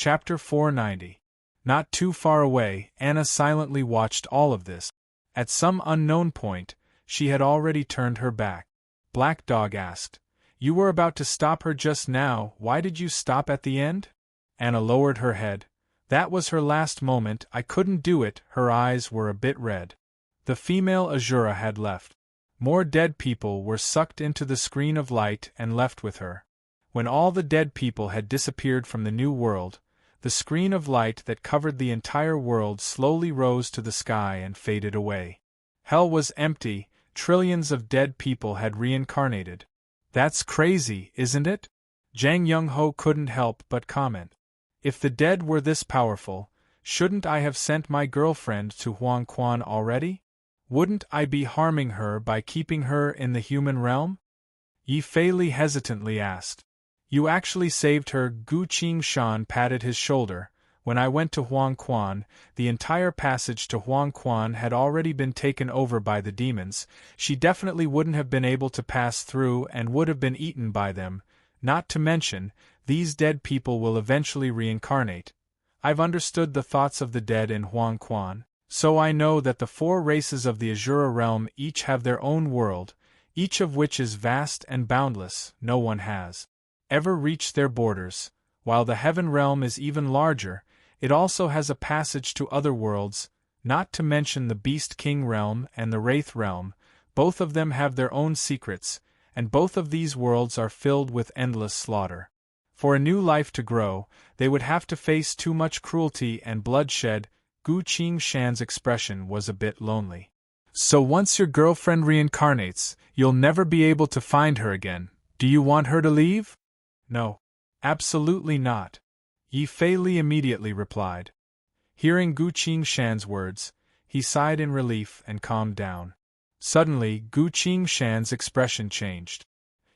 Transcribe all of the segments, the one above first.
Chapter 490. Not too far away, Anna silently watched all of this. At some unknown point, she had already turned her back. Black Dog asked, "You were about to stop her just now, why did you stop at the end?" Anna lowered her head. "That was her last moment, I couldn't do it." Her eyes were a bit red. The female Azura had left. More dead people were sucked into the screen of light and left with her. When all the dead people had disappeared from the new world, the screen of light that covered the entire world slowly rose to the sky and faded away. Hell was empty, trillions of dead people had reincarnated. "That's crazy, isn't it?" Jang Young-ho couldn't help but comment. "If the dead were this powerful, shouldn't I have sent my girlfriend to Huang Quan already? Wouldn't I be harming her by keeping her in the human realm?" Yi Fei Li hesitantly asked. "You actually saved her." Gu Qingshan patted his shoulder. "When I went to Huang Quan, the entire passage to Huang Quan had already been taken over by the demons. She definitely wouldn't have been able to pass through and would have been eaten by them. Not to mention, these dead people will eventually reincarnate. I've understood the thoughts of the dead in Huang Quan, so I know that the 4 races of the Azura realm each have their own world, each of which is vast and boundless. No one has ever reached their borders. While the Heaven realm is even larger, it also has a passage to other worlds, not to mention the Beast King realm and the Wraith realm. Both of them have their own secrets, and both of these worlds are filled with endless slaughter. For a new life to grow, they would have to face too much cruelty and bloodshed." Gu Qingshan's expression was a bit lonely. "So once your girlfriend reincarnates, you'll never be able to find her again. Do you want her to leave?" "No. Absolutely not," Yi Fei Li immediately replied. Hearing Gu Qingshan's words, he sighed in relief and calmed down. Suddenly, Gu Qingshan's expression changed.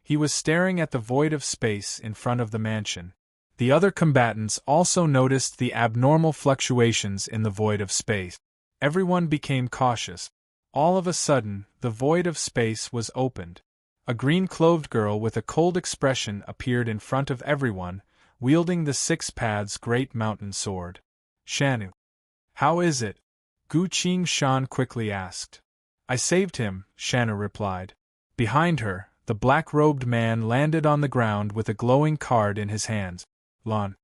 He was staring at the void of space in front of the mansion. The other combatants also noticed the abnormal fluctuations in the void of space. Everyone became cautious. All of a sudden, the void of space was opened. A green-clothed girl with a cold expression appeared in front of everyone, wielding the 6 paths great mountain sword. "Shanu. How is it?" Gu Qingshan quickly asked. "I saved him," Shanu replied. Behind her, the black-robed man landed on the ground with a glowing card in his hands. "Lon."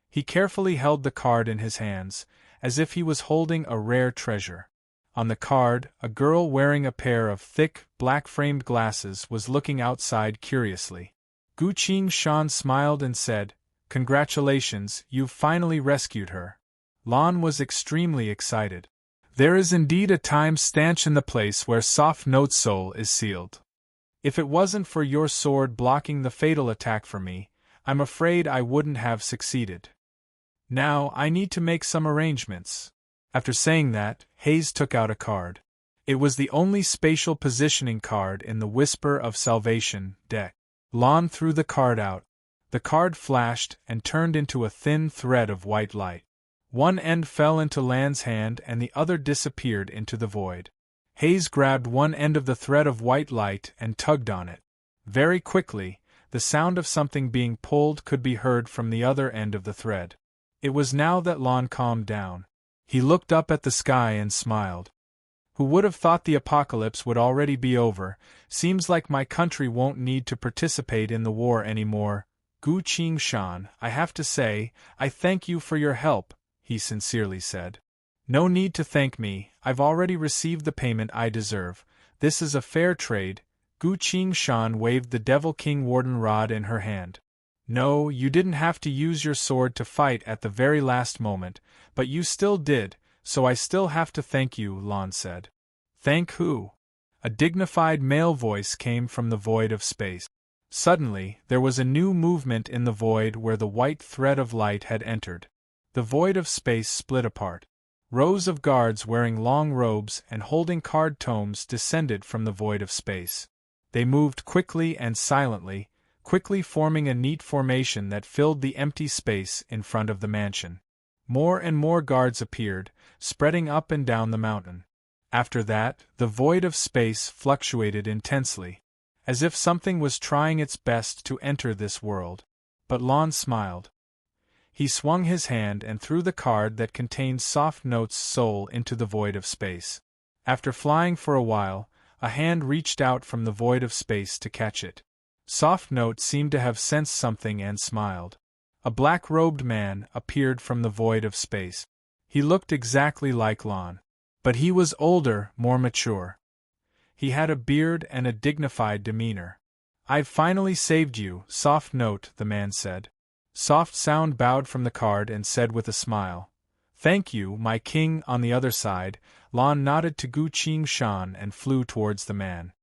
He carefully held the card in his hands, as if he was holding a rare treasure. On the card, a girl wearing a pair of thick, black-framed glasses was looking outside curiously. Gu Qingshan smiled and said, "Congratulations, you've finally rescued her." Lon was extremely excited. "There is indeed a time stanch in the place where Soft Note Soul is sealed. If it wasn't for your sword blocking the fatal attack for me, I'm afraid I wouldn't have succeeded. Now I need to make some arrangements." After saying that, Hayes took out a card. It was the only spatial positioning card in the Whisper of Salvation deck. Lon threw the card out. The card flashed and turned into a thin thread of white light. One end fell into Lan's hand and the other disappeared into the void. Hayes grabbed one end of the thread of white light and tugged on it. Very quickly, the sound of something being pulled could be heard from the other end of the thread. It was now that Lon calmed down. He looked up at the sky and smiled. "Who would have thought the apocalypse would already be over? Seems like my country won't need to participate in the war anymore." "Gu Qingshan, I have to say, I thank you for your help," he sincerely said. "No need to thank me, I've already received the payment I deserve. This is a fair trade." Gu Qingshan waved the Devil King Warden Rod in her hand. "No, you didn't have to use your sword to fight at the very last moment, but you still did, so I still have to thank you," Lon said. "Thank who?" A dignified male voice came from the void of space. Suddenly, there was a new movement in the void where the white thread of light had entered. The void of space split apart. Rows of guards wearing long robes and holding card tomes descended from the void of space. They moved quickly and silently, quickly forming a neat formation that filled the empty space in front of the mansion. More and more guards appeared, spreading up and down the mountain. After that, the void of space fluctuated intensely, as if something was trying its best to enter this world. But Lon smiled. He swung his hand and threw the card that contained Soft Note's soul into the void of space. After flying for a while, a hand reached out from the void of space to catch it. Soft Note seemed to have sensed something and smiled. A black-robed man appeared from the void of space. He looked exactly like Lon. But he was older, more mature. He had a beard and a dignified demeanor. "I've finally saved you, Soft Note," the man said. Soft Sound bowed from the card and said with a smile, "Thank you, my king." On the other side, Lon nodded to Gu Qing-shan and flew towards the man.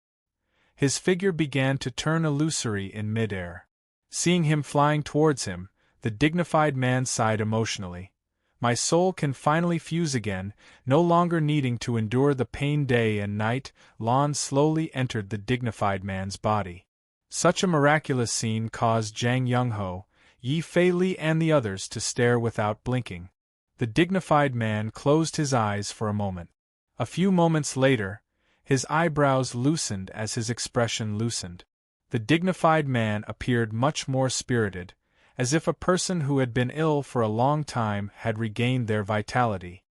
His figure began to turn illusory in mid-air. Seeing him flying towards him, the dignified man sighed emotionally. "My soul can finally fuse again, no longer needing to endure the pain day and night." Lon slowly entered the dignified man's body. Such a miraculous scene caused Jang Young-ho, Yi Fei-li and the others to stare without blinking. The dignified man closed his eyes for a moment. A few moments later, his eyebrows loosened as his expression loosened. The dignified man appeared much more spirited, as if a person who had been ill for a long time had regained their vitality.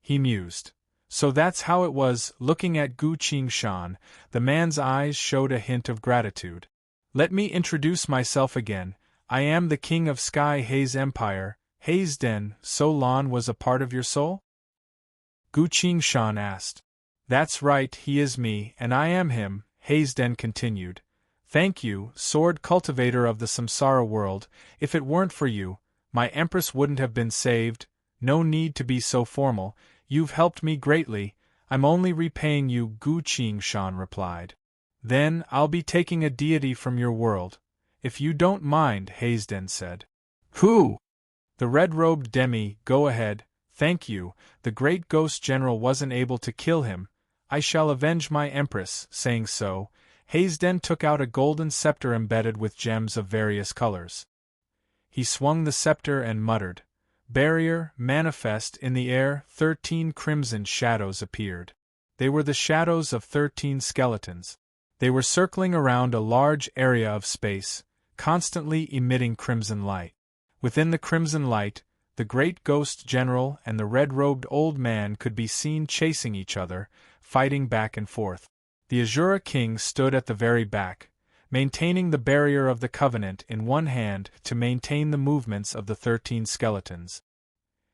He mused. So that's how it was. Looking at Gu Qing-shan, the man's eyes showed a hint of gratitude. "Let me introduce myself again. I am the king of Sky Haze Empire, Haze Den." "So Lon was a part of your soul?" Gu Qing-shan asked. "That's right, he is me, and I am him," Haze Den continued. "Thank you, Sword Cultivator of the Samsara world. If it weren't for you, my Empress wouldn't have been saved." "No need to be so formal, you've helped me greatly. I'm only repaying you," Gu Qing-shan replied. "Then I'll be taking a deity from your world, if you don't mind," Haze Den said. "Who?" "The red-robed demi." "Go ahead, thank you. The great ghost general wasn't able to kill him. I shall avenge my Empress." Saying so, Haze Den took out a golden scepter embedded with gems of various colors. He swung the scepter and muttered, "Barrier, manifest." In the air, 13 crimson shadows appeared. They were the shadows of 13 skeletons. They were circling around a large area of space, constantly emitting crimson light. Within the crimson light, the great ghost general and the red-robed old man could be seen chasing each other, fighting back and forth. The Azura King stood at the very back, maintaining the barrier of the Covenant in one hand to maintain the movements of the 13 skeletons.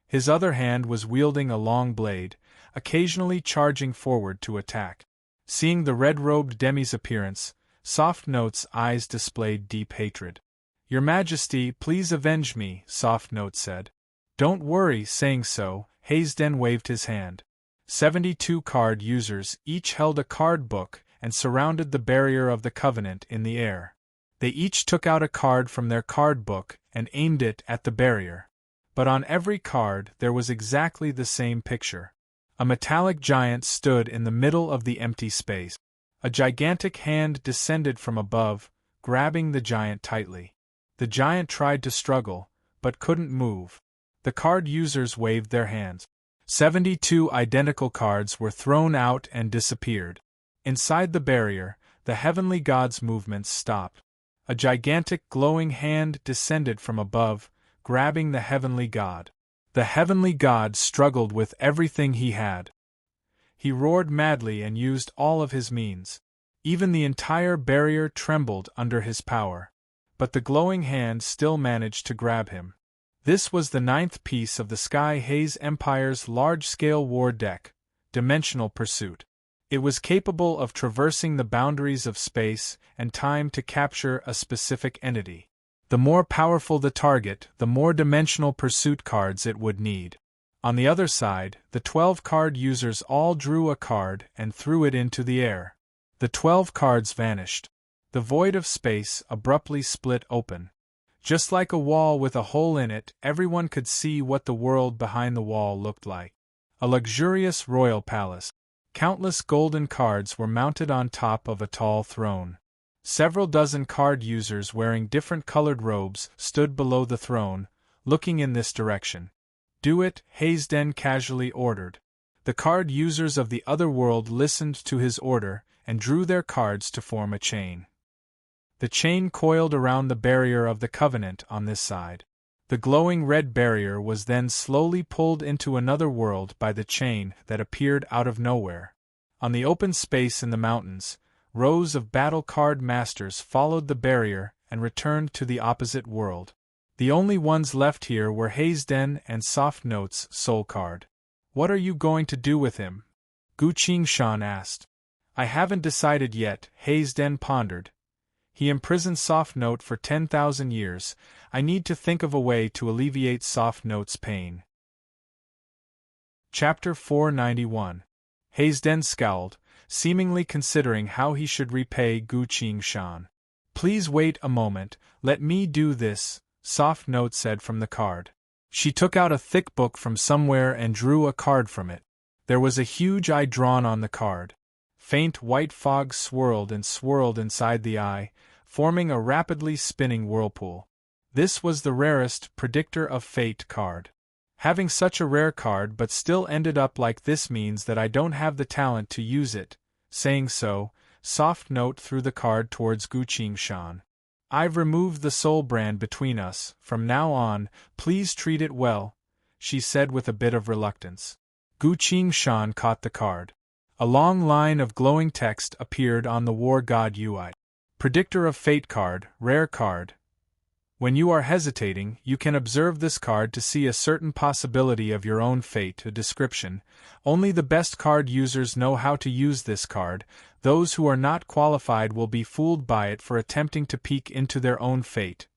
His other hand was wielding a long blade, occasionally charging forward to attack. Seeing the red-robed demi's appearance, Soft Note's eyes displayed deep hatred. "Your Majesty, please avenge me," Soft Note said. "Don't worry." Saying so, Haze Den waved his hand. 72 card users each held a card book and surrounded the barrier of the Covenant in the air. They each took out a card from their card book and aimed it at the barrier. But on every card there was exactly the same picture. A metallic giant stood in the middle of the empty space. A gigantic hand descended from above, grabbing the giant tightly. The giant tried to struggle, but couldn't move. The card users waved their hands. 72 identical cards were thrown out and disappeared. Inside the barrier, the heavenly god's movements stopped. A gigantic glowing hand descended from above, grabbing the heavenly god. The heavenly god struggled with everything he had. He roared madly and used all of his means. Even the entire barrier trembled under his power. But the glowing hand still managed to grab him. This was the 9th piece of the Sky Haze Empire's large-scale war deck, Dimensional Pursuit. It was capable of traversing the boundaries of space and time to capture a specific entity. The more powerful the target, the more dimensional pursuit cards it would need. On the other side, the 12 card users all drew a card and threw it into the air. The 12 cards vanished. The void of space abruptly split open. Just like a wall with a hole in it, everyone could see what the world behind the wall looked like. A luxurious royal palace. Countless golden cards were mounted on top of a tall throne. Several dozen card users wearing different colored robes stood below the throne, looking in this direction. "Do it," Haze Den casually ordered. The card users of the other world listened to his order and drew their cards to form a chain. The chain coiled around the barrier of the Covenant on this side. The glowing red barrier was then slowly pulled into another world by the chain that appeared out of nowhere. On the open space in the mountains, rows of battle card masters followed the barrier and returned to the opposite world. The only ones left here were Hayesden and Soft Note's soul card. "What are you going to do with him?" Gu Qingshan asked. "I haven't decided yet," Hayesden pondered. "He imprisoned Soft Note for 10,000 years. I need to think of a way to alleviate Soft Note's pain." Chapter 491. Hayesden scowled, seemingly considering how he should repay Gu Qingshan. "Please wait a moment, let me do this," Soft Note said from the card. She took out a thick book from somewhere and drew a card from it. There was a huge eye drawn on the card. Faint white fog swirled and swirled inside the eye, forming a rapidly spinning whirlpool. This was the rarest Predictor of Fate card. "Having such a rare card but still ended up like this means that I don't have the talent to use it." Saying so, Soft Note threw the card towards Gu Qingshan. "I've removed the soul brand between us. From now on, please treat it well," she said with a bit of reluctance. Gu Qingshan caught the card. A long line of glowing text appeared on the War God UI. Predictor of Fate card, rare card. When you are hesitating, you can observe this card to see a certain possibility of your own fate. A description. Only the best card users know how to use this card. Those who are not qualified will be fooled by it for attempting to peek into their own fate.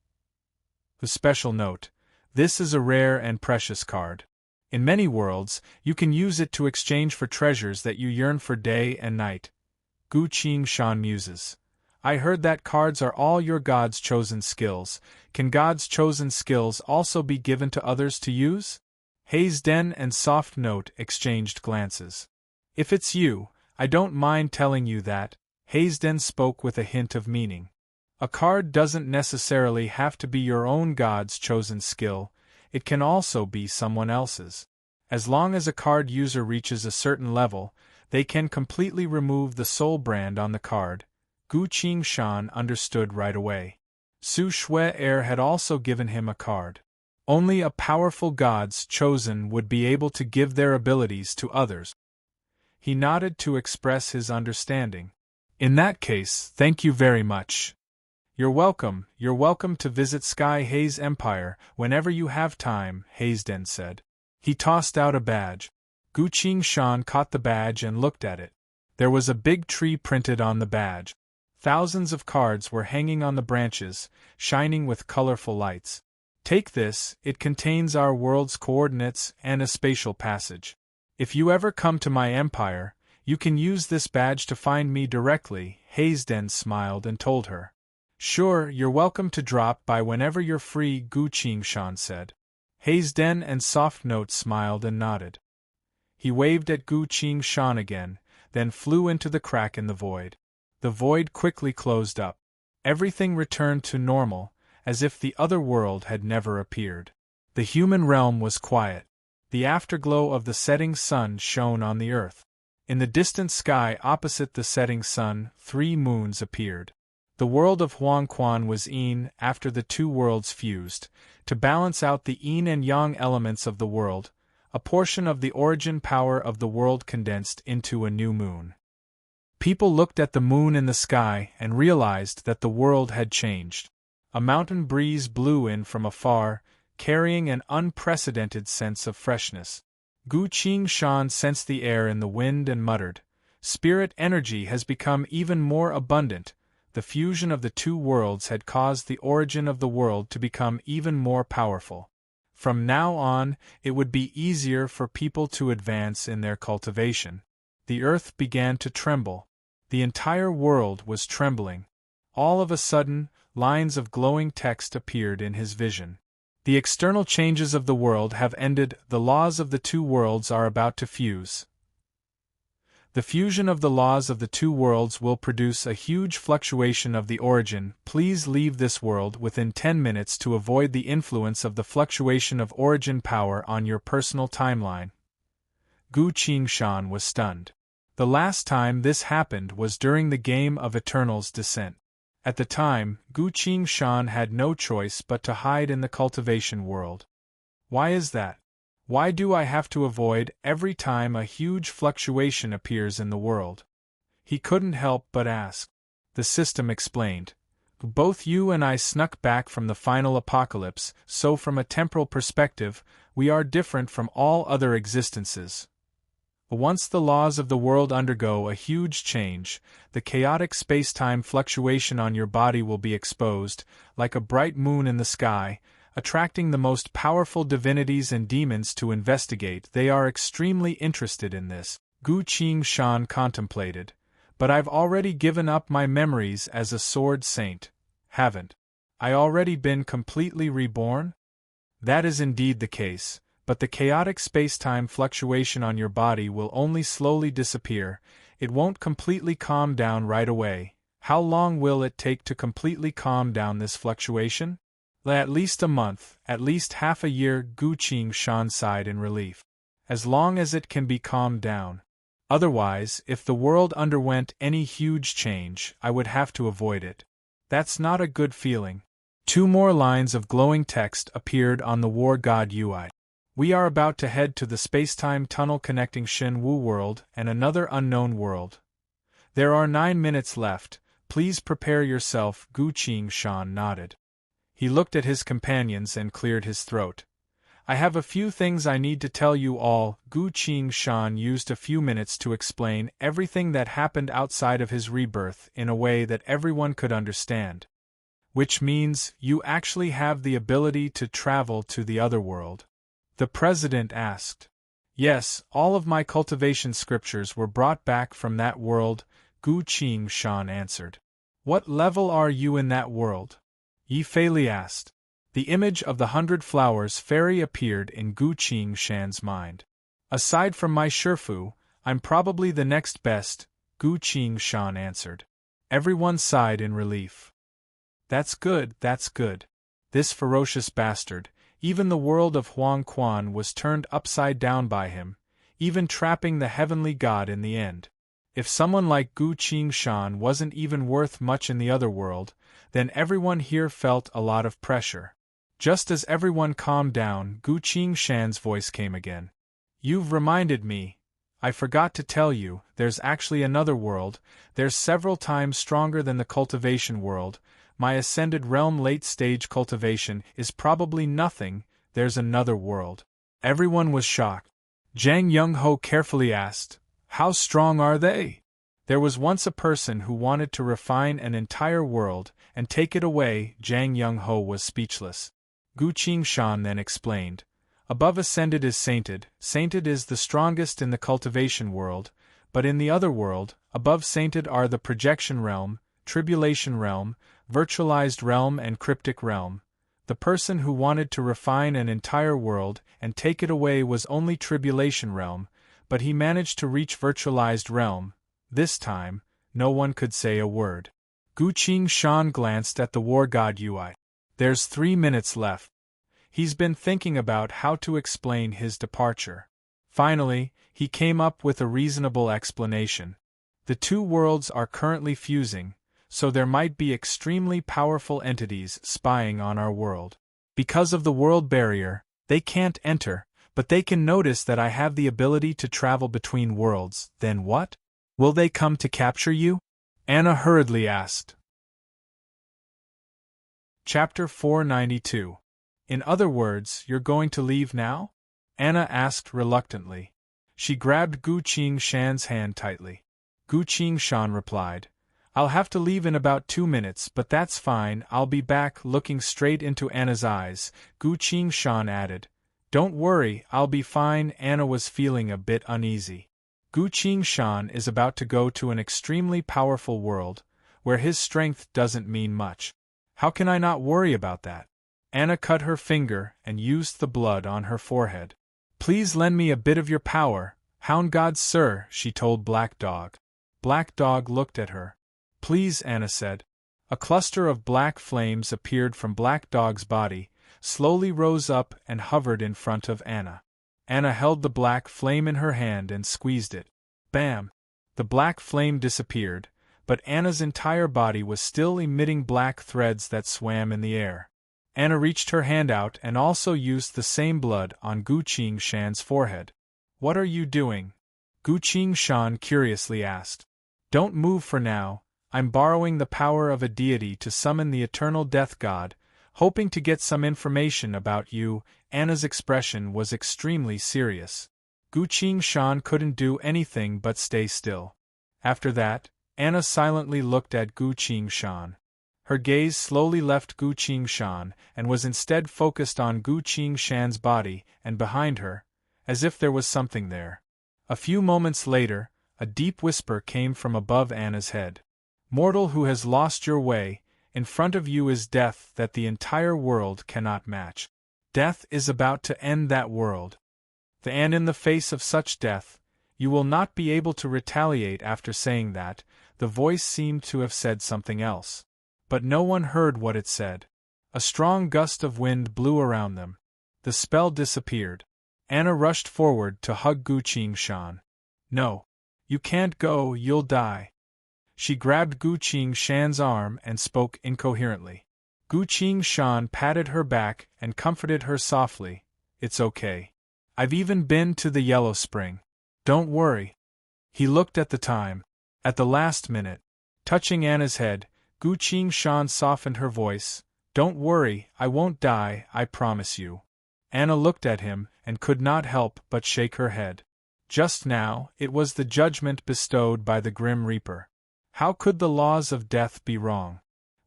The special note. This is a rare and precious card. In many worlds, you can use it to exchange for treasures that you yearn for day and night. Gu Qingshan muses. "I heard that cards are all your God's chosen skills. Can God's chosen skills also be given to others to use?" Hayesden and Soft Note exchanged glances. "If it's you, I don't mind telling you that," Hayesden spoke with a hint of meaning. "A card doesn't necessarily have to be your own God's chosen skill. It can also be someone else's. As long as a card user reaches a certain level, they can completely remove the soul brand on the card." Gu Qingshan understood right away. Su Shui Air had also given him a card. Only a powerful God's chosen would be able to give their abilities to others. He nodded to express his understanding. "In that case, thank you very much." You're welcome to visit Sky Haze Empire whenever you have time," Hayesden said. He tossed out a badge. Gu Qingshan caught the badge and looked at it. There was a big tree printed on the badge. Thousands of cards were hanging on the branches, shining with colorful lights. "Take this, it contains our world's coordinates and a spatial passage. If you ever come to my empire, you can use this badge to find me directly," Hayesden smiled and told her. "Sure, you're welcome to drop by whenever you're free," Gu Qingshan said. Hayesden and Soft Note smiled and nodded. He waved at Gu Qingshan again, then flew into the crack in the void. The void quickly closed up. Everything returned to normal, as if the other world had never appeared. The human realm was quiet. The afterglow of the setting sun shone on the earth. In the distant sky opposite the setting sun, 3 moons appeared. The world of Huangquan was yin after the 2 worlds fused. To balance out the yin and yang elements of the world, a portion of the origin power of the world condensed into a new moon. People looked at the moon in the sky and realized that the world had changed. A mountain breeze blew in from afar, carrying an unprecedented sense of freshness. Gu Qingshan sensed the air in the wind and muttered, "Spirit energy has become even more abundant." The fusion of the 2 worlds had caused the origin of the world to become even more powerful. From now on, it would be easier for people to advance in their cultivation. The earth began to tremble. The entire world was trembling. All of a sudden, lines of glowing text appeared in his vision. "The external changes of the world have ended, the laws of the 2 worlds are about to fuse. The fusion of the laws of the 2 worlds will produce a huge fluctuation of the origin. Please leave this world within 10 minutes to avoid the influence of the fluctuation of origin power on your personal timeline." Gu Qingshan was stunned. The last time this happened was during the game of Eternal's Descent. At the time, Gu Shan had no choice but to hide in the cultivation world. Why is that? Why do I have to avoid every time a huge fluctuation appears in the world? He couldn't help but ask. The system explained. Both you and I snuck back from the final apocalypse, so from a temporal perspective, we are different from all other existences. Once the laws of the world undergo a huge change, the chaotic space-time fluctuation on your body will be exposed, like a bright moon in the sky, attracting the most powerful divinities and demons to investigate. They are extremely interested in this, Gu Shan contemplated. But I've already given up my memories as a sword saint, haven't I already been completely reborn? That is indeed the case, but the chaotic space-time fluctuation on your body will only slowly disappear. It won't completely calm down right away. How long will it take to completely calm down this fluctuation? At least a month, at least half a year, Gu Shan sighed in relief. As long as it can be calmed down. Otherwise, if the world underwent any huge change, I would have to avoid it. That's not a good feeling. 2 more lines of glowing text appeared on the War God UI. We are about to head to the space-time tunnel connecting Shen Wu world and another unknown world. There are 9 minutes left, please prepare yourself. Gu Shan nodded. He looked at his companions and cleared his throat. I have a few things I need to tell you all. Gu Shan used a few minutes to explain everything that happened outside of his rebirth in a way that everyone could understand. Which means, you actually have the ability to travel to the other world? The president asked. Yes, all of my cultivation scriptures were brought back from that world, Gu Shan answered. What level are you in that world? Yi Feili asked. The image of the 100 flowers fairy appeared in Gu Shan's mind. Aside from my Shifu, I'm probably the next best, Gu Shan answered. Everyone sighed in relief. That's good, that's good. This ferocious bastard, even the world of Huang Quan was turned upside down by him, even trapping the heavenly god in the end. If someone like Gu Shan wasn't even worth much in the other world, then everyone here felt a lot of pressure. Just as everyone calmed down, Gu Shan's voice came again. You've reminded me. I forgot to tell you, there's actually another world. There's several times stronger than the cultivation world. My ascended realm late-stage cultivation is probably nothing. There's another world. Everyone was shocked. Zhang Yongho carefully asked, how strong are they? There was once a person who wanted to refine an entire world and take it away. Zhang Yongho was speechless. Gu Shan then explained. Above ascended is sainted. Sainted is the strongest in the cultivation world, but in the other world, above sainted are the projection realm, tribulation realm, virtualized realm and cryptic realm. The person who wanted to refine an entire world and take it away was only tribulation realm, but he managed to reach virtualized realm. This time, no one could say a word. Gu Shan glanced at the war god UI. There's 3 minutes left. He's been thinking about how to explain his departure. Finally, he came up with a reasonable explanation. The 2 worlds are currently fusing, so there might be extremely powerful entities spying on our world. Because of the world barrier, they can't enter, but they can notice that I have the ability to travel between worlds. Then what? Will they come to capture you? Anna hurriedly asked. Chapter 492. In other words, you're going to leave now? Anna asked reluctantly. She grabbed Gu Shan's hand tightly. Gu Shan replied, I'll have to leave in about 2 minutes, but that's fine, I'll be back. Looking straight into Anna's eyes, Gu Shan added, Don't worry, I'll be fine. Anna was feeling a bit uneasy. Gu Shan is about to go to an extremely powerful world, where his strength doesn't mean much. How can I not worry about that? Anna cut her finger and used the blood on her forehead. Please lend me a bit of your power, Hound God sir, she told Black Dog. Black Dog looked at her. Please, Anna said. A cluster of black flames appeared from Black Dog's body, slowly rose up and hovered in front of Anna. Anna held the black flame in her hand and squeezed it. Bam! The black flame disappeared, but Anna's entire body was still emitting black threads that swam in the air. Anna reached her hand out and also used the same blood on Gu Qingshan's forehead. "What are you doing?" Gu Qingshan curiously asked. "Don't move for now. I'm borrowing the power of a deity to summon the eternal death god, hoping to get some information about you." Anna's expression was extremely serious. Gu Qingshan couldn't do anything but stay still. After that, Anna silently looked at Gu Qingshan. Her gaze slowly left Gu Qingshan and was instead focused on Gu Qingshan's body and behind her, as if there was something there. A few moments later, a deep whisper came from above Anna's head. "Mortal who has lost your way, in front of you is death that the entire world cannot match. Death is about to end that world. And in the face of such death, you will not be able to retaliate." After saying that, the voice seemed to have said something else. But no one heard what it said. A strong gust of wind blew around them. The spell disappeared. Anna rushed forward to hug Gu Qingshan. "No. You can't go, you'll die." She grabbed Gu Qingshan's arm and spoke incoherently. Gu Qingshan patted her back and comforted her softly. "It's okay. I've even been to the Yellow Spring. Don't worry." He looked at the time. At the last minute. Touching Anna's head, Gu Qingshan softened her voice. "Don't worry, I won't die, I promise you." Anna looked at him and could not help but shake her head. Just now, it was the judgment bestowed by the Grim Reaper. How could the laws of death be wrong?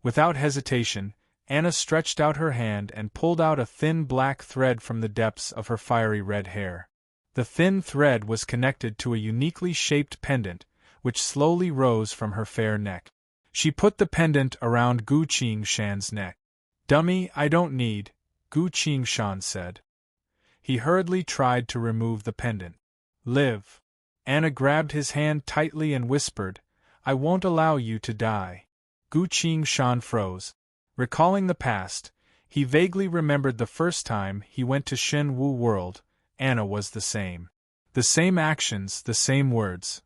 Without hesitation, Anna stretched out her hand and pulled out a thin black thread from the depths of her fiery red hair. The thin thread was connected to a uniquely shaped pendant, which slowly rose from her fair neck. She put the pendant around Gu Qingshan's neck. "Dummy, I don't need," Gu Qingshan said. He hurriedly tried to remove the pendant. "Live." Anna grabbed his hand tightly and whispered, "I won't allow you to die." Gu Qingshan froze. Recalling the past, he vaguely remembered the first time he went to Shen Wu World. Anna was the same. The same actions, the same words.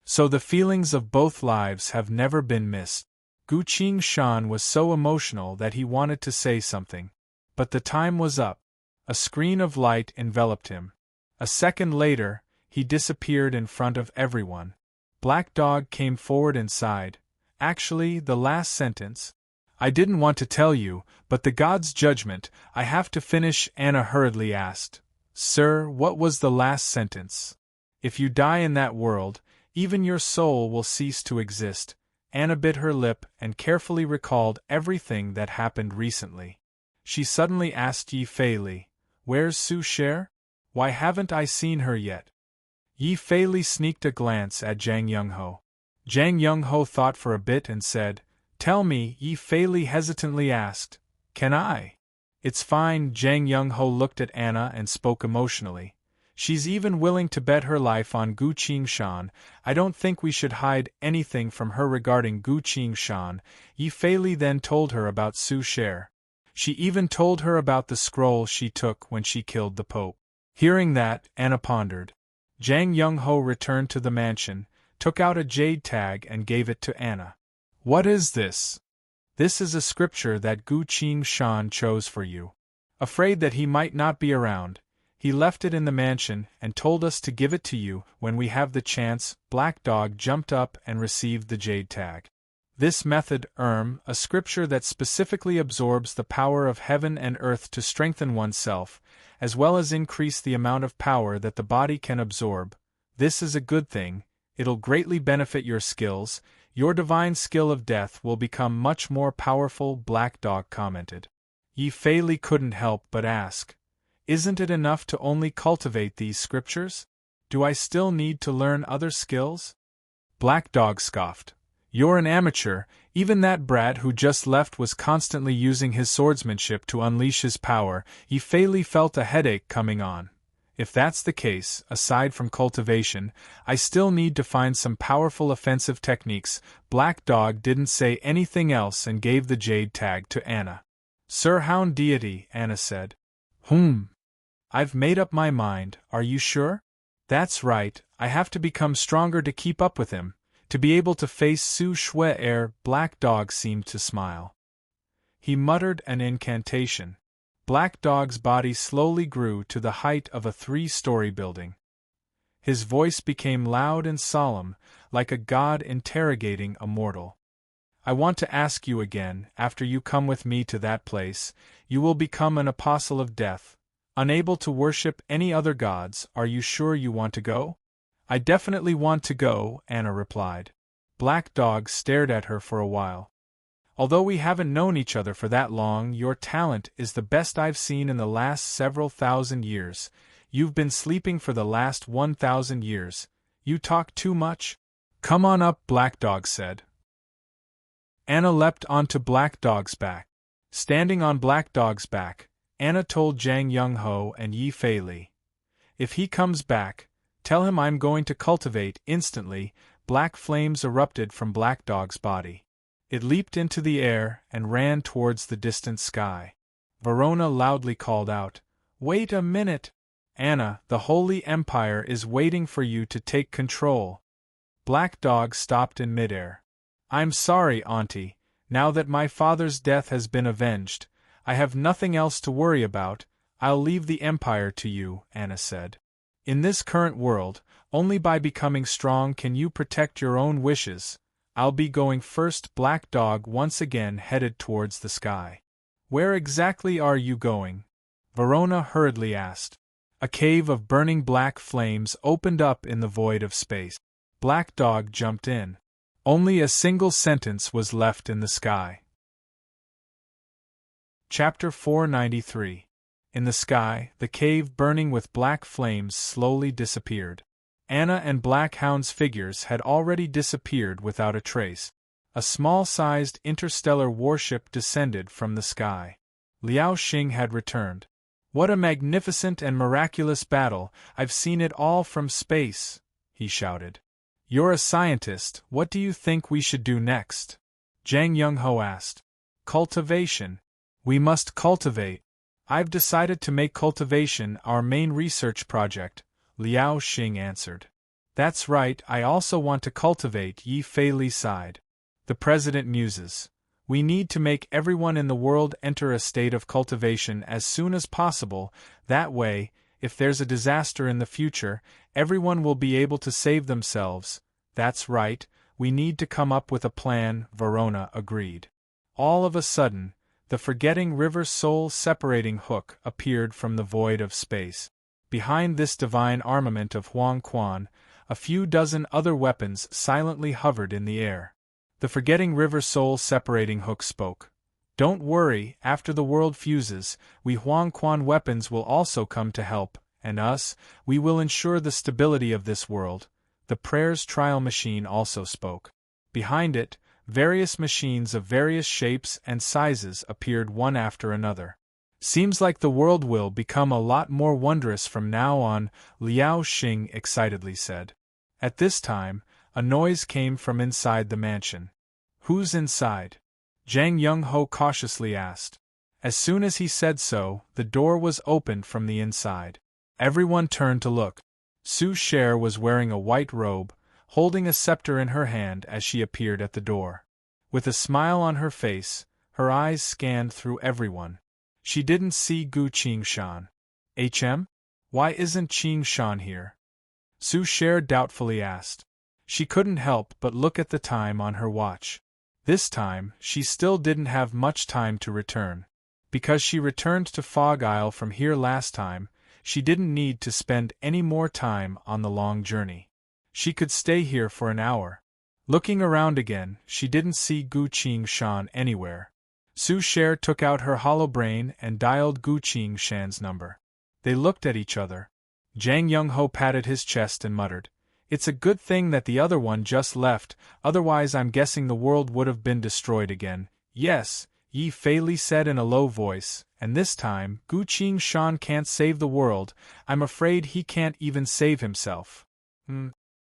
So the feelings of both lives have never been missed. Gu Qingshan was so emotional that he wanted to say something. But the time was up. A screen of light enveloped him. A second later, he disappeared in front of everyone. Black Dog came forward and sighed. "Actually, the last sentence. I didn't want to tell you, but the god's judgment, I have to finish." Anna hurriedly asked, "Sir, what was the last sentence?" "If you die in that world, even your soul will cease to exist." Anna bit her lip and carefully recalled everything that happened recently. She suddenly asked Yi Fei Li, "Where's Su Cher? Why haven't I seen her yet?" Yi Fei Li sneaked a glance at Zhang Yongho. Zhang Yongho thought for a bit and said, "Tell me," Yi Fei Li hesitantly asked. "Can I?" "It's fine." Zhang Yongho looked at Anna and spoke emotionally. "She's even willing to bet her life on Gu Qingshan. I don't think we should hide anything from her regarding Gu Qingshan." Yi Fei Li then told her about Su Cher. She even told her about the scroll she took when she killed the Pope. Hearing that, Anna pondered. Zhang Yongho returned to the mansion, took out a jade tag and gave it to Anna. "What is this?" "This is a scripture that Gu Qingshan chose for you. Afraid that he might not be around, he left it in the mansion and told us to give it to you when we have the chance." Black Dog jumped up and received the jade tag. This method, a scripture that specifically absorbs the power of heaven and earth to strengthen oneself, as well as increase the amount of power that the body can absorb. This is a good thing, it'll greatly benefit your skills. Your divine skill of death will become much more powerful, Black Dog commented. Yi Fei Li couldn't help but ask, "Isn't it enough to only cultivate these scriptures? Do I still need to learn other skills?" Black Dog scoffed. "You're an amateur, even that brat who just left was constantly using his swordsmanship to unleash his power." Yi Fei Li felt a headache coming on. "If that's the case, aside from cultivation, I still need to find some powerful offensive techniques." Black Dog didn't say anything else and gave the jade tag to Anna. "Sir Hound Deity," Anna said. I've made up my mind, are you sure?" "That's right, I have to become stronger to keep up with him. To be able to face Su Shui Black Dog seemed to smile. He muttered an incantation. Black Dog's body slowly grew to the height of a 3-story building. His voice became loud and solemn, like a god interrogating a mortal. I want to ask you again, after you come with me to that place, you will become an apostle of death. Unable to worship any other gods, are you sure you want to go? I definitely want to go, Anna replied. Black Dog stared at her for a while. Although we haven't known each other for that long, your talent is the best I've seen in the last several thousand years. You've been sleeping for the last 1,000 years. You talk too much? Come on up, Black Dog said. Anna leapt onto Black Dog's back. Standing on Black Dog's back, Anna told Zhang Yongho and Yi Fei Li. If he comes back, tell him I'm going to cultivate. Instantly, black flames erupted from Black Dog's body. It leaped into the air and ran towards the distant sky. Verona loudly called out, "Wait a minute! Anna, the Holy Empire is waiting for you to take control." Black Dog stopped in midair. I'm sorry, Auntie. Now that my father's death has been avenged, I have nothing else to worry about. I'll leave the Empire to you, Anna said. In this current world, only by becoming strong can you protect your own wishes. I'll be going first. Black Dog once again headed towards the sky. Where exactly are you going? Verona hurriedly asked. A cave of burning black flames opened up in the void of space. Black Dog jumped in. Only a single sentence was left in the sky. Chapter 493. In the sky, the cave burning with black flames slowly disappeared. Anna and Black Hound's figures had already disappeared without a trace. A small-sized interstellar warship descended from the sky. Liao Xing had returned. What a magnificent and miraculous battle! I've seen it all from space, he shouted. You're a scientist, what do you think we should do next? Zhang Yongho asked. Cultivation. We must cultivate. I've decided to make cultivation our main research project, Liao Xing answered. That's right, I also want to cultivate, Yi Fei Li sighed. The president muses. We need to make everyone in the world enter a state of cultivation as soon as possible, that way, if there's a disaster in the future, everyone will be able to save themselves. That's right, we need to come up with a plan, Verona agreed. All of a sudden, the forgetting river soul separating hook appeared from the void of space. Behind this divine armament of Huang Quan, a few dozen other weapons silently hovered in the air. The forgetting river soul separating hook spoke. Don't worry, after the world fuses, we Huang Quan weapons will also come to help, and us, we will ensure the stability of this world. The prayers trial machine also spoke. Behind it, various machines of various shapes and sizes appeared one after another. Seems like the world will become a lot more wondrous from now on, Liao Xing excitedly said. At this time, a noise came from inside the mansion. Who's inside? Zhang Yongho cautiously asked. As soon as he said so, the door was opened from the inside. Everyone turned to look. Su Cher was wearing a white robe, holding a scepter in her hand as she appeared at the door. With a smile on her face, her eyes scanned through everyone. She didn't see Gu Qingshan. Why isn't Qingshan here? Su Cher doubtfully asked. She couldn't help but look at the time on her watch. This time, she still didn't have much time to return. Because she returned to Fog Isle from here last time, she didn't need to spend any more time on the long journey. She could stay here for an hour. Looking around again, she didn't see Gu Qingshan anywhere. Su Cher took out her hollow brain and dialed Gu Qingshan's number. They looked at each other. Zhang Yongho patted his chest and muttered, It's a good thing that the other one just left, otherwise I'm guessing the world would have been destroyed again. Yes, Yi Fei Li said in a low voice, and this time, Gu Qingshan can't save the world, I'm afraid he can't even save himself.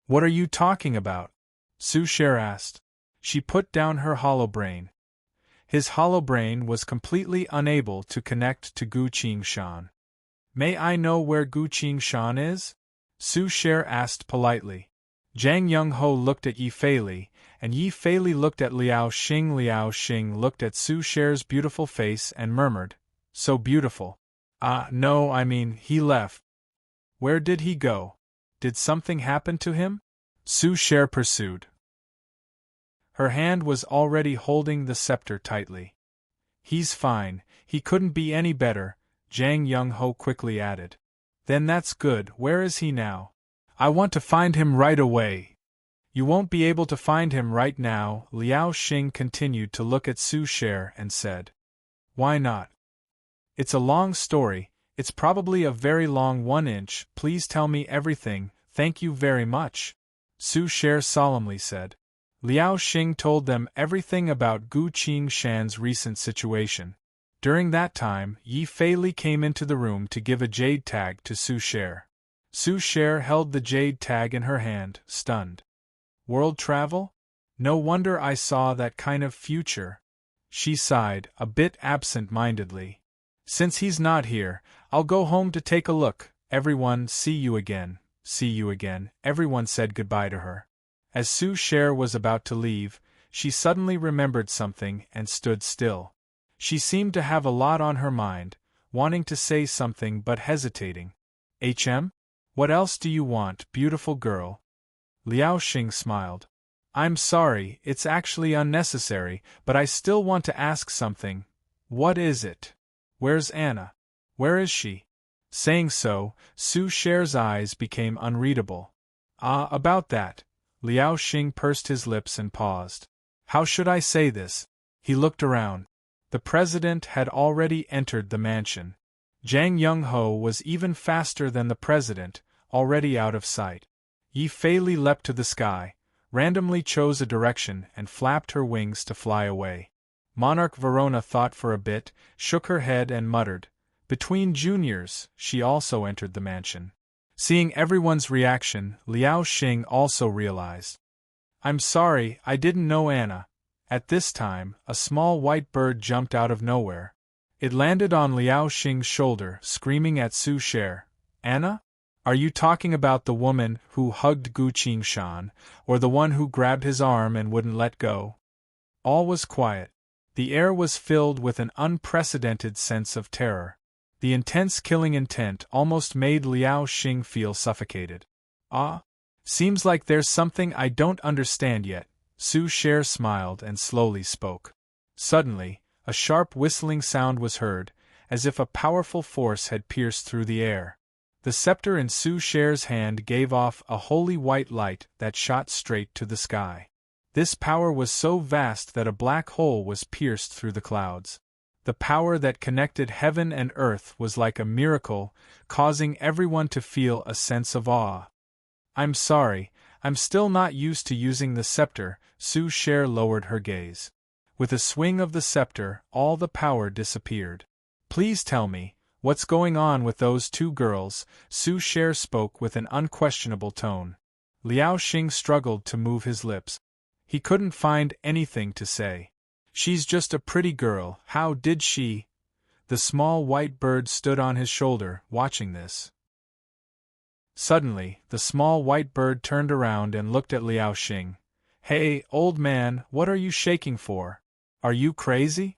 What are you talking about? Su Cher asked. She put down her hollow brain. His hollow brain was completely unable to connect to Gu Qingshan. May I know where Gu Qingshan is? Su Cher asked politely. Zhang Young-ho looked at Yi Feili, and Yi Feili looked at Liao Xing. Liao Xing looked at Su Share's beautiful face and murmured, "So beautiful." No, I mean, he left. Where did he go? Did something happen to him? Su Share pursued. Her hand was already holding the scepter tightly. He's fine, he couldn't be any better, Zhang Young-ho quickly added. Then that's good, where is he now? I want to find him right away. You won't be able to find him right now, Liao Xing continued to look at Su Share and said. Why not? It's a long story, it's probably a very long 1 inch, please tell me everything, thank you very much, Su Share solemnly said. Liao Xing told them everything about Gu Qingshan's recent situation. During that time, Yi Feili came into the room to give a jade tag to Su Share. Su Share held the jade tag in her hand, stunned. World travel? No wonder I saw that kind of future. She sighed, a bit absent-mindedly. Since he's not here, I'll go home to take a look. Everyone, see you again, everyone said goodbye to her. As Su Share was about to leave, she suddenly remembered something and stood still. She seemed to have a lot on her mind, wanting to say something but hesitating. What else do you want, beautiful girl? Liao Xing smiled. I'm sorry, it's actually unnecessary, but I still want to ask something. What is it? Where's Anna? Where is she? Saying so, Su Share's eyes became unreadable. About that. Liao Xing pursed his lips and paused. How should I say this? He looked around. The president had already entered the mansion. Zhang Young-ho was even faster than the president, already out of sight. Yi Feili leapt to the sky, randomly chose a direction and flapped her wings to fly away. Monarch Verona thought for a bit, shook her head and muttered. Between juniors, she also entered the mansion. Seeing everyone's reaction, Liao Xing also realized. I'm sorry, I didn't know Anna. At this time, a small white bird jumped out of nowhere. It landed on Liao Xing's shoulder, screaming at Su Share. Anna? Are you talking about the woman who hugged Gu Qingshan, or the one who grabbed his arm and wouldn't let go? All was quiet. The air was filled with an unprecedented sense of terror. The intense killing intent almost made Liao Xing feel suffocated. Seems like there's something I don't understand yet. Su Share smiled and slowly spoke. Suddenly, a sharp whistling sound was heard, as if a powerful force had pierced through the air. The scepter in Su Share's hand gave off a holy white light that shot straight to the sky. This power was so vast that a black hole was pierced through the clouds. The power that connected heaven and earth was like a miracle, causing everyone to feel a sense of awe. I'm sorry, I'm still not used to using the scepter, Su Share lowered her gaze. With a swing of the scepter, all the power disappeared. Please tell me, what's going on with those two girls? Su Share spoke with an unquestionable tone. Liao Xing struggled to move his lips. He couldn't find anything to say. She's just a pretty girl, how did she? The small white bird stood on his shoulder, watching this. Suddenly, the small white bird turned around and looked at Liao Xing. Hey, old man, what are you shaking for? Are you crazy?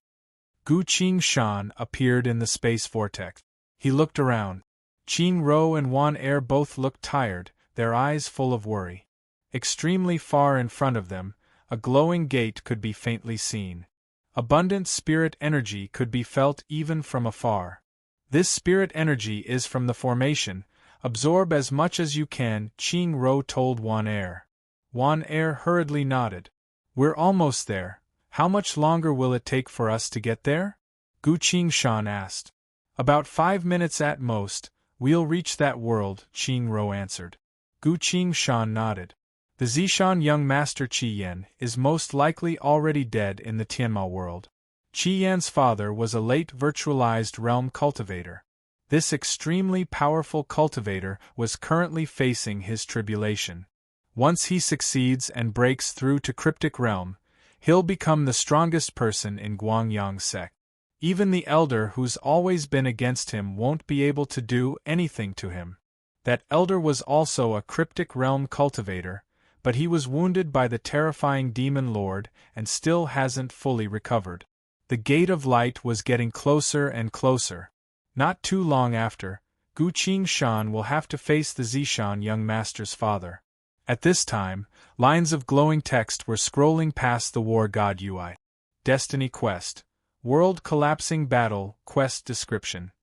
Gu Qingshan appeared in the space vortex. He looked around. Qing Ro and Wan Er both looked tired, their eyes full of worry. Extremely far in front of them, a glowing gate could be faintly seen. Abundant spirit energy could be felt even from afar. This spirit energy is from the formation. Absorb as much as you can, Qing Ro told Wan Er. Wan Er hurriedly nodded. We're almost there. How much longer will it take for us to get there? Gu Qingshan asked. About 5 minutes at most, we'll reach that world, Qing Ro answered. Gu Qingshan nodded. The Zishan young master Qi Yan is most likely already dead in the Tianma world. Qi Yan's father was a late virtualized realm cultivator. This extremely powerful cultivator was currently facing his tribulation. Once he succeeds and breaks through to cryptic realm, he'll become the strongest person in Guangyang sect. Even the elder who's always been against him won't be able to do anything to him. That elder was also a cryptic realm cultivator, but he was wounded by the terrifying demon lord and still hasn't fully recovered. The Gate of Light was getting closer and closer. Not too long after, Gu Qingshan will have to face the Zishan young master's father. At this time, lines of glowing text were scrolling past the war god UI. Destiny Quest. World Collapsing Battle Quest Description.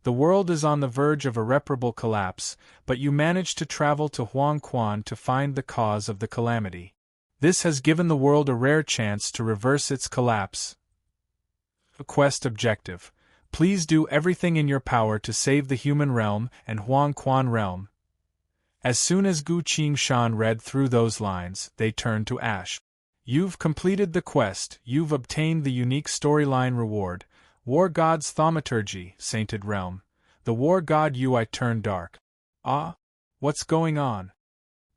The world is on the verge of irreparable collapse, but you manage to travel to Huangquan to find the cause of the calamity. This has given the world a rare chance to reverse its collapse. A quest objective. Please do everything in your power to save the human realm and Huangquan realm. As soon as Gu Qingshan read through those lines, they turned to ash. You've completed the quest, you've obtained the unique storyline reward, War God's Thaumaturgy, Sainted Realm. The War God UI turned dark. Ah? What's going on?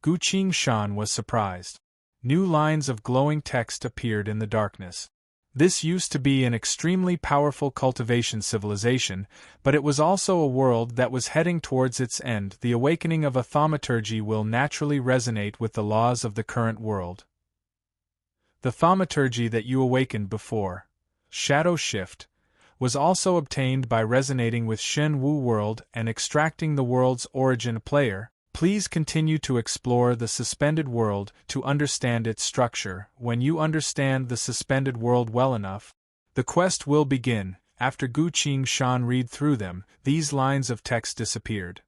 Gu Qingshan was surprised. New lines of glowing text appeared in the darkness. This used to be an extremely powerful cultivation civilization, but it was also a world that was heading towards its end. The awakening of a thaumaturgy will naturally resonate with the laws of the current world. The thaumaturgy that you awakened before, Shadow Shift, was also obtained by resonating with Shen Wu world and extracting the world's origin. Player, please continue to explore the suspended world to understand its structure. When you understand the suspended world well enough, the quest will begin. After Gu Qingshan read through them, these lines of text disappeared.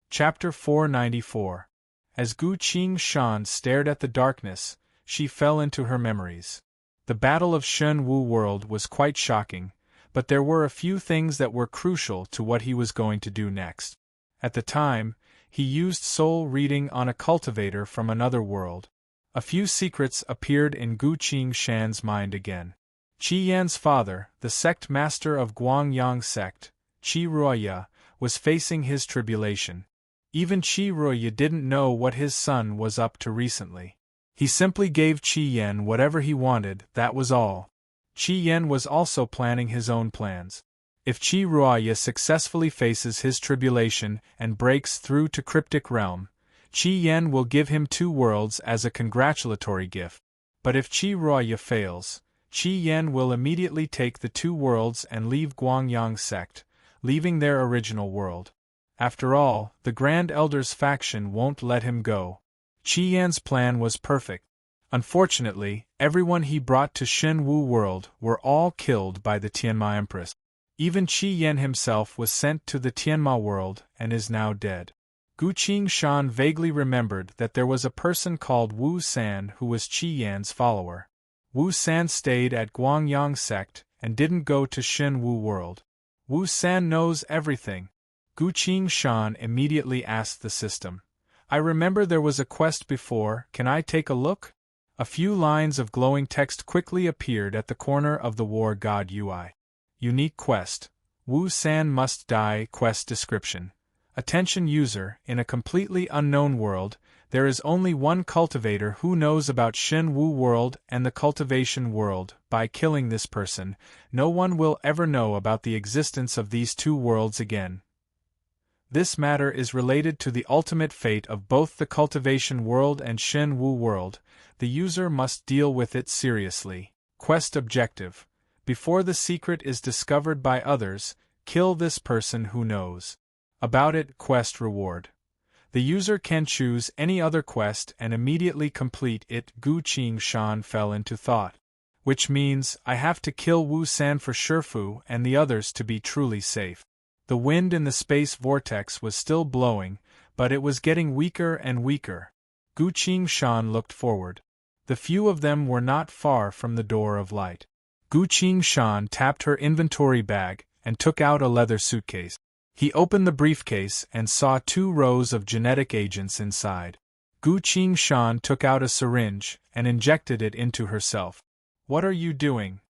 Chapter 494. As Gu Qingshan stared at the darkness, she fell into her memories. The Battle of Shen Wu world was quite shocking, but there were a few things that were crucial to what he was going to do next. At the time, he used soul reading on a cultivator from another world. A few secrets appeared in Gu Qingshan's mind again. Qi Yan's father, the sect master of Guangyang sect, Qi Ruoya, was facing his tribulation. Even Qi Ruoya didn't know what his son was up to recently. He simply gave Qi Yan whatever he wanted, that was all. Qi Yan was also planning his own plans. If Qi Ruoya successfully faces his tribulation and breaks through to Cryptic Realm, Qi Yan will give him 2 worlds as a congratulatory gift. But if Qi Ruoya fails, Qi Yan will immediately take the 2 worlds and leave Guangyang sect, leaving their original world. After all, the Grand Elder's faction won't let him go. Qi Yan's plan was perfect. Unfortunately, everyone he brought to Shen Wu world were all killed by the Tianma Empress. Even Qi Yan himself was sent to the Tianma world and is now dead. Gu Qingshan vaguely remembered that there was a person called Wu San who was Qi Yan's follower. Wu San stayed at Guangyang sect and didn't go to Shen Wu world. Wu San knows everything. Gu Qingshan immediately asked the system. I remember there was a quest before, can I take a look? A few lines of glowing text quickly appeared at the corner of the War God UI. Unique quest. Wu San must die. Quest description. Attention user, in a completely unknown world, there is only one cultivator who knows about Shen Wu world and the cultivation world. By killing this person, no one will ever know about the existence of these 2 worlds again. This matter is related to the ultimate fate of both the cultivation world and Shen Wu world. The user must deal with it seriously. Quest objective. Before the secret is discovered by others, kill this person who knows about it. Quest reward. The user can choose any other quest and immediately complete it. Gu Qingshan fell into thought. Which means, I have to kill Wu San for Shifu and the others to be truly safe. The wind in the space vortex was still blowing, but it was getting weaker and weaker. Gu Qingshan looked forward. The few of them were not far from the door of light. Gu Qingshan tapped her inventory bag and took out a leather suitcase. He opened the briefcase and saw 2 rows of genetic agents inside. Gu Qingshan took out a syringe and injected it into herself. What are you doing?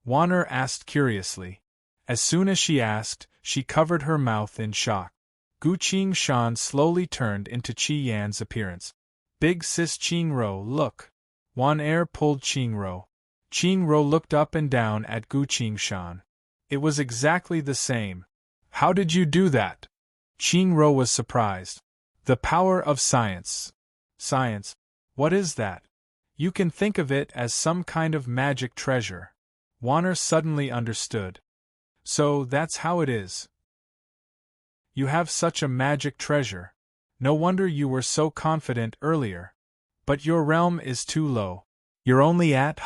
Wanner asked curiously. As soon as she asked, she covered her mouth in shock. Gu Qingshan slowly turned into Qi Yan's appearance. Big sis Qingro, look. Wan'er pulled Qingro. Qingro looked up and down at Gu Qingshan. It was exactly the same. How did you do that? Qingro was surprised. The power of science. Science. What is that? You can think of it as some kind of magic treasure. Warner suddenly understood. So that's how it is. You have such a magic treasure. No wonder you were so confident earlier. But your realm is too low. You're only at,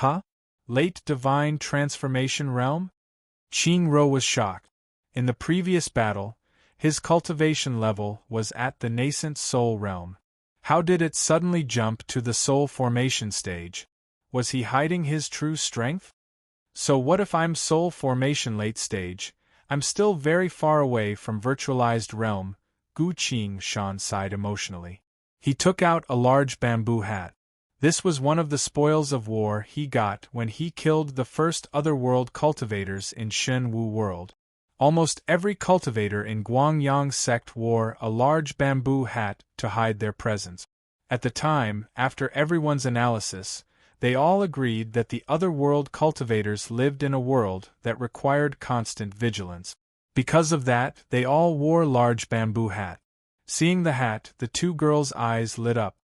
late divine transformation realm? Qing-Ro was shocked. In the previous battle, his cultivation level was at the nascent soul realm. How did it suddenly jump to the soul formation stage? Was he hiding his true strength? So what if I'm soul formation late stage? I'm still very far away from virtualized realm, Gu Qing-shan sighed emotionally. He took out a large bamboo hat. This was one of the spoils of war he got when he killed the first otherworld cultivators in Shenwu world. Almost every cultivator in Guangyang sect wore a large bamboo hat to hide their presence. At the time, after everyone's analysis, they all agreed that the otherworld cultivators lived in a world that required constant vigilance. Because of that, they all wore large bamboo hat. Seeing the hat, the two girls' eyes lit up.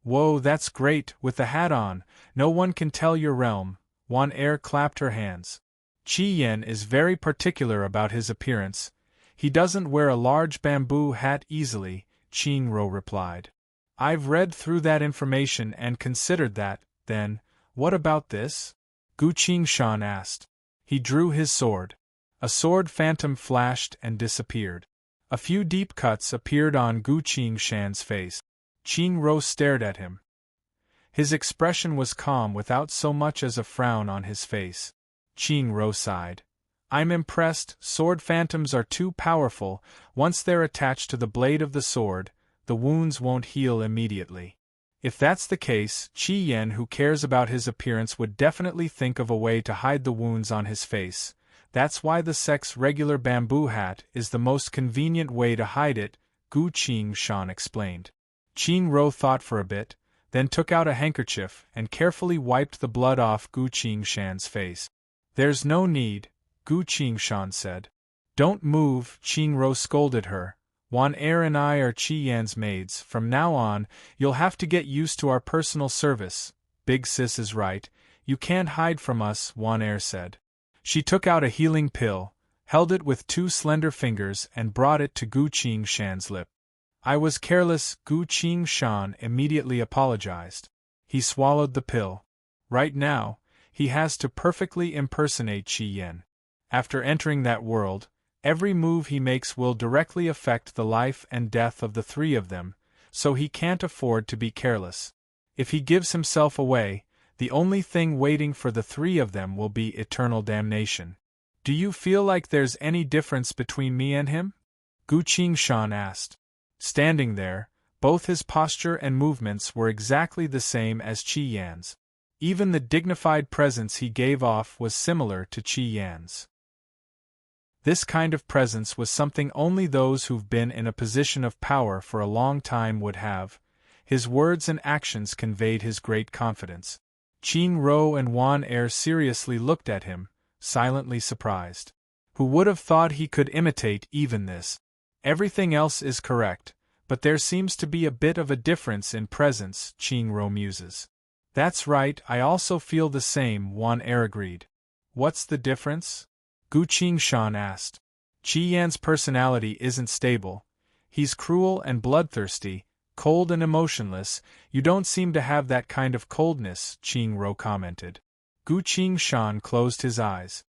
Whoa, that's great, with the hat on, no one can tell your realm. Wan Er clapped her hands. Qi Yan is very particular about his appearance. He doesn't wear a large bamboo hat easily, Qing-Ro replied. I've read through that information and considered that, then, what about this? Gu Qing-shan asked. He drew his sword. A sword phantom flashed and disappeared. A few deep cuts appeared on Gu Qing-shan's face. Qing-Ro stared at him. His expression was calm without so much as a frown on his face. Qing-Ro sighed. I'm impressed, sword phantoms are too powerful. Once they're attached to the blade of the sword, the wounds won't heal immediately. If that's the case, Qi Yan, who cares about his appearance, would definitely think of a way to hide the wounds on his face. That's why the sect's regular bamboo hat is the most convenient way to hide it, Gu Qing-shan explained. Qing-Ro thought for a bit, then took out a handkerchief and carefully wiped the blood off Gu Qing-shan's face. There's no need, Gu Qing-shan said. Don't move, Qing-Ro scolded her. Wan Er and I are Qi Yan's maids. From now on, you'll have to get used to our personal service. Big sis is right, you can't hide from us, Wan Er said. She took out a healing pill, held it with two slender fingers and brought it to Gu Qing-shan's lip. I was careless, Gu Qing-shan immediately apologized. He swallowed the pill. Right now, he has to perfectly impersonate Qi Yan. After entering that world, every move he makes will directly affect the life and death of the three of them, so he can't afford to be careless. If he gives himself away, the only thing waiting for the three of them will be eternal damnation. Do you feel like there's any difference between me and him? Gu Qing-shan asked. Standing there, both his posture and movements were exactly the same as Qi Yan's. Even the dignified presence he gave off was similar to Qi Yan's. This kind of presence was something only those who've been in a position of power for a long time would have. His words and actions conveyed his great confidence. Qing-Ro and Wan Er seriously looked at him, silently surprised. Who would have thought he could imitate even this? Everything else is correct, but there seems to be a bit of a difference in presence, Qing-Ro muses. That's right, I also feel the same, Wan Er agreed. What's the difference? Gu Qing-shan asked. Qi Yan's personality isn't stable. He's cruel and bloodthirsty, cold and emotionless. You don't seem to have that kind of coldness, Qing-Ro commented. Gu Qing-shan closed his eyes.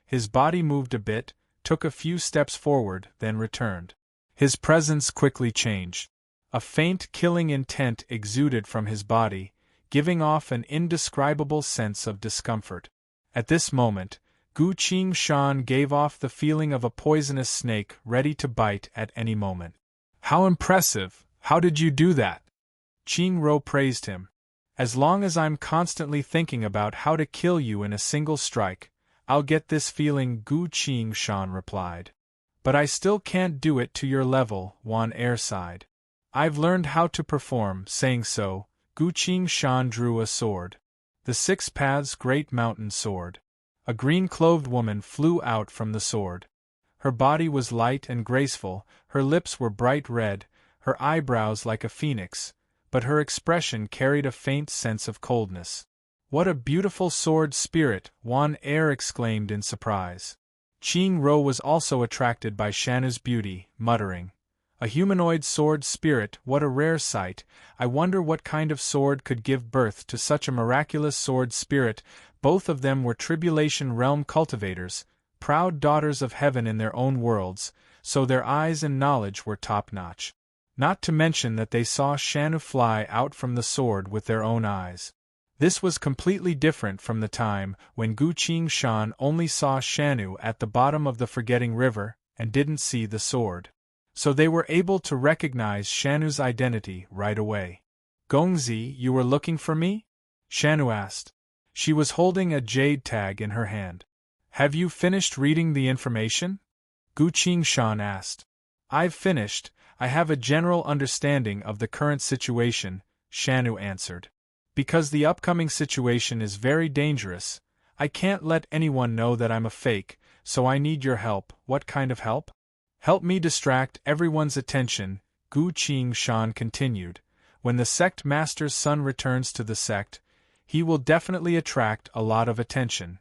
His body moved a bit, took a few steps forward, then returned. His presence quickly changed. A faint killing intent exuded from his body, giving off an indescribable sense of discomfort. At this moment, Gu Qing-shan gave off the feeling of a poisonous snake ready to bite at any moment. How impressive! How did you do that? Qing-Ro praised him. As long as I'm constantly thinking about how to kill you in a single strike, I'll get this feeling, Gu Qing-shan replied. But I still can't do it to your level, Wan Er sighed. I've learned how to perform. Saying so, Gu Qing-shan drew a sword. The Six Paths Great Mountain Sword. A green-clothed woman flew out from the sword. Her body was light and graceful, her lips were bright red, her eyebrows like a phoenix, but her expression carried a faint sense of coldness. "What a beautiful sword spirit!" Wan Er exclaimed in surprise. Ching Ro was also attracted by Shanu's beauty, muttering, "A humanoid sword spirit, what a rare sight! I wonder what kind of sword could give birth to such a miraculous sword spirit." Both of them were Tribulation Realm cultivators, proud daughters of heaven in their own worlds, so their eyes and knowledge were top-notch. Not to mention that they saw Shanu fly out from the sword with their own eyes. This was completely different from the time when Gu Qingshan only saw Shanu at the bottom of the Forgetting River and didn't see the sword. So they were able to recognize Shanu's identity right away. "Gongzi, you were looking for me?" Shanu asked. She was holding a jade tag in her hand. "Have you finished reading the information?" Gu Qingshan asked. "I've finished. I have a general understanding of the current situation," Shanu answered. "Because the upcoming situation is very dangerous, I can't let anyone know that I'm a fake, so I need your help." "What kind of help?" "Help me distract everyone's attention," Gu Qingshan continued. "When the sect master's son returns to the sect, he will definitely attract a lot of attention.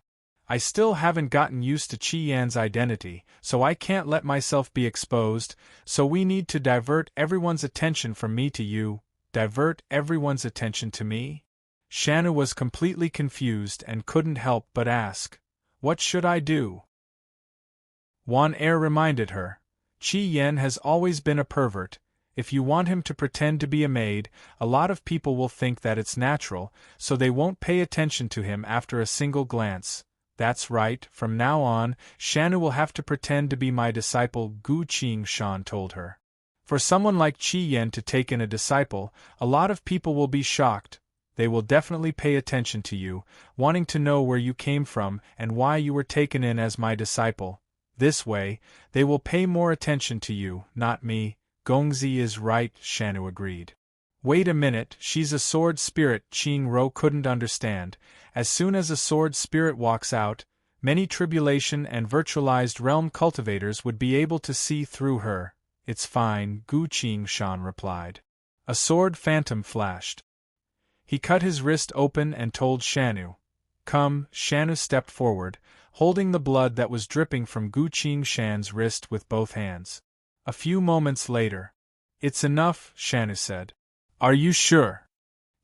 I still haven't gotten used to Qi Yan's identity, so I can't let myself be exposed, so we need to divert everyone's attention from me to you." "Divert everyone's attention to me?" Shanu was completely confused and couldn't help but ask, "What should I do?" Wan Er reminded her, "Qi Yan has always been a pervert. If you want him to pretend to be a maid, a lot of people will think that it's natural, so they won't pay attention to him after a single glance." "That's right, from now on, Shanu will have to pretend to be my disciple," Gu Qingshan told her. "For someone like Qi Yan to take in a disciple, a lot of people will be shocked. They will definitely pay attention to you, wanting to know where you came from and why you were taken in as my disciple. This way, they will pay more attention to you, not me." "Gongzi is right," Shanu agreed. "Wait a minute, she's a sword spirit," Qing Ro couldn't understand. As soon as a sword spirit walks out, many tribulation and virtualized realm cultivators would be able to see through her. "It's fine," Gu Qingshan replied. A sword phantom flashed. He cut his wrist open and told Shanu. "Come." Shanu stepped forward, holding the blood that was dripping from Gu Qingshan's wrist with both hands. A few moments later, "It's enough," Shanu said. "Are you sure?"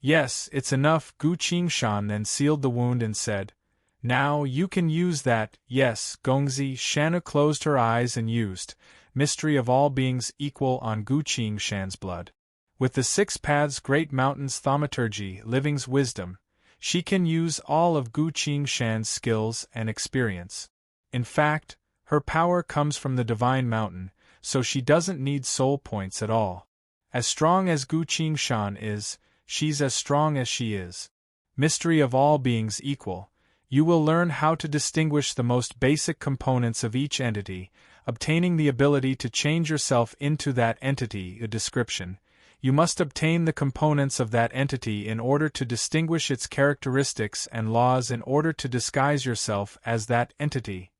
"Yes, it's enough." Gu Qingshan then sealed the wound and said, "Now you can use that." "Yes, Gongzi." Shanu closed her eyes and used Mystery of All Beings Equal on Gu Qingshan's blood. With the 6 paths Great Mountains Thaumaturgy Living's Wisdom, she can use all of Gu Qingshan's skills and experience. In fact, her power comes from the Divine Mountain, so she doesn't need soul points at all. As strong as Gu Qingshan is, she's as strong as she is. Mystery of All Beings Equal. You will learn how to distinguish the most basic components of each entity, obtaining the ability to change yourself into that entity. A description. You must obtain the components of that entity in order to distinguish its characteristics and laws in order to disguise yourself as that entity.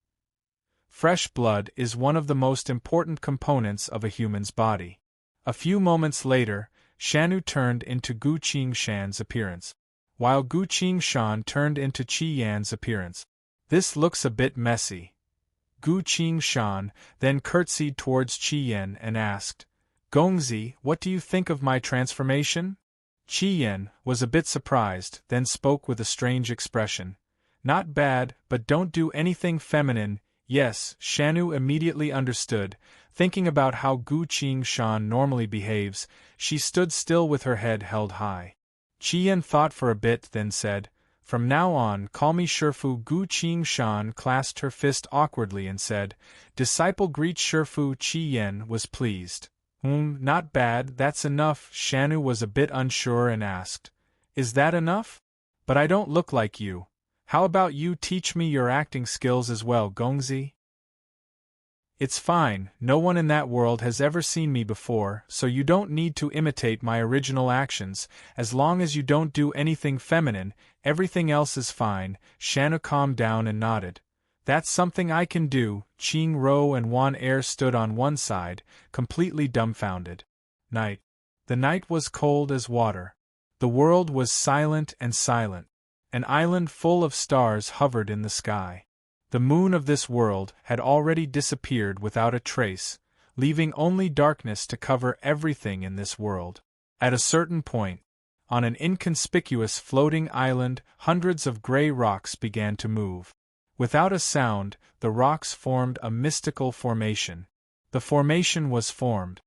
Fresh blood is one of the most important components of a human's body. A few moments later, Shanu turned into Gu Qingshan's appearance, while Gu Qingshan turned into Qi Yan's appearance. "This looks a bit messy." Gu Qingshan then curtsied towards Qi Yan and asked, "Gongzi, what do you think of my transformation?" Qi Yan was a bit surprised, then spoke with a strange expression. "Not bad, but don't do anything feminine." "Yes," Shanu immediately understood. Thinking about how Gu Qingshan normally behaves, she stood still with her head held high. Qi Yan thought for a bit, then said, "From now on, call me Shifu." Gu Qingshan clasped her fist awkwardly and said, "Disciple greets Shifu." Qi Yan was pleased. Not bad, that's enough." Shanu was a bit unsure and asked, "Is that enough? But I don't look like you. How about you teach me your acting skills as well, Gongzi?" "It's fine, no one in that world has ever seen me before, so you don't need to imitate my original actions. As long as you don't do anything feminine, everything else is fine." Shanu calmed down and nodded. "That's something I can do." Qing Ro and Wan Er stood on one side, completely dumbfounded. Night. The night was cold as water. The world was silent and silent. An island full of stars hovered in the sky. The moon of this world had already disappeared without a trace, leaving only darkness to cover everything in this world. At a certain point, on an inconspicuous floating island, hundreds of gray rocks began to move. Without a sound, the rocks formed a mystical formation. The formation was formed.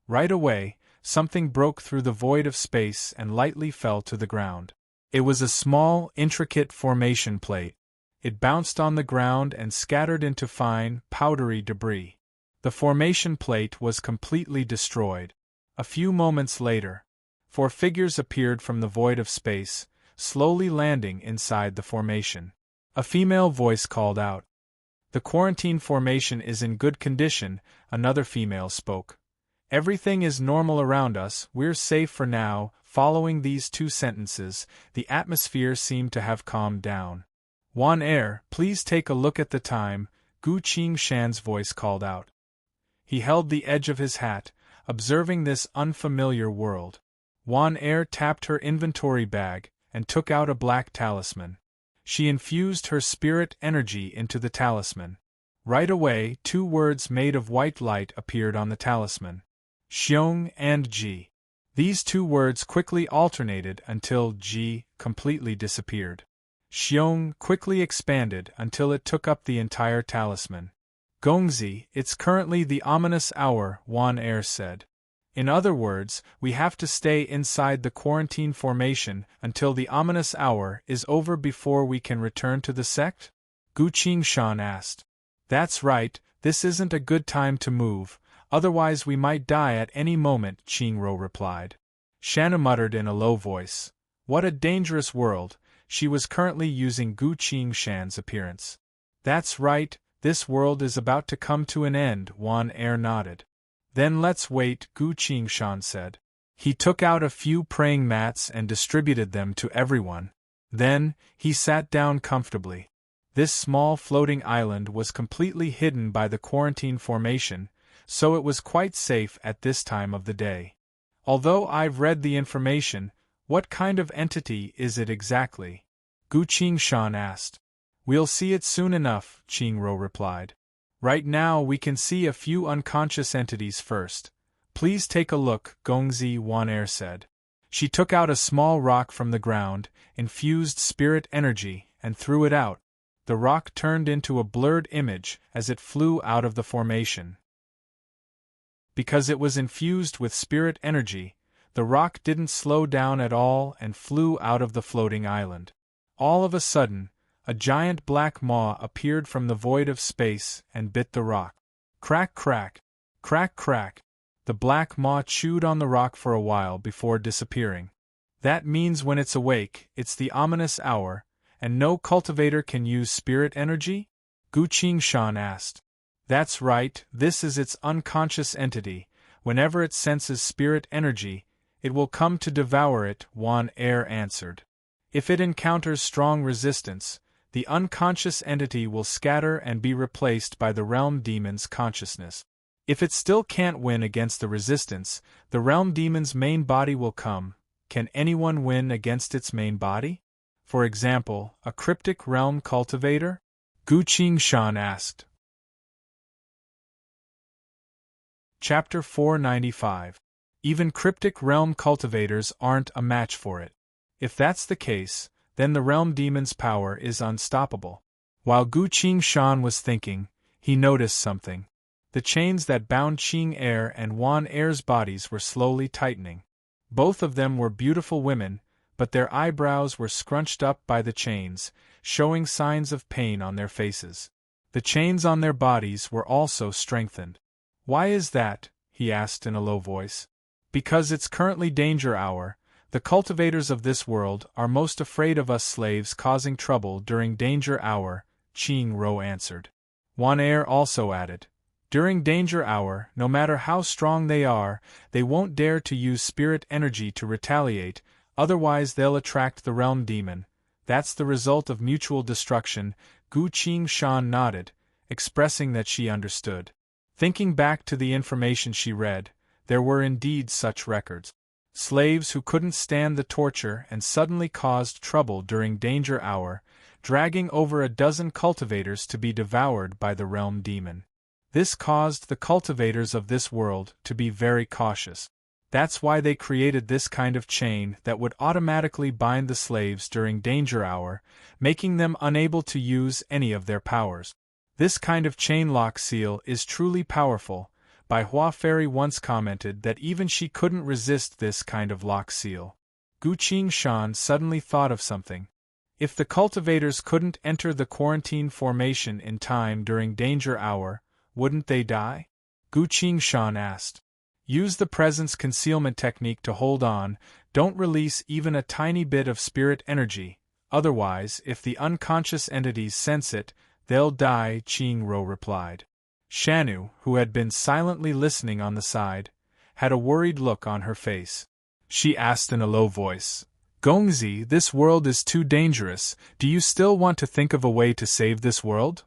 Right away, something broke through the void of space and lightly fell to the ground. It was a small, intricate formation plate. It bounced on the ground and scattered into fine, powdery debris. The formation plate was completely destroyed. A few moments later, 4 figures appeared from the void of space, slowly landing inside the formation. A female voice called out. "The quarantine formation is in good condition," another female spoke. "Everything is normal around us, we're safe for now." Following these 2 sentences, the atmosphere seemed to have calmed down. "Wan Air, please take a look at the time," Gu Qingshan's voice called out. He held the edge of his hat, observing this unfamiliar world. Wan Air tapped her inventory bag and took out a black talisman. She infused her spirit energy into the talisman. Right away, 2 words made of white light appeared on the talisman. Xiong and Ji. These 2 words quickly alternated until Ji completely disappeared. Xiong quickly expanded until it took up the entire talisman. "Gongzi, it's currently the ominous hour," Wan Air said. "In other words, we have to stay inside the quarantine formation until the ominous hour is over before we can return to the sect?" Gu Qingshan asked. "That's right, this isn't a good time to move, otherwise we might die at any moment," Qingro replied. Shanna muttered in a low voice. What a dangerous world. She was currently using Gu Qingshan's appearance. "That's right, this world is about to come to an end," Wan Air nodded. "Then let's wait," Gu Qingshan said. He took out a few praying mats and distributed them to everyone. Then, he sat down comfortably. This small floating island was completely hidden by the quarantine formation, so it was quite safe at this time of the day. "Although I've read the information, what kind of entity is it exactly?" Gu Qingshan asked. "We'll see it soon enough," Qingro replied. "Right now we can see a few unconscious entities first. Please take a look," Gongzi, Wan Air said. She took out a small rock from the ground, infused spirit energy, and threw it out. The rock turned into a blurred image as it flew out of the formation. Because it was infused with spirit energy, the rock didn't slow down at all and flew out of the floating island. All of a sudden, a giant black maw appeared from the void of space and bit the rock. Crack, crack, crack, crack. The black maw chewed on the rock for a while before disappearing. "That means when it's awake, it's the ominous hour, and no cultivator can use spirit energy?" Gu Qingshan asked. "That's right, this is its unconscious entity. Whenever it senses spirit energy, it will come to devour it," Wan Air answered. "If it encounters strong resistance, the unconscious entity will scatter and be replaced by the realm demon's consciousness. If it still can't win against the resistance, the realm demon's main body will come. Can anyone win against its main body? For example, a cryptic realm cultivator?" Gu Qingshan asked. Chapter 495. Even cryptic realm cultivators aren't a match for it. If that's the case, then the realm demon's power is unstoppable. While Gu Qingshan was thinking, he noticed something. The chains that bound Qing Air and Wan Air's bodies were slowly tightening. Both of them were beautiful women, but their eyebrows were scrunched up by the chains, showing signs of pain on their faces. The chains on their bodies were also strengthened. "Why is that?" he asked in a low voice. "Because it's currently danger hour. The cultivators of this world are most afraid of us slaves causing trouble during danger hour," Qingro answered. Wan Air also added, "During danger hour, no matter how strong they are, they won't dare to use spirit energy to retaliate, otherwise they'll attract the realm demon. That's the result of mutual destruction." Gu Qingshan nodded, expressing that she understood. Thinking back to the information she read, there were indeed such records. Slaves who couldn't stand the torture and suddenly caused trouble during danger hour, dragging over a dozen cultivators to be devoured by the realm demon. This caused the cultivators of this world to be very cautious. That's why they created this kind of chain that would automatically bind the slaves during danger hour, making them unable to use any of their powers. This kind of chain lock seal is truly powerful. Bai Hua Fairy once commented that even she couldn't resist this kind of lock seal. Gu Qingshan suddenly thought of something. If the cultivators couldn't enter the quarantine formation in time during danger hour, wouldn't they die? Gu Qingshan asked. Use the presence concealment technique to hold on, don't release even a tiny bit of spirit energy, otherwise if the unconscious entities sense it, they'll die, Qing Ro replied. Shanu, who had been silently listening on the side, had a worried look on her face. She asked in a low voice, Gongzi, this world is too dangerous, do you still want to think of a way to save this world?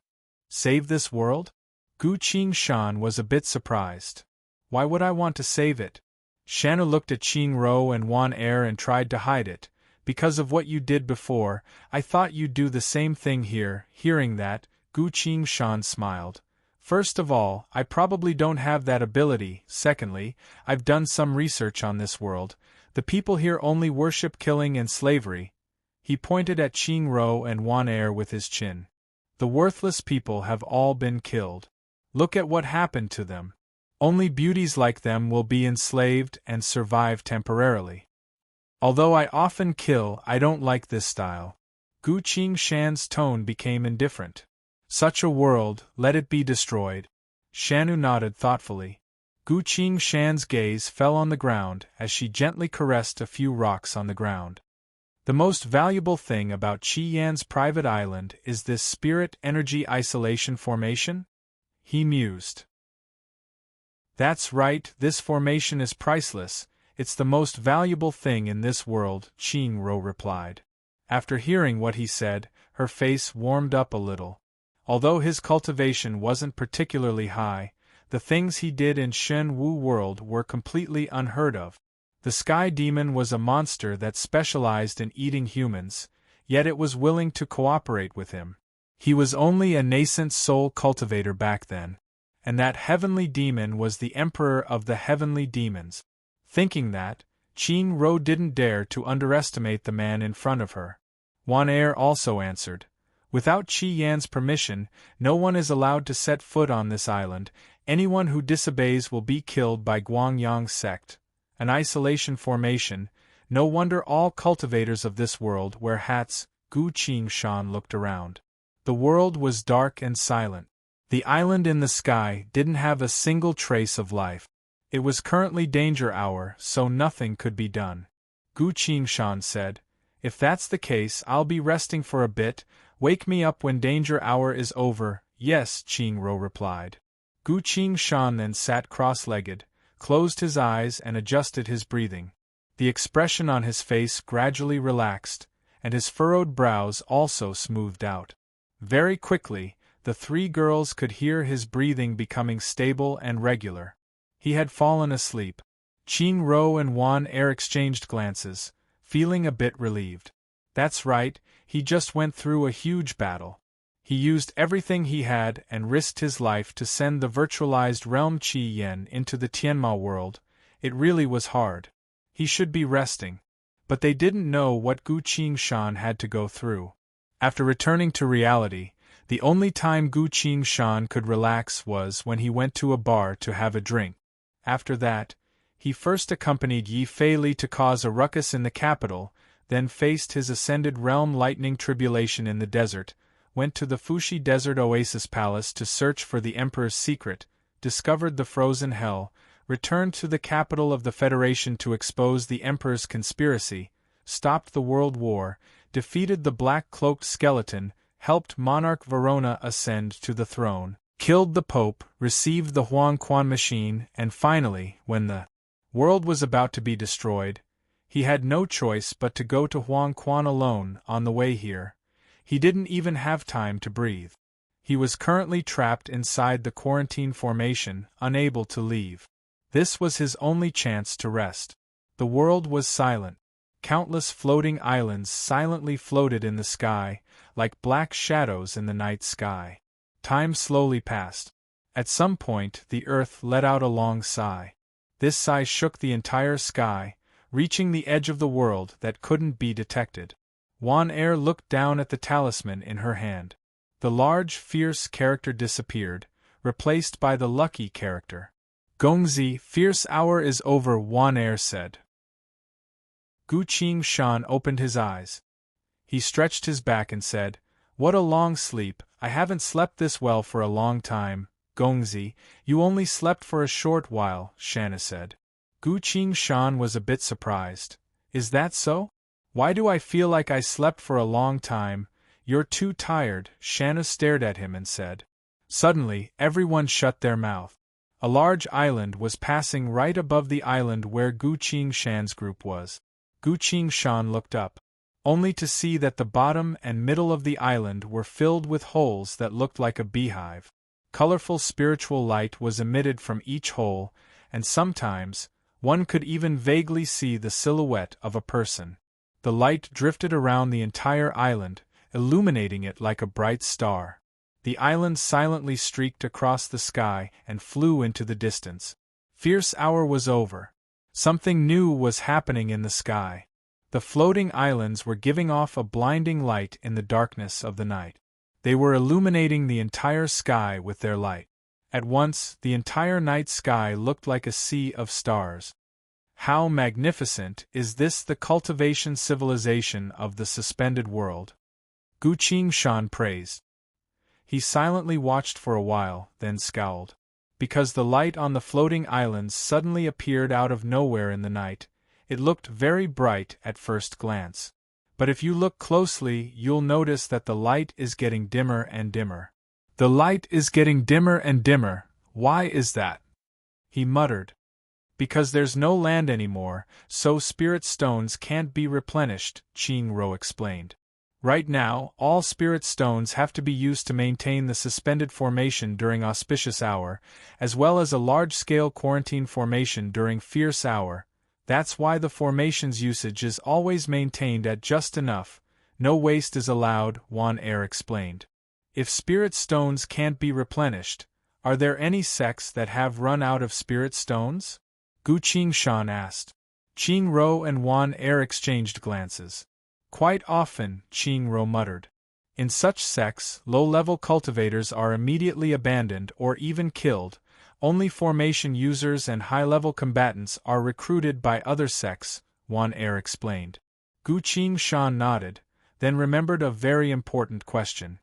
Save this world? Gu Qingshan was a bit surprised. Why would I want to save it? Shanu looked at Qing Ro and Wan Er and tried to hide it. Because of what you did before, I thought you'd do the same thing here. Hearing that, Gu Qingshan smiled. First of all, I probably don't have that ability. Secondly, I've done some research on this world. The people here only worship killing and slavery. He pointed at Qing Ro and Wan Er with his chin. The worthless people have all been killed. Look at what happened to them. Only beauties like them will be enslaved and survive temporarily. Although I often kill, I don't like this style. Gu Qingshan's tone became indifferent. Such a world, let it be destroyed. Shanu nodded thoughtfully. Gu Qingshan's gaze fell on the ground as she gently caressed a few rocks on the ground. The most valuable thing about Qi Yan's private island is this spirit energy isolation formation? He mused. That's right, this formation is priceless, it's the most valuable thing in this world, Qing Ro replied. After hearing what he said, her face warmed up a little. Although his cultivation wasn't particularly high, the things he did in Shen Wu world were completely unheard of. The Sky Demon was a monster that specialized in eating humans, yet it was willing to cooperate with him. He was only a nascent soul cultivator back then. And that heavenly demon was the emperor of the heavenly demons. Thinking that, Qing Ro didn't dare to underestimate the man in front of her. Wan Er also answered. Without Qi Yan's permission, no one is allowed to set foot on this island. Anyone who disobeys will be killed by Guangyang's sect. An isolation formation, no wonder all cultivators of this world wear hats. Gu Qingshan looked around. The world was dark and silent. The island in the sky didn't have a single trace of life. It was currently danger hour, so nothing could be done. Gu Qingshan said, If that's the case, I'll be resting for a bit. Wake me up when danger hour is over. Yes, Qing Ro replied. Gu Qingshan then sat cross-legged, closed his eyes and adjusted his breathing. The expression on his face gradually relaxed, and his furrowed brows also smoothed out. Very quickly, the three girls could hear his breathing becoming stable and regular. He had fallen asleep. Qing Ro and Wan Er exchanged glances, feeling a bit relieved. That's right, he just went through a huge battle. He used everything he had and risked his life to send the virtualized realm Qi Yan into the Tianma world. It really was hard. He should be resting. But they didn't know what Gu Qingshan had to go through. After returning to reality, the only time Gu Qingshan could relax was when he went to a bar to have a drink. After that, he first accompanied Yi Feili to cause a ruckus in the capital, then faced his ascended realm lightning tribulation in the desert, went to the Fushi Desert Oasis Palace to search for the Emperor's secret, discovered the frozen hell, returned to the capital of the Federation to expose the Emperor's conspiracy, stopped the World War, defeated the black-cloaked skeleton, helped Monarch Verona ascend to the throne, killed the Pope, received the Huang Quan machine, and finally, when the world was about to be destroyed, he had no choice but to go to Huang Quan alone. On the way here, he didn't even have time to breathe. He was currently trapped inside the quarantine formation, unable to leave. This was his only chance to rest. The world was silent. Countless floating islands silently floated in the sky, like black shadows in the night sky. Time slowly passed. At some point, the earth let out a long sigh. This sigh shook the entire sky, reaching the edge of the world that couldn't be detected. Wan Er looked down at the talisman in her hand. The large, fierce character disappeared, replaced by the lucky character. Gongzi, fierce hour is over, Wan Er said. Gu Qingshan opened his eyes. He stretched his back and said, "What a long sleep, I haven't slept this well for a long time." Gongzi, you only slept for a short while, Shanna said. Gu Qingshan was a bit surprised. Is that so? Why do I feel like I slept for a long time? You're too tired, Shanna stared at him and said. Suddenly, everyone shut their mouth. A large island was passing right above the island where Gu Qingshan's group was. Gu Qingshan looked up, only to see that the bottom and middle of the island were filled with holes that looked like a beehive. Colorful spiritual light was emitted from each hole, and sometimes, one could even vaguely see the silhouette of a person. The light drifted around the entire island, illuminating it like a bright star. The island silently streaked across the sky and flew into the distance. Fierce hour was over. Something new was happening in the sky. The floating islands were giving off a blinding light in the darkness of the night. They were illuminating the entire sky with their light. At once, the entire night sky looked like a sea of stars. How magnificent is this, the cultivation civilization of the suspended world! Gu Qingshan praised. He silently watched for a while, then scowled. Because the light on the floating islands suddenly appeared out of nowhere in the night, it looked very bright at first glance. But if you look closely, you'll notice that the light is getting dimmer and dimmer. The light is getting dimmer and dimmer. Why is that? He muttered. Because there's no land anymore, so spirit stones can't be replenished, Qing Ro explained. Right now, all spirit stones have to be used to maintain the suspended formation during auspicious hour, as well as a large-scale quarantine formation during fierce hour. That's why the formation's usage is always maintained at just enough. No waste is allowed, Wan Er explained. If spirit stones can't be replenished, are there any sects that have run out of spirit stones? Gu Qingshan asked. Qing Ro and Wan Er exchanged glances. Quite often, Qing Ro muttered. In such sects, low-level cultivators are immediately abandoned or even killed. Only formation users and high-level combatants are recruited by other sects, Wan Er explained. Gu Qingshan nodded, then remembered a very important question.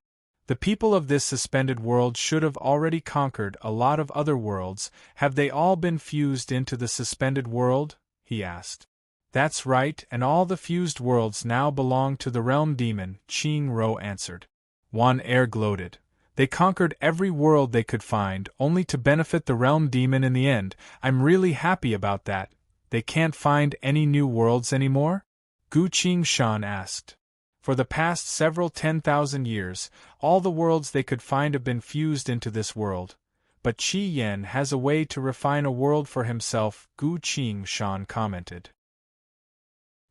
The people of this suspended world should have already conquered a lot of other worlds. Have they all been fused into the suspended world? He asked. That's right, and all the fused worlds now belong to the realm demon, Qing Ro answered. Wan Er gloated. They conquered every world they could find, only to benefit the realm demon in the end. I'm really happy about that. They can't find any new worlds anymore? Gu Qingshan asked. For the past several 10,000 years, all the worlds they could find have been fused into this world. But Qi Yen has a way to refine a world for himself, Gu Qingshan commented.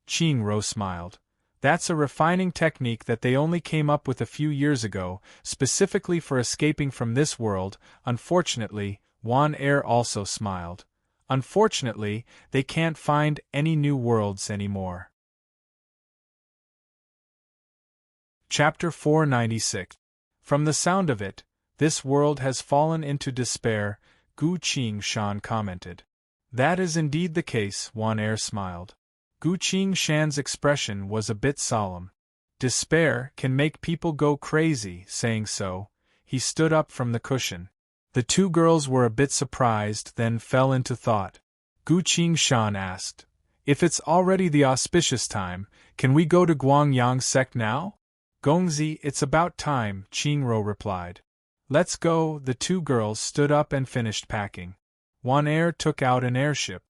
Qing Ro smiled. That's a refining technique that they only came up with a few years ago, specifically for escaping from this world. Unfortunately, Wan Er also smiled. Unfortunately, they can't find any new worlds anymore. Chapter 496. From the sound of it, this world has fallen into despair, Gu Qingshan commented. That is indeed the case, Wan Er smiled. Gu Qingshan's expression was a bit solemn. Despair can make people go crazy. Saying so, he stood up from the cushion. The two girls were a bit surprised, then fell into thought. Gu Qingshan asked, If it's already the auspicious time, can we go to Guangyang sect now? Gongzi, it's about time, Qing Ro replied. Let's go. The two girls stood up and finished packing. Wan Er took out an airship.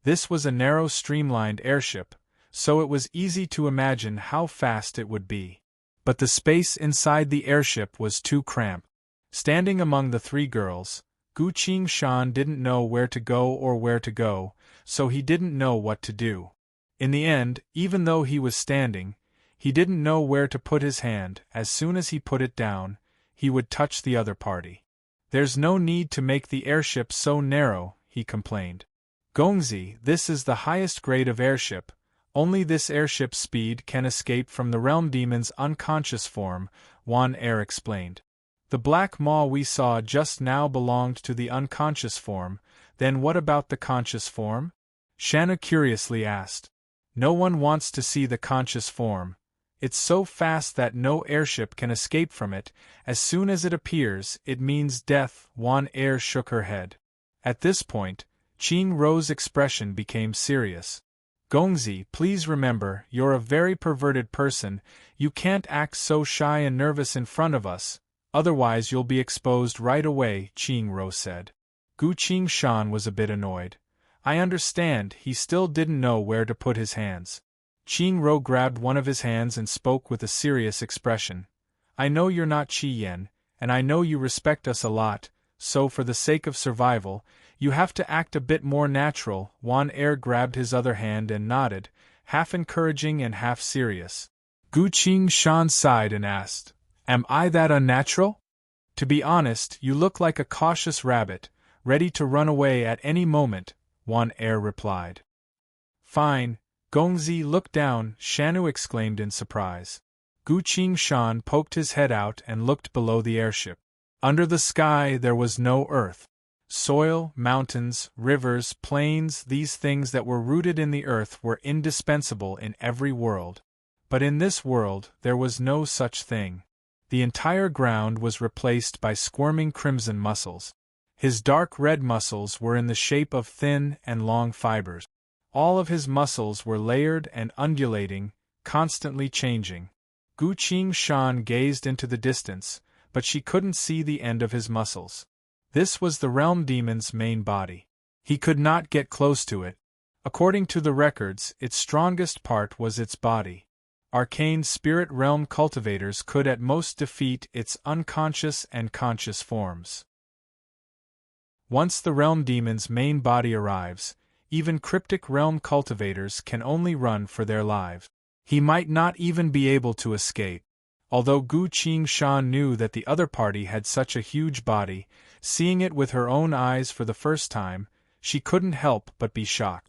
This was a narrow streamlined airship, so it was easy to imagine how fast it would be. But the space inside the airship was too cramped. Standing among the three girls, Gu Gu Shan didn't know where to go or where to go, so he didn't know what to do. In the end, even though he was standing, he didn't know where to put his hand. As soon as he put it down, he would touch the other party. There's no need to make the airship so narrow, he complained. Gongzi, this is the highest grade of airship. Only this airship's speed can escape from the realm demon's unconscious form, Wan Air explained. The black maw we saw just now belonged to the unconscious form, then what about the conscious form? Shanna curiously asked. No one wants to see the conscious form. It's so fast that no airship can escape from it. As soon as it appears, it means death. Wan Air shook her head. At this point, Qing Ro's expression became serious. Gongzi, please remember, you're a very perverted person. You can't act so shy and nervous in front of us, otherwise you'll be exposed right away, Qing Ro said. Gu Shan was a bit annoyed. I understand, he still didn't know where to put his hands. Qing Ro grabbed one of his hands and spoke with a serious expression. I know you're not Qi Yan, and I know you respect us a lot, so for the sake of survival, you have to act a bit more natural. Wan Air grabbed his other hand and nodded, half encouraging and half serious. Gu Shan sighed and asked, Am I that unnatural? To be honest, you look like a cautious rabbit, ready to run away at any moment, Wan Air replied. Fine. Gongzi, look down, Shanu exclaimed in surprise. Gu Shan poked his head out and looked below the airship. Under the sky there was no earth. Soil, mountains, rivers, plains, these things that were rooted in the earth were indispensable in every world. But in this world there was no such thing. The entire ground was replaced by squirming crimson muscles. His dark red muscles were in the shape of thin and long fibers. All of his muscles were layered and undulating, constantly changing. Gu Shan gazed into the distance, but she couldn't see the end of his muscles. This was the realm demon's main body. He could not get close to it. According to the records, its strongest part was its body. Arcane spirit realm cultivators could at most defeat its unconscious and conscious forms. Once the realm demon's main body arrives, even cryptic realm cultivators can only run for their lives. He might not even be able to escape. Although Gu Shan knew that the other party had such a huge body, seeing it with her own eyes for the first time, she couldn't help but be shocked.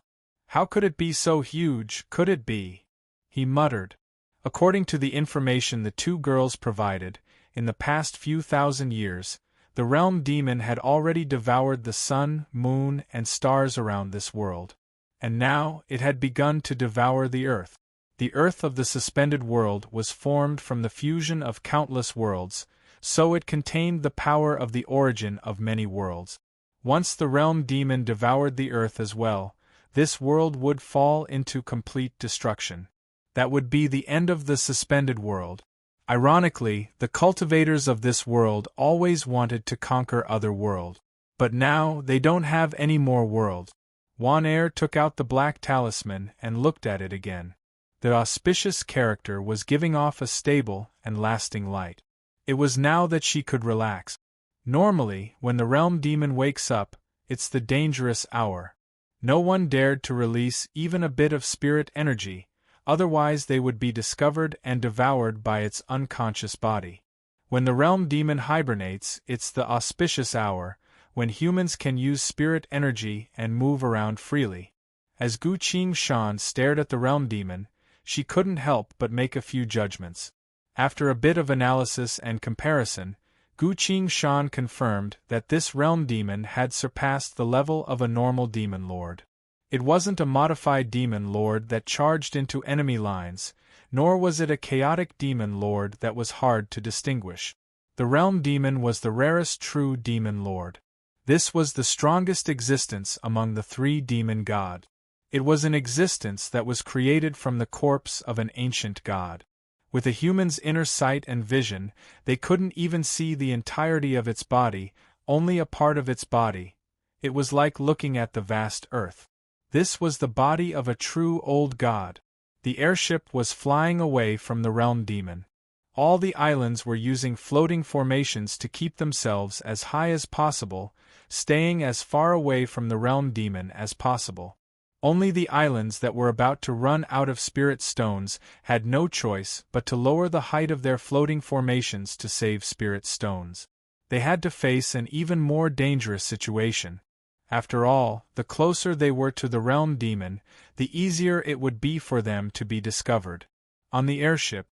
How could it be so huge, could it be? He muttered. According to the information the two girls provided, in the past few thousand years, the realm demon had already devoured the sun, moon, and stars around this world. And now, it had begun to devour the earth. The earth of the suspended world was formed from the fusion of countless worlds, so it contained the power of the origin of many worlds. Once the realm demon devoured the earth as well, this world would fall into complete destruction. That would be the end of the suspended world. Ironically, the cultivators of this world always wanted to conquer other worlds. But now, they don't have any more worlds. Wan Air took out the black talisman and looked at it again. The auspicious character was giving off a stable and lasting light. It was now that she could relax. Normally, when the realm demon wakes up, it's the dangerous hour. No one dared to release even a bit of spirit energy, otherwise they would be discovered and devoured by its unconscious body. When the realm demon hibernates, it's the auspicious hour, when humans can use spirit energy and move around freely. As Gu Shan stared at the realm demon, she couldn't help but make a few judgments. After a bit of analysis and comparison, Gu Shan confirmed that this realm demon had surpassed the level of a normal demon lord. It wasn't a modified demon lord that charged into enemy lines, nor was it a chaotic demon lord that was hard to distinguish. The realm demon was the rarest true demon lord. This was the strongest existence among the three demon gods. It was an existence that was created from the corpse of an ancient god. With a human's inner sight and vision, they couldn't even see the entirety of its body, only a part of its body. It was like looking at the vast earth. This was the body of a true old god. The airship was flying away from the realm demon. All the islands were using floating formations to keep themselves as high as possible, staying as far away from the realm demon as possible. Only the islands that were about to run out of spirit stones had no choice but to lower the height of their floating formations to save spirit stones. They had to face an even more dangerous situation. After all, the closer they were to the realm demon, the easier it would be for them to be discovered. On the airship.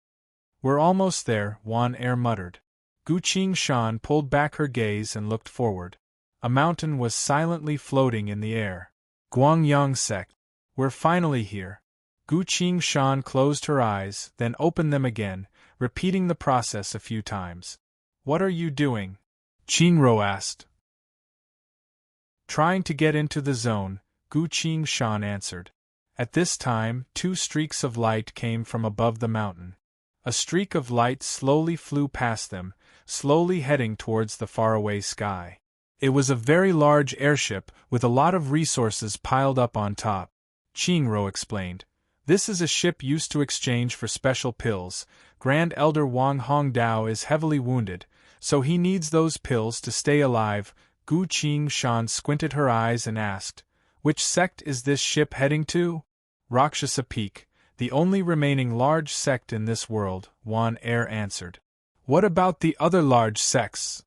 "We're almost there," Wan Er muttered. Gu Qingshan pulled back her gaze and looked forward. A mountain was silently floating in the air. Guangyang sect. "We're finally here." Gu Qingshan closed her eyes, then opened them again, repeating the process a few times. "What are you doing?" Qingro asked. "Trying to get into the zone," Gu Qingshan answered. At this time, 2 streaks of light came from above the mountain. A streak of light slowly flew past them, slowly heading towards the faraway sky. It was a very large airship, with a lot of resources piled up on top. Qingro explained. "This is a ship used to exchange for special pills. Grand Elder Wang Hongdao is heavily wounded, so he needs those pills to stay alive." Gu Qingshan squinted her eyes and asked, "Which sect is this ship heading to?" "Rakshasa Peak, the only remaining large sect in this world," Wan Er answered. "What about the other large sects?"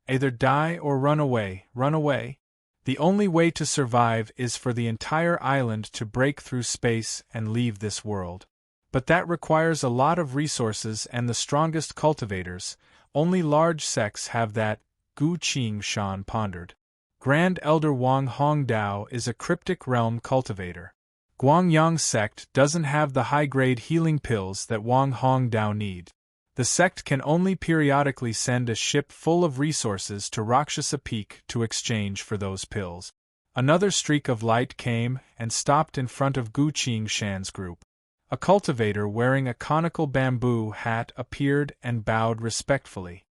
"Either die or run away, run away. The only way to survive is for the entire island to break through space and leave this world. But that requires a lot of resources and the strongest cultivators. Only large sects have that," Gu Qingshan pondered. "Grand Elder Wang Hongdao is a cryptic realm cultivator. Guangyang sect doesn't have the high-grade healing pills that Wang Hongdao need. The sect can only periodically send a ship full of resources to Rakshasa Peak to exchange for those pills." Another streak of light came and stopped in front of Gu Qingshan's group. A cultivator wearing a conical bamboo hat appeared and bowed respectfully.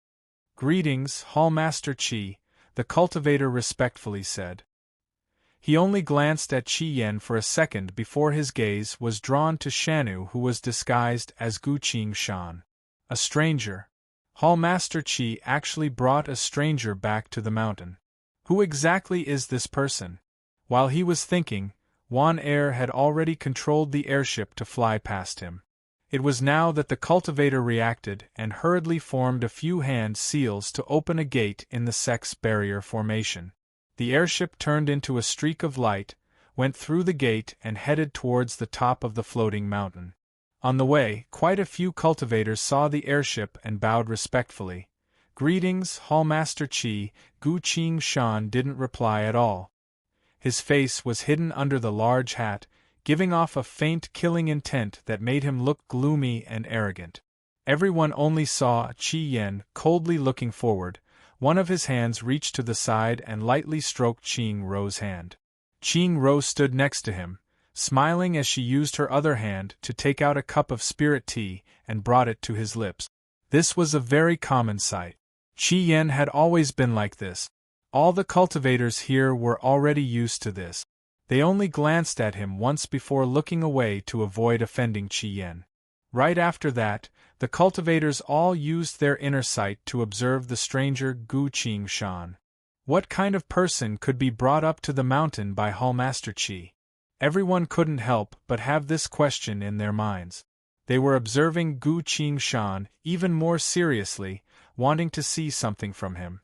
"Greetings, Hallmaster Qi," the cultivator respectfully said. He only glanced at Qi Yen for a second before his gaze was drawn to Shanu, who was disguised as Gu Qingshan. A stranger. Hallmaster Qi actually brought a stranger back to the mountain. Who exactly is this person? While he was thinking, Wan Er had already controlled the airship to fly past him. It was now that the cultivator reacted and hurriedly formed a few hand seals to open a gate in the sex barrier formation. The airship turned into a streak of light, went through the gate and headed towards the top of the floating mountain. On the way, quite a few cultivators saw the airship and bowed respectfully. "Greetings, Hallmaster Qi." Gu Qingshan didn't reply at all. His face was hidden under the large hat, giving off a faint killing intent that made him look gloomy and arrogant. Everyone only saw Qi Yen coldly looking forward. One of his hands reached to the side and lightly stroked Qingro's hand. Qingro stood next to him, smiling as she used her other hand to take out a cup of spirit tea and brought it to his lips. This was a very common sight. Qi Yen had always been like this. All the cultivators here were already used to this. They only glanced at him once before looking away to avoid offending Qi Yen. Right after that, the cultivators all used their inner sight to observe the stranger Gu Qingshan. What kind of person could be brought up to the mountain by Hallmaster Qi? Everyone couldn't help but have this question in their minds. They were observing Gu Qingshan even more seriously, wanting to see something from him.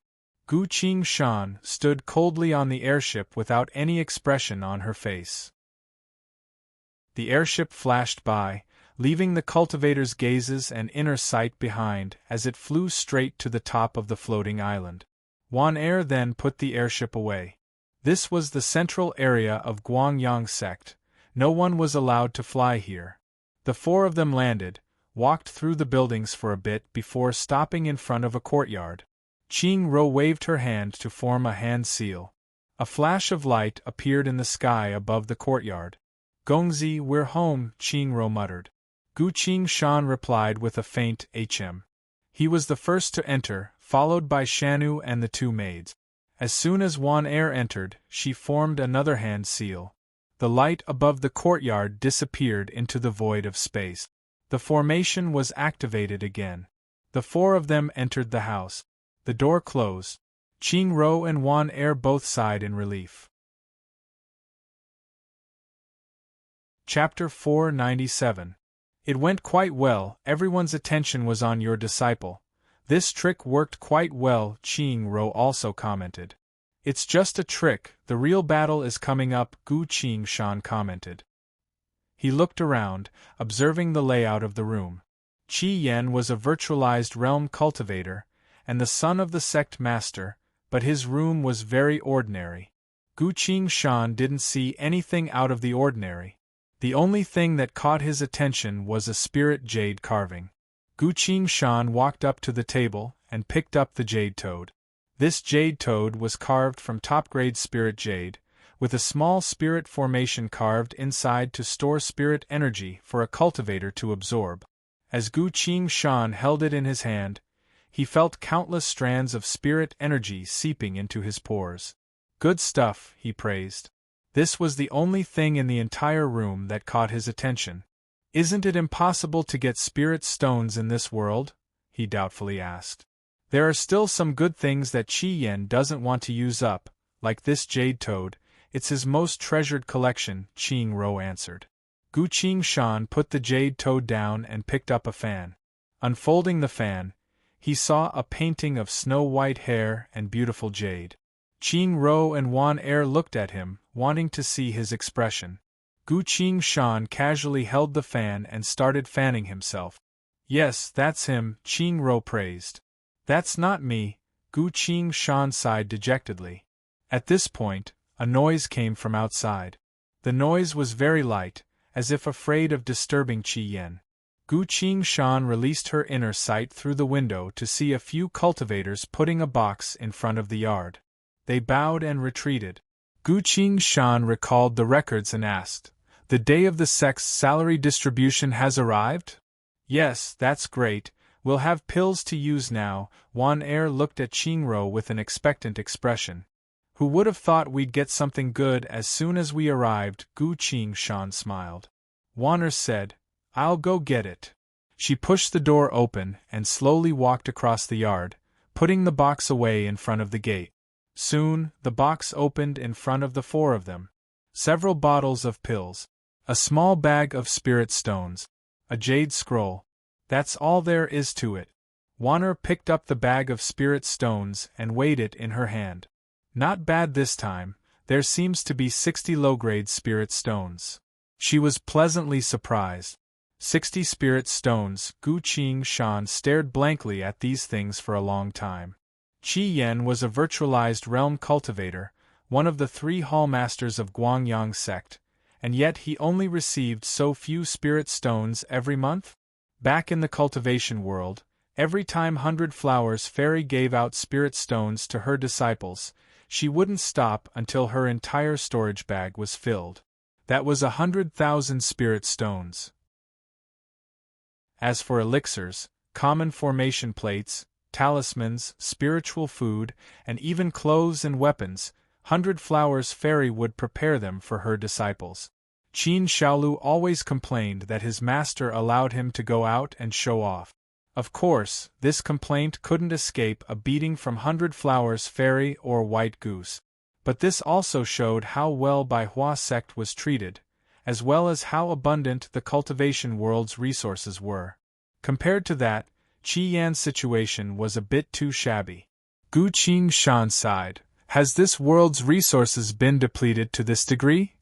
Gu Qingshan stood coldly on the airship without any expression on her face. The airship flashed by, leaving the cultivators' gazes and inner sight behind as it flew straight to the top of the floating island. Wan Er then put the airship away. This was the central area of Guangyang sect. No one was allowed to fly here. The 4 of them landed, walked through the buildings for a bit before stopping in front of a courtyard. Qingro waved her hand to form a hand seal. A flash of light appeared in the sky above the courtyard. "Gongzi, we're home," Qingro muttered. Gu Qingshan replied with a faint "hm." He was the first to enter, followed by Shanu and the 2 maids. As soon as Wan Er entered, she formed another hand seal. The light above the courtyard disappeared into the void of space. The formation was activated again. The 4 of them entered the house. The door closed. Qingro and Wan Er both sighed in relief. Chapter 497. It went quite well, everyone's attention was on your disciple. This trick worked quite well, Qingro also commented. It's just a trick, the real battle is coming up, Gu Qingshan commented. He looked around, observing the layout of the room. Qi Yan was a virtualized realm cultivator, and the son of the sect master, but his room was very ordinary. Gu Qingshan didn't see anything out of the ordinary. The only thing that caught his attention was a spirit jade carving. Gu Qingshan walked up to the table and picked up the jade toad. This jade toad was carved from top-grade spirit jade, with a small spirit formation carved inside to store spirit energy for a cultivator to absorb. As Gu Qingshan held it in his hand, he felt countless strands of spirit energy seeping into his pores. Good stuff, he praised. This was the only thing in the entire room that caught his attention. Isn't it impossible to get spirit stones in this world? He doubtfully asked. There are still some good things that Qi Yan doesn't want to use up, like this jade toad. It's his most treasured collection, Qingro answered. Gu Qingshan put the jade toad down and picked up a fan. Unfolding the fan, he saw a painting of snow-white hair and beautiful jade. Qingro and Wan Er looked at him, wanting to see his expression. Gu Qingshan casually held the fan and started fanning himself. Yes, that's him, Qingro praised. That's not me, Gu Qingshan sighed dejectedly. At this point, a noise came from outside. The noise was very light, as if afraid of disturbing Qi Yan. Gu Qingshan released her inner sight through the window to see a few cultivators putting a box in front of the yard. They bowed and retreated. Gu Qingshan recalled the records and asked, "The day of the sect's salary distribution has arrived?" "Yes, that's great. We'll have pills to use now." Wan Er looked at Qingro with an expectant expression. "Who would have thought we'd get something good as soon as we arrived?" Gu Qingshan smiled. Wan Er said, "I'll go get it." She pushed the door open and slowly walked across the yard, putting the box away in front of the gate. Soon, the box opened in front of the four of them. Several bottles of pills, a small bag of spirit stones, a jade scroll. That's all there is to it. Wan Er picked up the bag of spirit stones and weighed it in her hand. Not bad this time, there seems to be 60 low-grade spirit stones. She was pleasantly surprised. 60 spirit stones. Gu Qingshan stared blankly at these things for a long time. Qi Yan was a virtualized realm cultivator, one of the 3 hallmasters of Guangyang sect, and yet he only received so few spirit stones every month? Back in the cultivation world, every time 100 Flowers Fairy gave out spirit stones to her disciples, she wouldn't stop until her entire storage bag was filled. That was 100,000 spirit stones. As for elixirs, common formation plates, talismans, spiritual food, and even clothes and weapons, 100 Flowers Fairy would prepare them for her disciples. Qin Shaolu always complained that his master allowed him to go out and show off. Of course, this complaint couldn't escape a beating from 100 Flowers Fairy or White Goose. But this also showed how well Bai Hua sect was treated, as well as how abundant the cultivation world's resources were. Compared to that, Qi Yan's situation was a bit too shabby. Gu Qingshan sighed. Has this world's resources been depleted to this degree?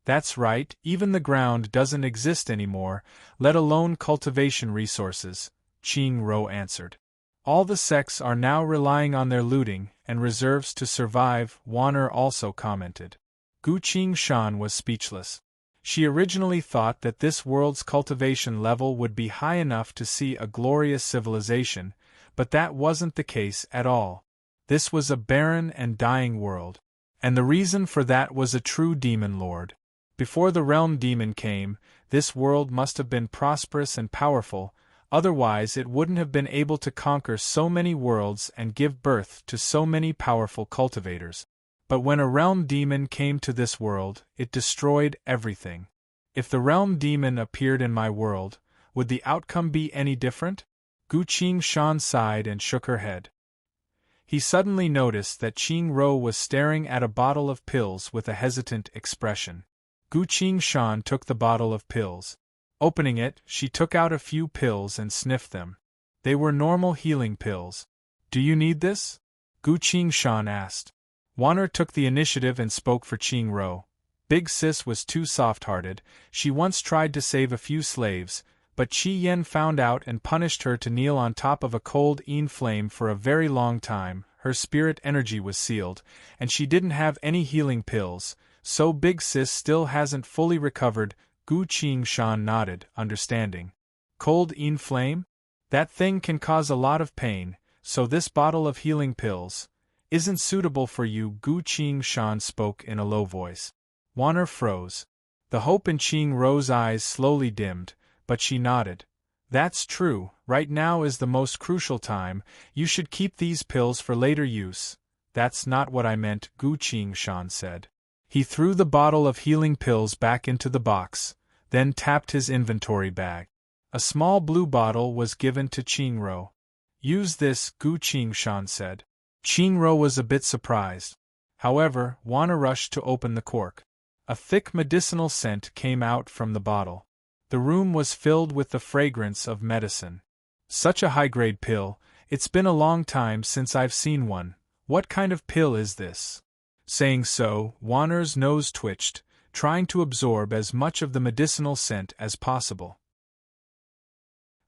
That's right, even the ground doesn't exist anymore, let alone cultivation resources, Qingro answered. All the sects are now relying on their looting and reserves to survive, Wan Er also commented. Gu Qingshan was speechless. She originally thought that this world's cultivation level would be high enough to see a glorious civilization, but that wasn't the case at all. This was a barren and dying world. And the reason for that was a true demon lord. Before the realm demon came, this world must have been prosperous and powerful, otherwise it wouldn't have been able to conquer so many worlds and give birth to so many powerful cultivators. But when a realm demon came to this world, it destroyed everything. If the realm demon appeared in my world, would the outcome be any different? Gu Qingshan sighed and shook her head. He suddenly noticed that Qing Ro was staring at a bottle of pills with a hesitant expression. Gu Qingshan took the bottle of pills. Opening it, she took out a few pills and sniffed them. They were normal healing pills. Do you need this? Gu Qingshan asked. Wanner took the initiative and spoke for Qing Ro. Big Sis was too soft-hearted. She once tried to save a few slaves, but Qi Yen found out and punished her to kneel on top of a cold flame for a very long time. Her spirit energy was sealed, and she didn't have any healing pills, so Big Sis still hasn't fully recovered. Gu Qingshan nodded, understanding. Cold flame? That thing can cause a lot of pain, so this bottle of healing pills isn't suitable for you. Gu Qingshan spoke in a low voice. Wanner froze. The hope in Qing Ro's eyes slowly dimmed, but she nodded. That's true, right now is the most crucial time. You should keep these pills for later use. That's not what I meant, Gu Qingshan said. He threw the bottle of healing pills back into the box, then tapped his inventory bag. A small blue bottle was given to Qing Ro. Use this, Gu Qingshan said. Qing Ro was a bit surprised. However, Wanner rushed to open the cork. A thick medicinal scent came out from the bottle. The room was filled with the fragrance of medicine. Such a high-grade pill, it's been a long time since I've seen one. What kind of pill is this? Saying so, Wanner's nose twitched, trying to absorb as much of the medicinal scent as possible.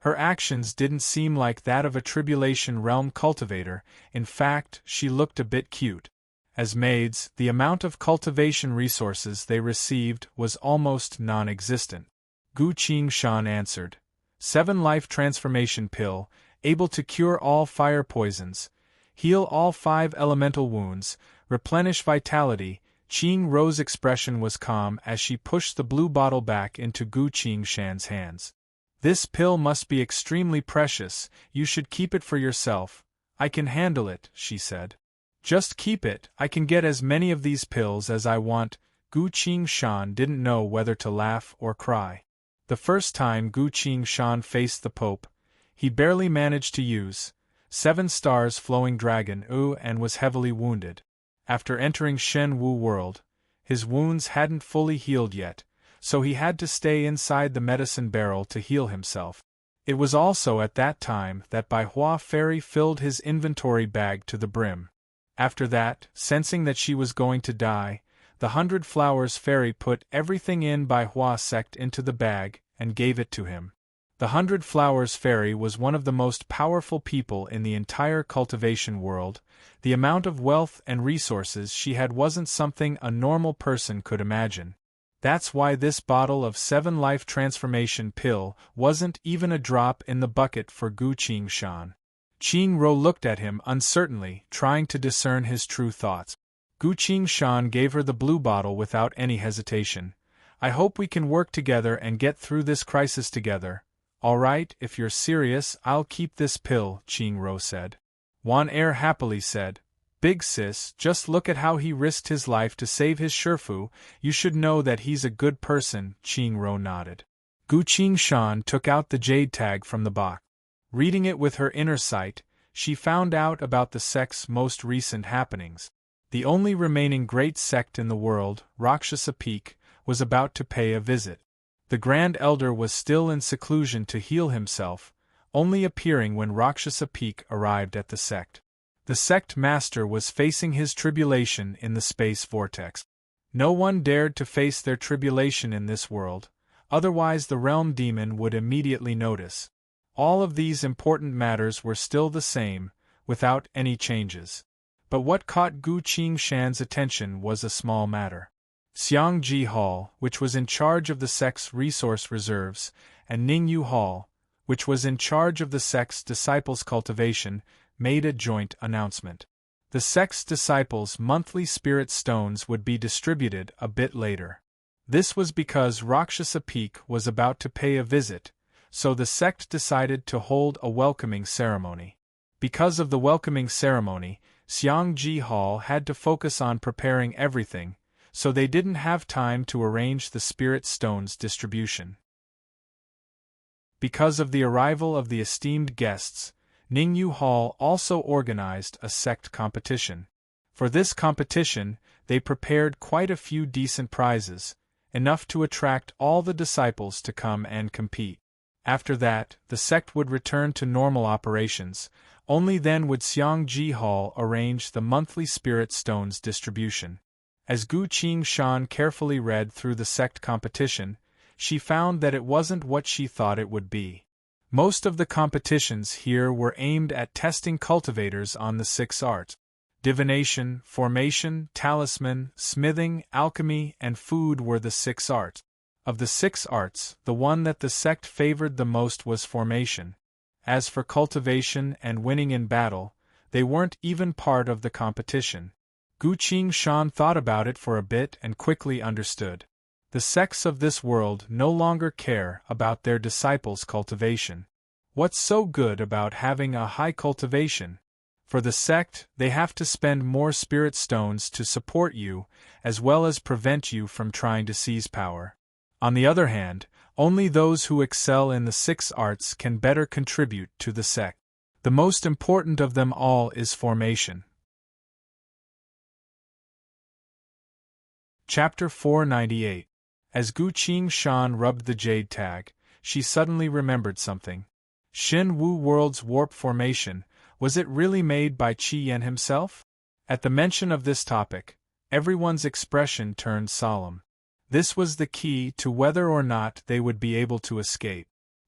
Her actions didn't seem like that of a Tribulation Realm cultivator. In fact, she looked a bit cute. As maids, the amount of cultivation resources they received was almost non-existent. Gu Qingshan answered. 7 life transformation pill, able to cure all fire poisons, heal all 5 elemental wounds, replenish vitality. Qing Ro's expression was calm as she pushed the blue bottle back into Gu Qingshan's hands. This pill must be extremely precious, you should keep it for yourself. I can handle it, she said. Just keep it, I can get as many of these pills as I want. Gu Qingshan didn't know whether to laugh or cry. The first time Gu Qingshan faced the Pope, he barely managed to use 7 stars flowing dragon and was heavily wounded. After entering Shen Wu world, his wounds hadn't fully healed yet, so he had to stay inside the medicine barrel to heal himself. It was also at that time that Bai Hua Fairy filled his inventory bag to the brim. After that, sensing that she was going to die, the 100 Flowers Fairy put everything in Bai Hua sect into the bag and gave it to him. The 100 Flowers Fairy was one of the most powerful people in the entire cultivation world. The amount of wealth and resources she had wasn't something a normal person could imagine. That's why this bottle of 7 life transformation pill wasn't even a drop in the bucket for Gu Qingshan. Qing Ro looked at him uncertainly, trying to discern his true thoughts. Gu Qingshan gave her the blue bottle without any hesitation. I hope we can work together and get through this crisis together. All right, if you're serious, I'll keep this pill, Qing Ro said. Wan Er happily said, Big Sis, just look at how he risked his life to save his Shifu, you should know that he's a good person. Qing Ro nodded. Gu Qingshan took out the jade tag from the box. Reading it with her inner sight, she found out about the sect's most recent happenings. The only remaining great sect in the world, Rakshasa Peak, was about to pay a visit. The Grand Elder was still in seclusion to heal himself, only appearing when Rakshasa Peak arrived at the sect. The sect master was facing his tribulation in the space vortex. No one dared to face their tribulation in this world, otherwise the realm demon would immediately notice. All of these important matters were still the same, without any changes. But what caught Gu Qingshan's attention was a small matter. Xiangji Hall, which was in charge of the sect's resource reserves, and Ningyu Hall, which was in charge of the sect's disciples' cultivation, made a joint announcement. The sect's disciples' monthly spirit stones would be distributed a bit later. This was because Rakshasa Peak was about to pay a visit, so the sect decided to hold a welcoming ceremony. Because of the welcoming ceremony, Xiangji Hall had to focus on preparing everything, so they didn't have time to arrange the spirit stones distribution. Because of the arrival of the esteemed guests, Ningyu Hall also organized a sect competition. For this competition, they prepared quite a few decent prizes, enough to attract all the disciples to come and compete. After that, the sect would return to normal operations. Only then would Xiangji Hall arrange the monthly spirit stones distribution. As Gu Qingshan carefully read through the sect competition, she found that it wasn't what she thought it would be. Most of the competitions here were aimed at testing cultivators on the 6 arts. Divination, formation, talisman, smithing, alchemy, and food were the 6 arts. Of the 6 arts, the one that the sect favored the most was formation. As for cultivation and winning in battle, they weren't even part of the competition. Gu Qingshan thought about it for a bit and quickly understood. The sects of this world no longer care about their disciples' cultivation. What's so good about having a high cultivation? For the sect, they have to spend more spirit stones to support you, as well as prevent you from trying to seize power. On the other hand, only those who excel in the 6 arts can better contribute to the sect. The most important of them all is formation. Chapter 498. As Gu Qingshan rubbed the jade tag, she suddenly remembered something. Shen Wu World's warp formation, was it really made by Qi Yan himself? At the mention of this topic, everyone's expression turned solemn. This was the key to whether or not they would be able to escape.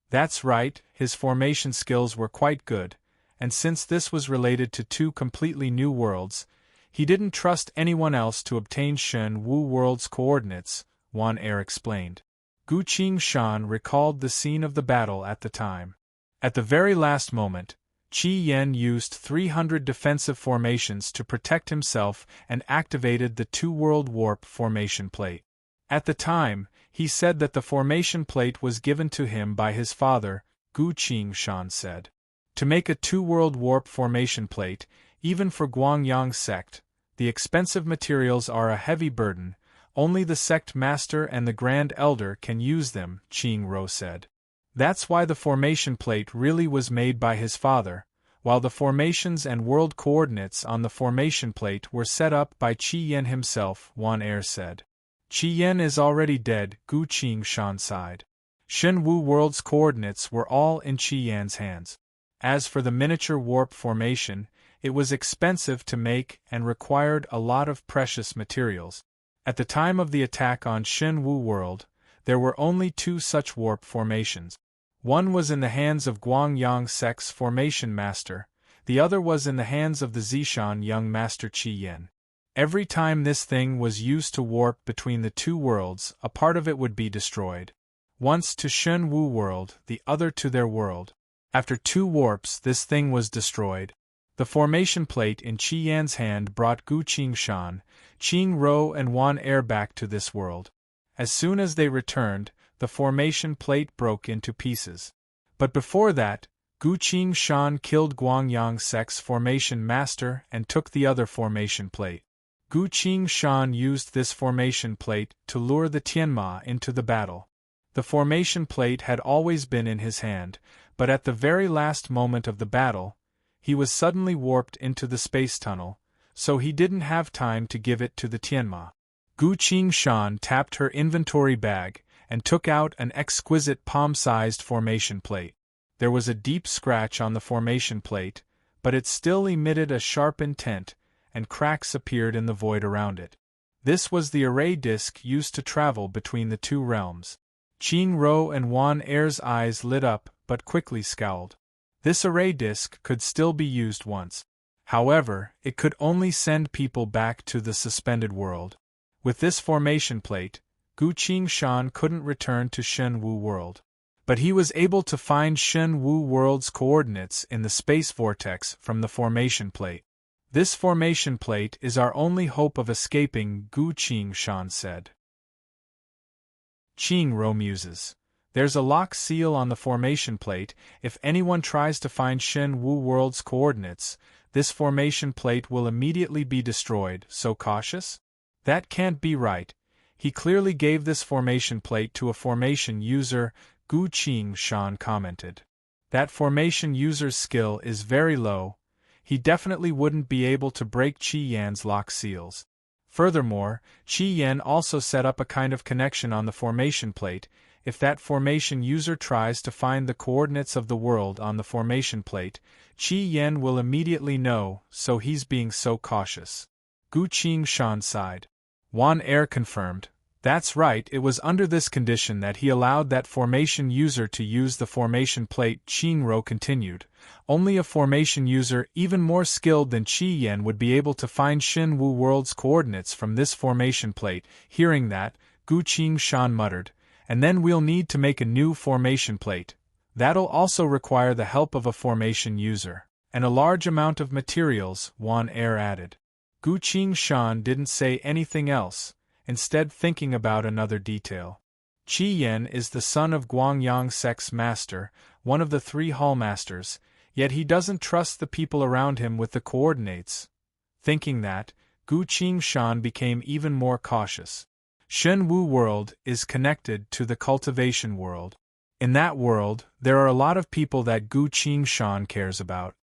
That's right, his formation skills were quite good, and since this was related to 2 completely new worlds, he didn't trust anyone else to obtain Shen Wu World's coordinates, Wan Er explained. Gu Qingshan recalled the scene of the battle at the time. At the very last moment, Qi Yan used 300 defensive formations to protect himself and activated the 2-world warp formation plate. At the time, he said that the formation plate was given to him by his father, Gu Qingshan said. To make a 2-world warp formation plate, even for Guangyang sect, the expensive materials are a heavy burden. Only the sect master and the Grand Elder can use them, Qing Ro said. That's why the formation plate really was made by his father, while the formations and world coordinates on the formation plate were set up by Qi Yan himself, Wan Er said. Qi Yan is already dead, Gu Qingshan sighed. Shen Wu World's coordinates were all in Qi Yan's hands. As for the miniature warp formation, it was expensive to make and required a lot of precious materials. At the time of the attack on Shen Wu World, there were only 2 such warp formations. One was in the hands of Guangyang sect's formation master, the other was in the hands of the Zishan young master Qi Yan. Every time this thing was used to warp between the 2 worlds, a part of it would be destroyed. Once to Shen Wu World, the other to their world. After 2 warps, this thing was destroyed. The formation plate in Qi Yan's hand brought Gu Qingshan, Qing Ro and Wan Er back to this world. As soon as they returned, the formation plate broke into pieces. But before that, Gu Qingshan killed Guangyang sect's formation master and took the other formation plate. Gu Qingshan used this formation plate to lure the Tianma into the battle. The formation plate had always been in his hand, but at the very last moment of the battle, he was suddenly warped into the space tunnel, so he didn't have time to give it to the Tianma. Gu Qingshan tapped her inventory bag and took out an exquisite palm-sized formation plate. There was a deep scratch on the formation plate, but it still emitted a sharp intent, and cracks appeared in the void around it. This was the array disk used to travel between the 2 realms. Qing Ro and Wan Er's eyes lit up but quickly scowled. This array disk could still be used once. However, it could only send people back to the suspended world. With this formation plate, Gu Qingshan couldn't return to Shen Wu World. But he was able to find Shen Wu World's coordinates in the space vortex from the formation plate. This formation plate is our only hope of escaping, Gu Qingshan said. Qing Ro muses. There's a lock seal on the formation plate. If anyone tries to find Shen Wu World's coordinates, this formation plate will immediately be destroyed, so cautious? That can't be right. He clearly gave this formation plate to a formation user, Gu Qingshan commented. That formation user's skill is very low. He definitely wouldn't be able to break Qi Yan's lock seals. Furthermore, Qi Yan also set up a kind of connection on the formation plate. If that formation user tries to find the coordinates of the world on the formation plate, Qi Yan will immediately know, so he's being so cautious. Gu Qingshan sighed. Wan Er confirmed. That's right, it was under this condition that he allowed that formation user to use the formation plate. Qingro continued. Only a formation user even more skilled than Qi Yan would be able to find Xin Wu World's coordinates from this formation plate. Hearing that, Gu Qingshan muttered, and then we'll need to make a new formation plate. That'll also require the help of a formation user. And a large amount of materials, Wan Er added. Gu Qingshan didn't say anything else, instead thinking about another detail. Qi Yan is the son of Guangyang Sect's master, one of the 3 hallmasters, yet he doesn't trust the people around him with the coordinates. Thinking that, Gu Qingshan became even more cautious. Shen Wu World is connected to the cultivation world. In that world, there are a lot of people that Gu Qingshan cares about.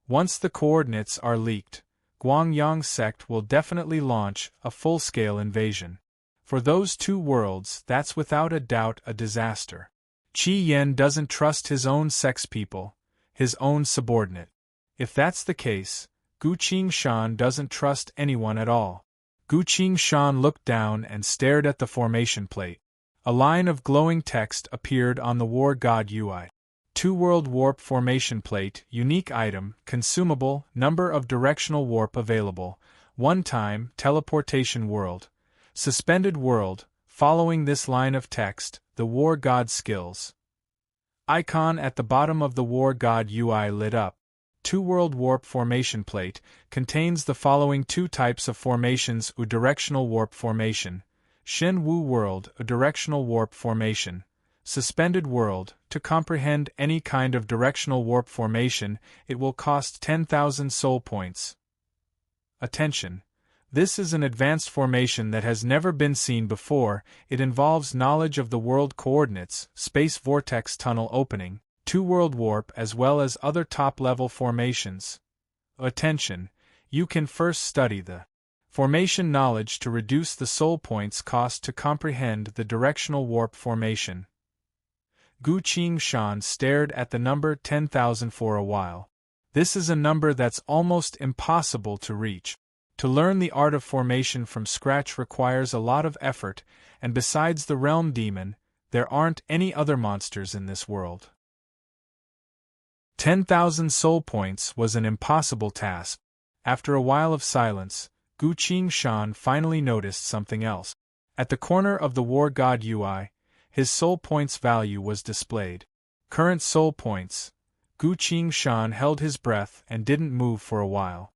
Once the coordinates are leaked, Guangyang Sect will definitely launch a full-scale invasion. For those 2 worlds, that's without a doubt a disaster. Qi Yan doesn't trust his own sect's people, his own subordinate. If that's the case, Gu Qingshan doesn't trust anyone at all. Gu Qingshan looked down and stared at the formation plate. A line of glowing text appeared on the War God UI. 2-world warp formation plate, unique item, consumable, number of directional warp available, one-time, teleportation world, suspended world. Following this line of text, the War God skills icon at the bottom of the War God UI lit up. 2-world warp formation plate contains the following 2 types of formations: a directional warp formation, Shen Wu World, a directional warp formation, suspended world. To comprehend any kind of directional warp formation, it will cost 10,000 soul points. Attention! This is an advanced formation that has never been seen before. It involves knowledge of the world coordinates, space vortex tunnel opening, 2-world warp, as well as other top-level formations. Attention! You can first study the formation knowledge to reduce the soul points cost to comprehend the directional warp formation. Gu Qingshan stared at the number 10,000 for a while. This is a number that's almost impossible to reach. To learn the art of formation from scratch requires a lot of effort, and besides the realm demon, there aren't any other monsters in this world. 10,000 soul points was an impossible task. After a while of silence, Gu Qingshan finally noticed something else. At the corner of the War God UI, his soul points value was displayed. Current soul points. Gu Qingshan held his breath and didn't move for a while.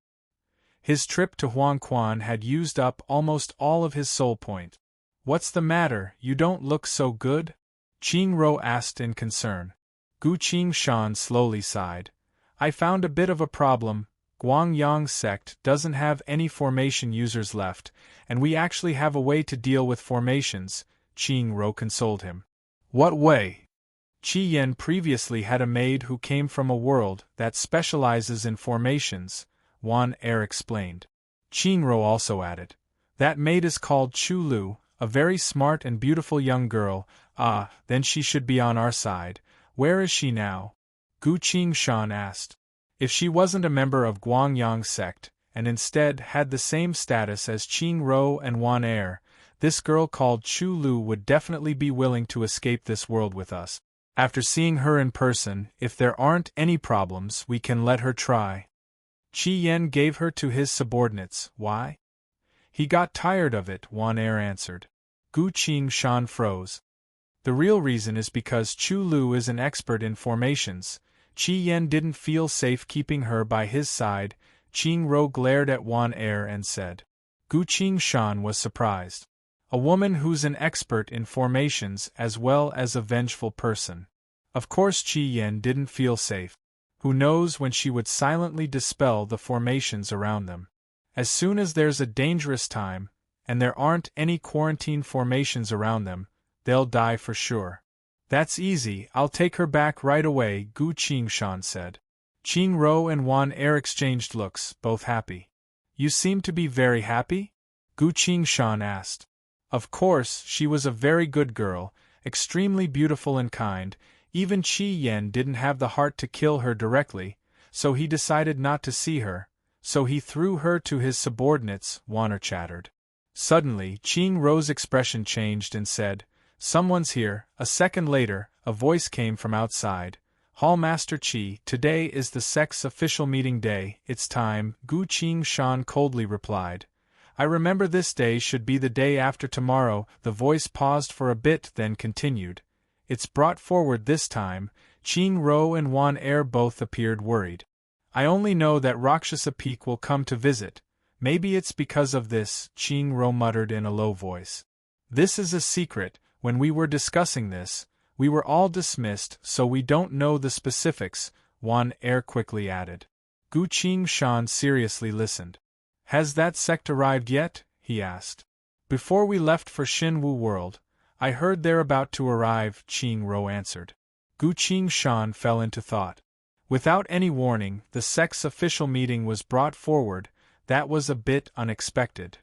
His trip to Huangquan had used up almost all of his soul point. What's the matter, you don't look so good? Qingro asked in concern. Gu Qingshan slowly sighed. I found a bit of a problem. Guangyang Sect doesn't have any formation users left, and we actually have a way to deal with formations, Qingro consoled him. What way? Qi Yan previously had a maid who came from a world that specializes in formations, Wan Er explained. Qingro also added. That maid is called Chu Lu, a very smart and beautiful young girl. Ah, then she should be on our side. Where is she now? Gu Qingshan asked. If she wasn't a member of Guangyang Sect, and instead had the same status as Qingro and Wan Er, this girl called Chu Lu would definitely be willing to escape this world with us. After seeing her in person, if there aren't any problems, we can let her try. Qi Yan gave her to his subordinates. Why? He got tired of it, Wan Er answered. Gu Qingshan froze. The real reason is because Chu Lu is an expert in formations. Qi Yan didn't feel safe keeping her by his side. Qingro glared at Wan Er and said. Gu Qingshan was surprised. A woman who's an expert in formations as well as a vengeful person. Of course Qi Yan didn't feel safe. Who knows when she would silently dispel the formations around them. As soon as there's a dangerous time, and there aren't any quarantine formations around them, they'll die for sure. That's easy, I'll take her back right away, Gu Qingshan said. Qing Ro and Wan Er exchanged looks, both happy. You seem to be very happy? Gu Qingshan asked. Of course, she was a very good girl, extremely beautiful and kind. Even Qi Yan didn't have the heart to kill her directly, so he decided not to see her, so he threw her to his subordinates, Wan Er chattered. Suddenly, Qing Ro's expression changed and said, Someone's here. A second later, a voice came from outside. Hall Master Qi, today is the sect's official meeting day, it's time, Gu Qingshan coldly replied. I remember this day should be the day after tomorrow. The voice paused for a bit then continued. It's brought forward this time. Qing Ro and Wan Er both appeared worried. I only know that Rakshasa Peak will come to visit. Maybe it's because of this, Qing Ro muttered in a low voice. This is a secret. When we were discussing this, we were all dismissed, so we don't know the specifics, Wan Er quickly added. Gu Qingshan seriously listened. Has that sect arrived yet? He asked. Before we left for Shinwu World, I heard they're about to arrive, Qing Ro answered. Gu Qingshan fell into thought. Without any warning, the sect's official meeting was brought forward. That was a bit unexpected.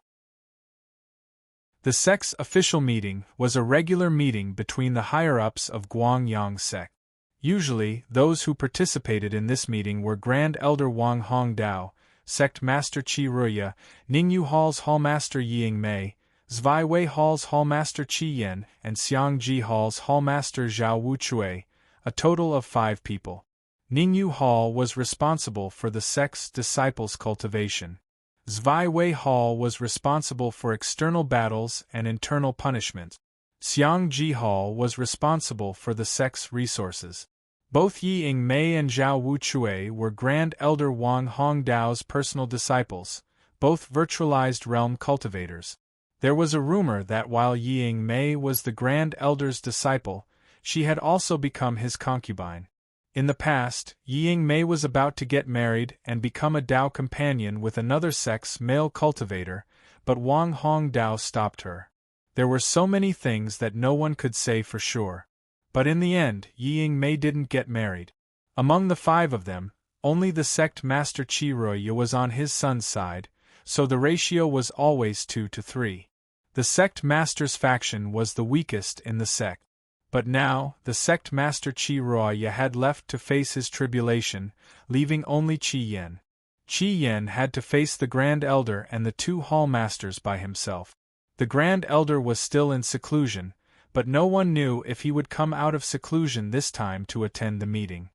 The sect's official meeting was a regular meeting between the higher-ups of Guangyang sect. Usually, those who participated in this meeting were Grand Elder Wang Hongdao, Sect Master Qi Ruya, Ningyu Hall's Hallmaster Ying Mei, Zwei Wei Hall's Hallmaster Qi Yen, and Xiangji Hall's Hallmaster Zhao Wuchui, a total of 5 people. Ningyu Hall was responsible for the sect's disciples' cultivation. Zwei Wei Hall was responsible for external battles and internal punishment. Xiangji Hall was responsible for the sect's resources. Both Ying Mei and Zhao Wuchui were Grand Elder Wang Hongdao's personal disciples, both virtualized realm cultivators. There was a rumor that while Ying Mei was the Grand Elder's disciple, she had also become his concubine. In the past, Ying Mei was about to get married and become a Dao companion with another sect's male cultivator, but Wang Hongdao stopped her. There were so many things that no one could say for sure. But in the end, Ying Mei didn't get married. Among the 5 of them, only the sect Master Qiruya was on his son's side, so the ratio was always 2 to 3. The sect master's faction was the weakest in the sect. But now, the sect master Qiruya had left to face his tribulation, leaving only Qi Yen. Qi Yen had to face the Grand Elder and the 2 Hall Masters by himself. The Grand Elder was still in seclusion, but no one knew if he would come out of seclusion this time to attend the meeting.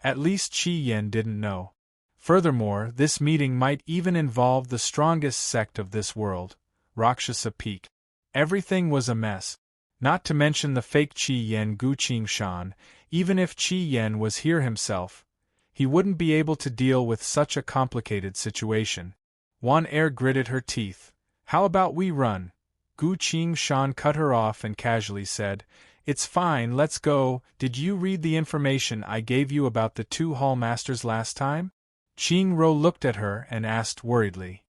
At least Qi Yen didn't know. Furthermore, this meeting might even involve the strongest sect of this world, Rakshasa Peak. Everything was a mess. Not to mention the fake Qi Yen Gu Qingshan. Even if Qi Yen was here himself, he wouldn't be able to deal with such a complicated situation. Wan Er gritted her teeth. How about we run? Gu Qingshan cut her off and casually said, It's fine, let's go. Did you read the information I gave you about the 2 Hall Masters last time? Qing Ro looked at her and asked worriedly.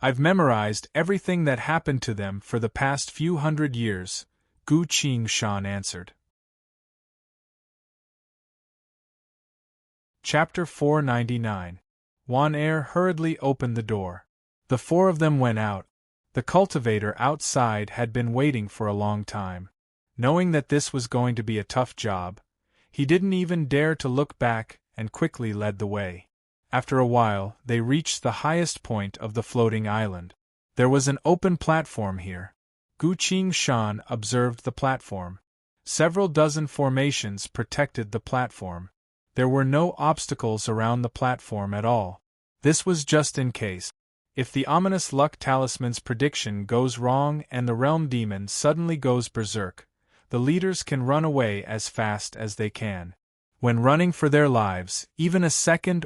I've memorized everything that happened to them for the past few hundred years, Gu Qingshan answered. Chapter 499. Wan Er hurriedly opened the door. The 4 of them went out. The cultivator outside had been waiting for a long time. Knowing that this was going to be a tough job, he didn't even dare to look back and quickly led the way. After a while, they reached the highest point of the floating island. There was an open platform here. Gu Qingshan observed the platform. Several dozen formations protected the platform. There were no obstacles around the platform at all. This was just in case. If the ominous luck talisman's prediction goes wrong and the realm demon suddenly goes berserk, the leaders can run away as fast as they can. When running for their lives, even a second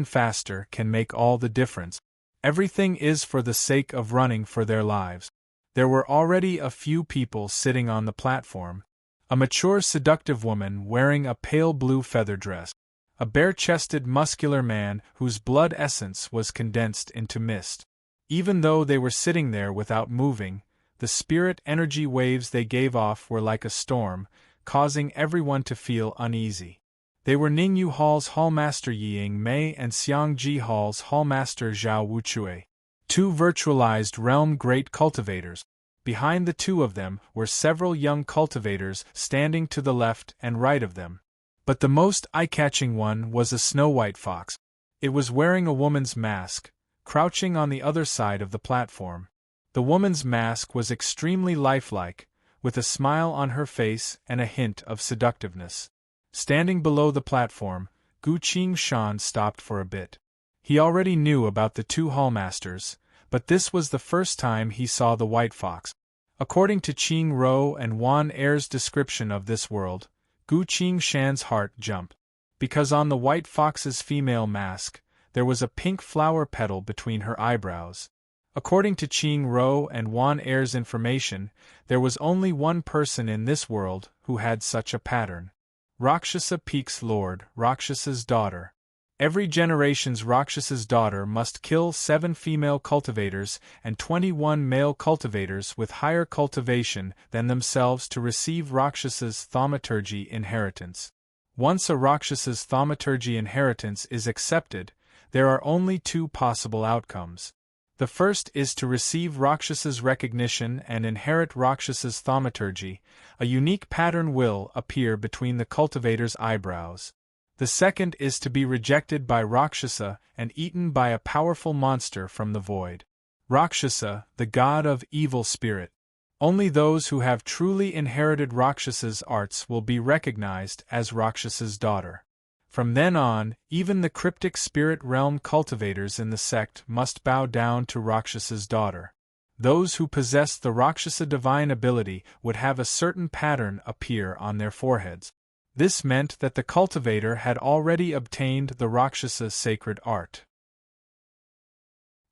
faster can make all the difference. Everything is for the sake of running for their lives. There were already a few people sitting on the platform. A mature seductive woman wearing a pale blue feather dress. A bare-chested muscular man whose blood essence was condensed into mist. Even though they were sitting there without moving, the spirit energy waves they gave off were like a storm, causing everyone to feel uneasy. They were Ningyu Hall's Hallmaster Ying Mei and Xiangji Hall's Hallmaster Zhao Wuchui, two virtualized realm great cultivators. Behind the two of them were several young cultivators standing to the left and right of them. But the most eye-catching one was a snow-white fox. It was wearing a woman's mask, crouching on the other side of the platform. The woman's mask was extremely lifelike, with a smile on her face and a hint of seductiveness. Standing below the platform, Gu Qingshan stopped for a bit. He already knew about the two hallmasters, but this was the first time he saw the white fox. According to Qing Ro and Wan Er's description of this world, Gu Qingshan's heart jumped. Because on the white fox's female mask, there was a pink flower petal between her eyebrows. According to Qing Ro and Wan Er's information, there was only one person in this world who had such a pattern. Rakshasa Peak's lord, Rakshas's daughter. Every generation's Rakshas's daughter must kill 7 female cultivators and 21 male cultivators with higher cultivation than themselves to receive Rakshas's thaumaturgy inheritance. Once a Rakshas's thaumaturgy inheritance is accepted, there are only 2 possible outcomes. The first is to receive Rakshas's recognition and inherit Rakshas's thaumaturgy. A unique pattern will appear between the cultivator's eyebrows. The second is to be rejected by Rakshasa and eaten by a powerful monster from the void. Rakshasa, the god of evil spirit. Only those who have truly inherited Rakshas's arts will be recognized as Rakshas's daughter. From then on, even the cryptic spirit realm cultivators in the sect must bow down to Rakshas's daughter. Those who possess the Rakshasa divine ability would have a certain pattern appear on their foreheads. This meant that the cultivator had already obtained the Rakshasa sacred art.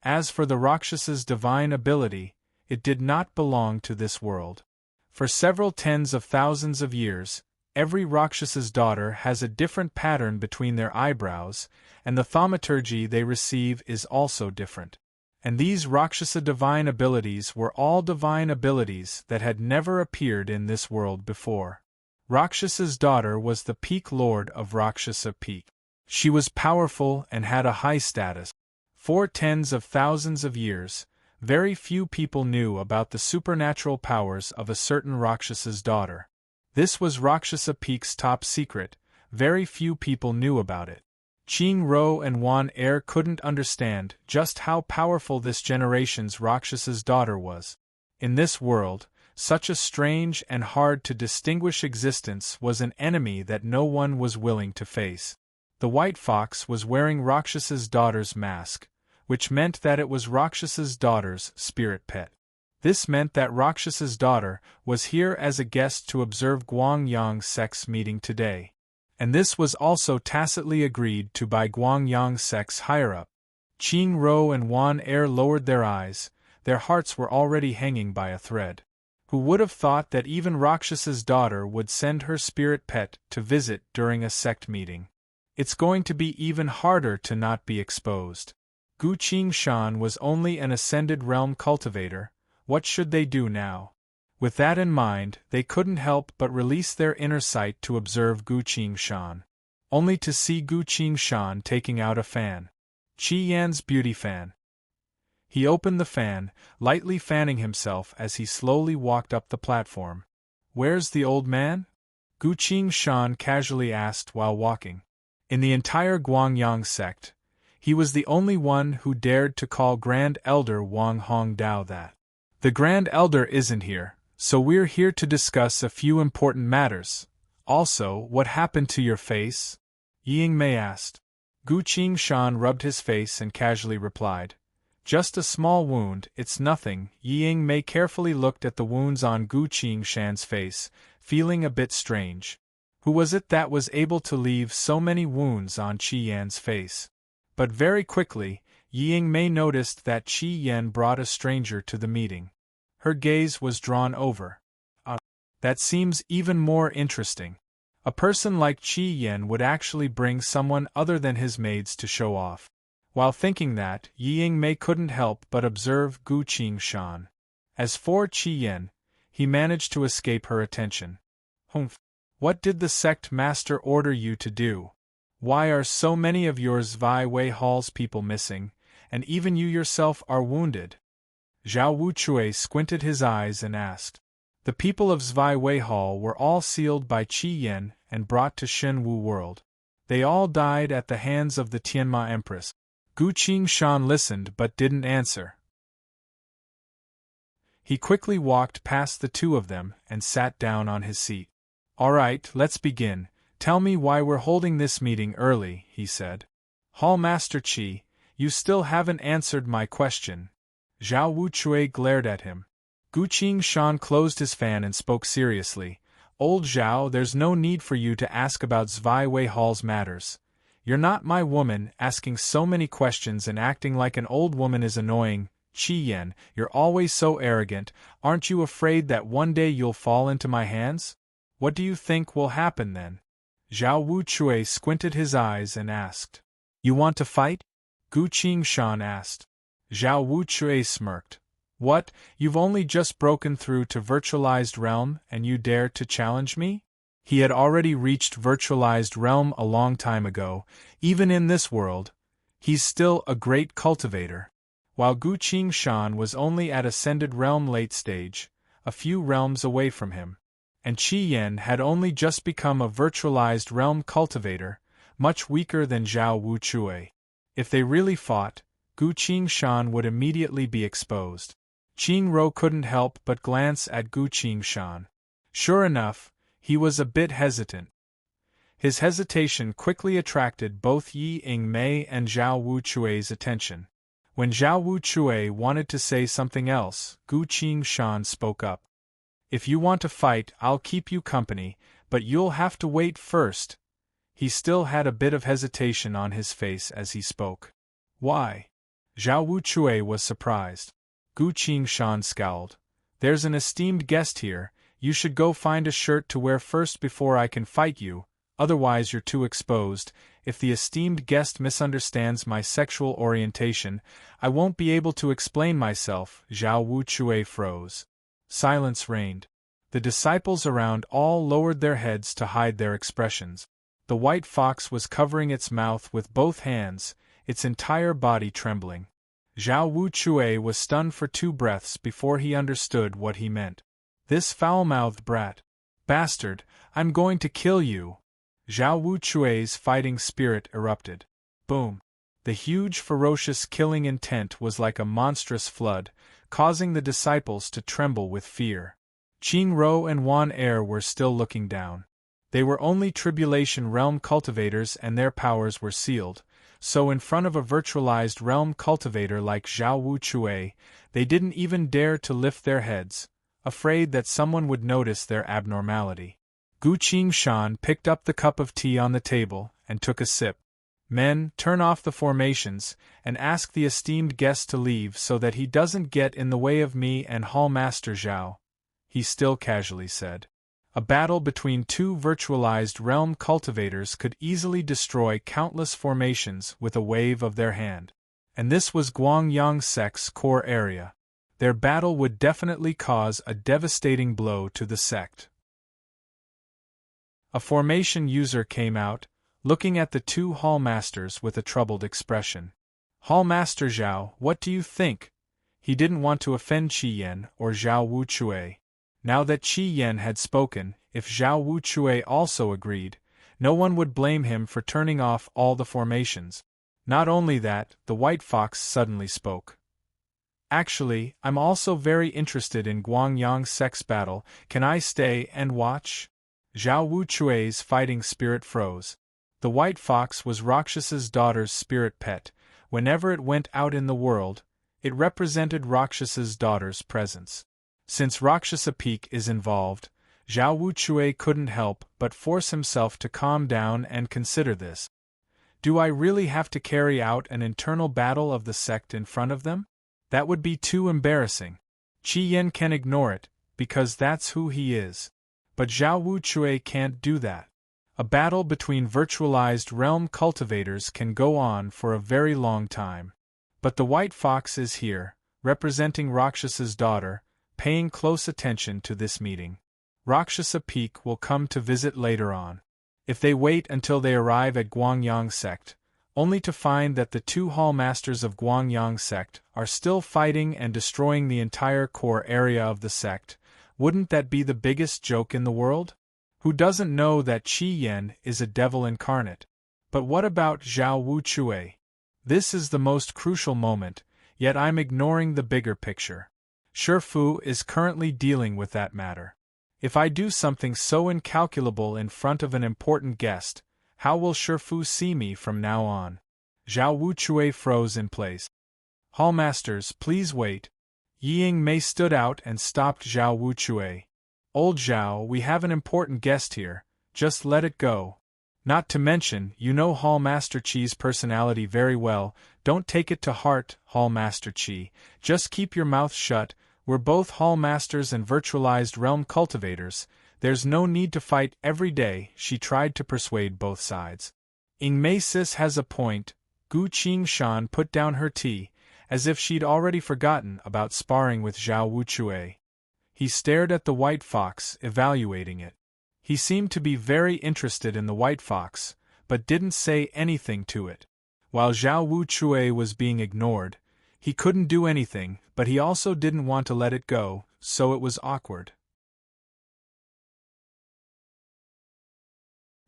As for the Rakshas's divine ability, it did not belong to this world. For several tens of thousands of years, every Rakshas's daughter has a different pattern between their eyebrows, and the thaumaturgy they receive is also different. And these Rakshasa divine abilities were all divine abilities that had never appeared in this world before. Rakshas's daughter was the peak lord of Rakshasa Peak. She was powerful and had a high status. For tens of thousands of years, very few people knew about the supernatural powers of a certain Rakshas's daughter. This was Rakshasa Peak's top secret. Very few people knew about it. Qing Ro and Wan Er couldn't understand just how powerful this generation's Rakshas's daughter was. In this world, such a strange and hard to distinguish existence was an enemy that no one was willing to face. The white fox was wearing Rakshas's daughter's mask, which meant that it was Rakshas's daughter's spirit pet. This meant that Rakshas's daughter was here as a guest to observe Guangyang's sex meeting today. And this was also tacitly agreed to by Guangyang's sex higher-up. Qing Ro and Wan Er lowered their eyes, their hearts were already hanging by a thread. Who would have thought that even Rakshas's daughter would send her spirit pet to visit during a sect meeting? It's going to be even harder to not be exposed. Gu Qingshan was only an ascended realm cultivator. What should they do now? With that in mind, they couldn't help but release their inner sight to observe Gu Qingshan. Only to see Gu Qingshan taking out a fan. Qi Yan's beauty fan. He opened the fan, lightly fanning himself as he slowly walked up the platform. "Where's the old man?" Gu Qingshan casually asked while walking. In the entire Guangyang sect, he was the only one who dared to call Grand Elder Wang Hongdao that. "The Grand Elder isn't here, so we're here to discuss a few important matters. Also, what happened to your face?" Ying Mei asked. Gu Qingshan rubbed his face and casually replied, "Just a small wound, it's nothing." Ying Mei carefully looked at the wounds on Gu Qingshan's face, feeling a bit strange. Who was it that was able to leave so many wounds on Qi Yan's face? But very quickly, Ying Mei noticed that Qi Yan brought a stranger to the meeting. Her gaze was drawn over. That seems even more interesting. A person like Qi Yan would actually bring someone other than his maids to show off. While thinking that, Ying Mei couldn't help but observe Gu Qingshan. As for Qi Yan, he managed to escape her attention. "Humph. What did the sect master order you to do? Why are so many of your Zwei Wei Hall's people missing, and even you yourself are wounded? Zhao Wuchui squinted his eyes and asked. The people of Zwei Wei Hall were all sealed by Qi Yan and brought to Shenwu World. They all died at the hands of the Tianma Empress. Gu Qingshan listened but didn't answer. He quickly walked past the two of them and sat down on his seat. All right, let's begin. Tell me why we're holding this meeting early, he said. Hall Master Qi, you still haven't answered my question. Zhao Wuchui glared at him. Gu Qingshan closed his fan and spoke seriously. Old Zhao, there's no need for you to ask about Zwei Wei Hall's matters. You're not my woman. Asking so many questions and acting like an old woman is annoying. Qi Yan, you're always so arrogant. Aren't you afraid that one day you'll fall into my hands? What do you think will happen then? Zhao Wuchui squinted his eyes and asked. You want to fight? Gu Qingshan asked. Zhao Wuchui smirked. What, you've only just broken through to virtualized realm and you dare to challenge me? He had already reached virtualized realm a long time ago. Even in this world, he's still a great cultivator. While Gu Qingshan was only at ascended realm late stage, a few realms away from him. And Qi Yan had only just become a virtualized realm cultivator, much weaker than Zhao Wuchui. If they really fought, Gu Qingshan would immediately be exposed. Qing Ro couldn't help but glance at Gu Qingshan. Sure enough, he was a bit hesitant. His hesitation quickly attracted both Yi Yingmei and Zhao Wuchui's attention. When Zhao Wuchui wanted to say something else, Gu Qingshan spoke up. If you want to fight, I'll keep you company, but you'll have to wait first. He still had a bit of hesitation on his face as he spoke. Why? Zhao Wuchui was surprised. Gu Qingshan scowled. There's an esteemed guest here. You should go find a shirt to wear first before I can fight you, otherwise you're too exposed. If the esteemed guest misunderstands my sexual orientation, I won't be able to explain myself. Zhao Wuchui froze. Silence reigned. The disciples around all lowered their heads to hide their expressions. The white fox was covering its mouth with both hands, its entire body trembling. Zhao Wuchui was stunned for 2 breaths before he understood what he meant. This foul-mouthed brat. Bastard, I'm going to kill you. Zhao Wuchui's fighting spirit erupted. Boom. The huge ferocious killing intent was like a monstrous flood, causing the disciples to tremble with fear. Qing Ro and Wan Er were still looking down. They were only Tribulation Realm cultivators and their powers were sealed, so in front of a virtualized realm cultivator like Zhao Wuchui, they didn't even dare to lift their heads, afraid that someone would notice their abnormality. Gu Qingshan picked up the cup of tea on the table and took a sip. Men, turn off the formations, and ask the esteemed guest to leave so that he doesn't get in the way of me and Hall Master Zhao, he still casually said. A battle between 2 virtualized realm cultivators could easily destroy countless formations with a wave of their hand. And this was Guangyang sect's core area. Their battle would definitely cause a devastating blow to the sect. A formation user came out, looking at the 2 Hall Masters with a troubled expression. Hall Master Zhao, what do you think? He didn't want to offend Qi Yan or Zhao Wuchui. Now that Qi Yan had spoken, if Zhao Wuchui also agreed, no one would blame him for turning off all the formations. Not only that, the White Fox suddenly spoke. Actually, I'm also very interested in Guangyang sect's battle. Can I stay and watch? Zhao Wuchui's fighting spirit froze. The White Fox was Rakshas's daughter's spirit pet. Whenever it went out in the world, it represented Rakshas's daughter's presence. Since Rakshasa Peak is involved, Zhao Wuchui couldn't help but force himself to calm down and consider this. Do I really have to carry out an internal battle of the sect in front of them? That would be too embarrassing. Qi Yan can ignore it, because that's who he is. But Zhao Wuchui can't do that. A battle between virtualized realm cultivators can go on for a very long time. But the White Fox is here, representing Rakshas's daughter, paying close attention to this meeting. Rakshasa Peak will come to visit later on. If they wait until they arrive at Guangyang sect, only to find that the two hall masters of Guangyang sect are still fighting and destroying the entire core area of the sect, wouldn't that be the biggest joke in the world? Who doesn't know that Qi Yan is a devil incarnate? But what about Zhao Wuchui? This is the most crucial moment, yet I'm ignoring the bigger picture. Shifu is currently dealing with that matter. If I do something so incalculable in front of an important guest, how will Shifu see me from now on? Zhao Wuchui froze in place. Hallmasters, please wait. Ying Mei stood out and stopped Zhao Wuchui. Old Zhao, we have an important guest here, just let it go. Not to mention, you know Hallmaster Qi's personality very well, don't take it to heart, Hallmaster Qi, just keep your mouth shut, we're both Hallmasters and virtualized realm cultivators, there's no need to fight every day, she tried to persuade both sides. Ying Mei sis has a point, Gu Qingshan put down her tea, as if she'd already forgotten about sparring with Zhao Wuchui. He stared at the white fox, evaluating it. He seemed to be very interested in the white fox, but didn't say anything to it. While Zhao Wuchui was being ignored, he couldn't do anything, but he also didn't want to let it go, so it was awkward.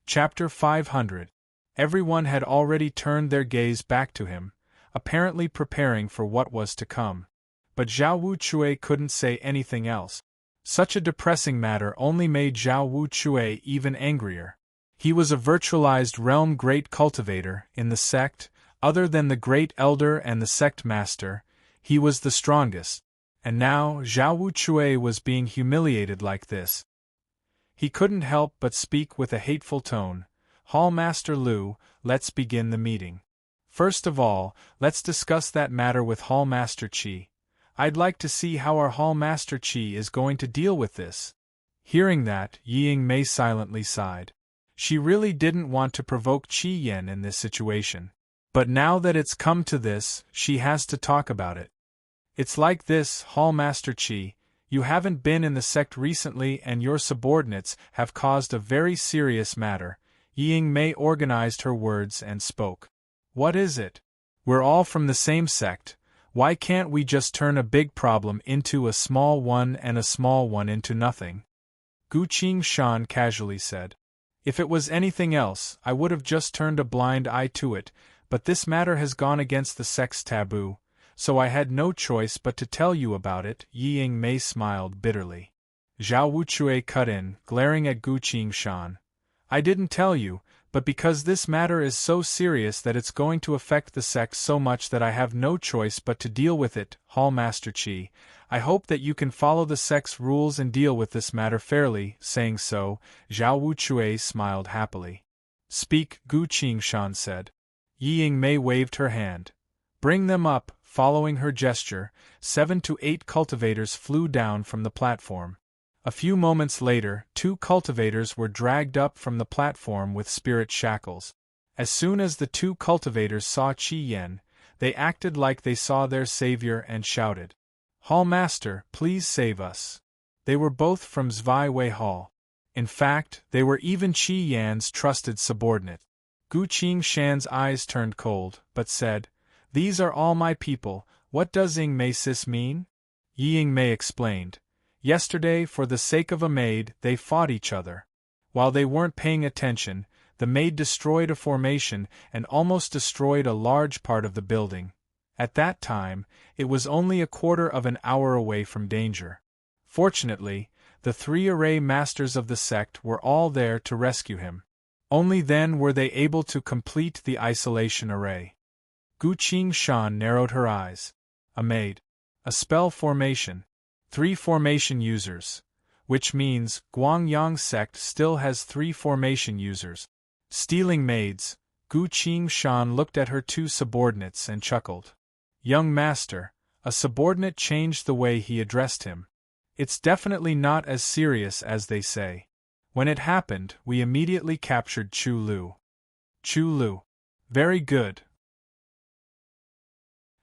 Chapter 500. Everyone had already turned their gaze back to him, apparently preparing for what was to come. But Zhao Wuchui couldn't say anything else. Such a depressing matter only made Zhao Wuchui even angrier. He was a virtualized realm great cultivator in the sect, other than the great elder and the sect master, he was the strongest, and now Zhao Wuchui was being humiliated like this. He couldn't help but speak with a hateful tone. Hallmaster Liu, let's begin the meeting. First of all, let's discuss that matter with Hallmaster Qi. I'd like to see how our Hallmaster Qi is going to deal with this. Hearing that, Ying Mei silently sighed. She really didn't want to provoke Qi Yan in this situation. But now that it's come to this, she has to talk about it. It's like this, Hallmaster Qi, you haven't been in the sect recently and your subordinates have caused a very serious matter. Ying Mei organized her words and spoke. What is it? We're all from the same sect. Why can't we just turn a big problem into a small one and a small one into nothing? Gu Qingshan casually said. If it was anything else, I would have just turned a blind eye to it, but this matter has gone against the sect's taboo, so I had no choice but to tell you about it. Ying Mei smiled bitterly. Zhao Wuchui cut in, glaring at Gu Qingshan. I didn't tell you, but because this matter is so serious that it's going to affect the sect so much that I have no choice but to deal with it, Hallmaster Qi. I hope that you can follow the sect's rules and deal with this matter fairly. Saying so, Zhao Wuchui smiled happily. Speak, Gu Qingshan said. Ying Mei waved her hand. Bring them up. Following her gesture, 7 to 8 cultivators flew down from the platform. A few moments later, 2 cultivators were dragged up from the platform with spirit shackles. As soon as the 2 cultivators saw Qi Yan, they acted like they saw their savior and shouted, Hallmaster, please save us. They were both from Zwei Wei Hall. In fact, they were even Qi Yan's trusted subordinate. Gu Qingshan's eyes turned cold, but said, These are all my people, what does Ying Mei sis mean? Ying Mei explained. Yesterday, for the sake of a maid, they fought each other. While they weren't paying attention, the maid destroyed a formation and almost destroyed a large part of the building. At that time, it was only a quarter of an hour away from danger. Fortunately, the 3 array masters of the sect were all there to rescue him. Only then were they able to complete the isolation array. Gu Qingshan narrowed her eyes. A maid. A spell formation. 3 formation users. Which means, Guangyang sect still has 3 formation users. Stealing maids. Gu Qingshan looked at her 2 subordinates and chuckled. Young master, a subordinate changed the way he addressed him. It's definitely not as serious as they say. When it happened, we immediately captured Chu Lu. Chu Lu. Very good.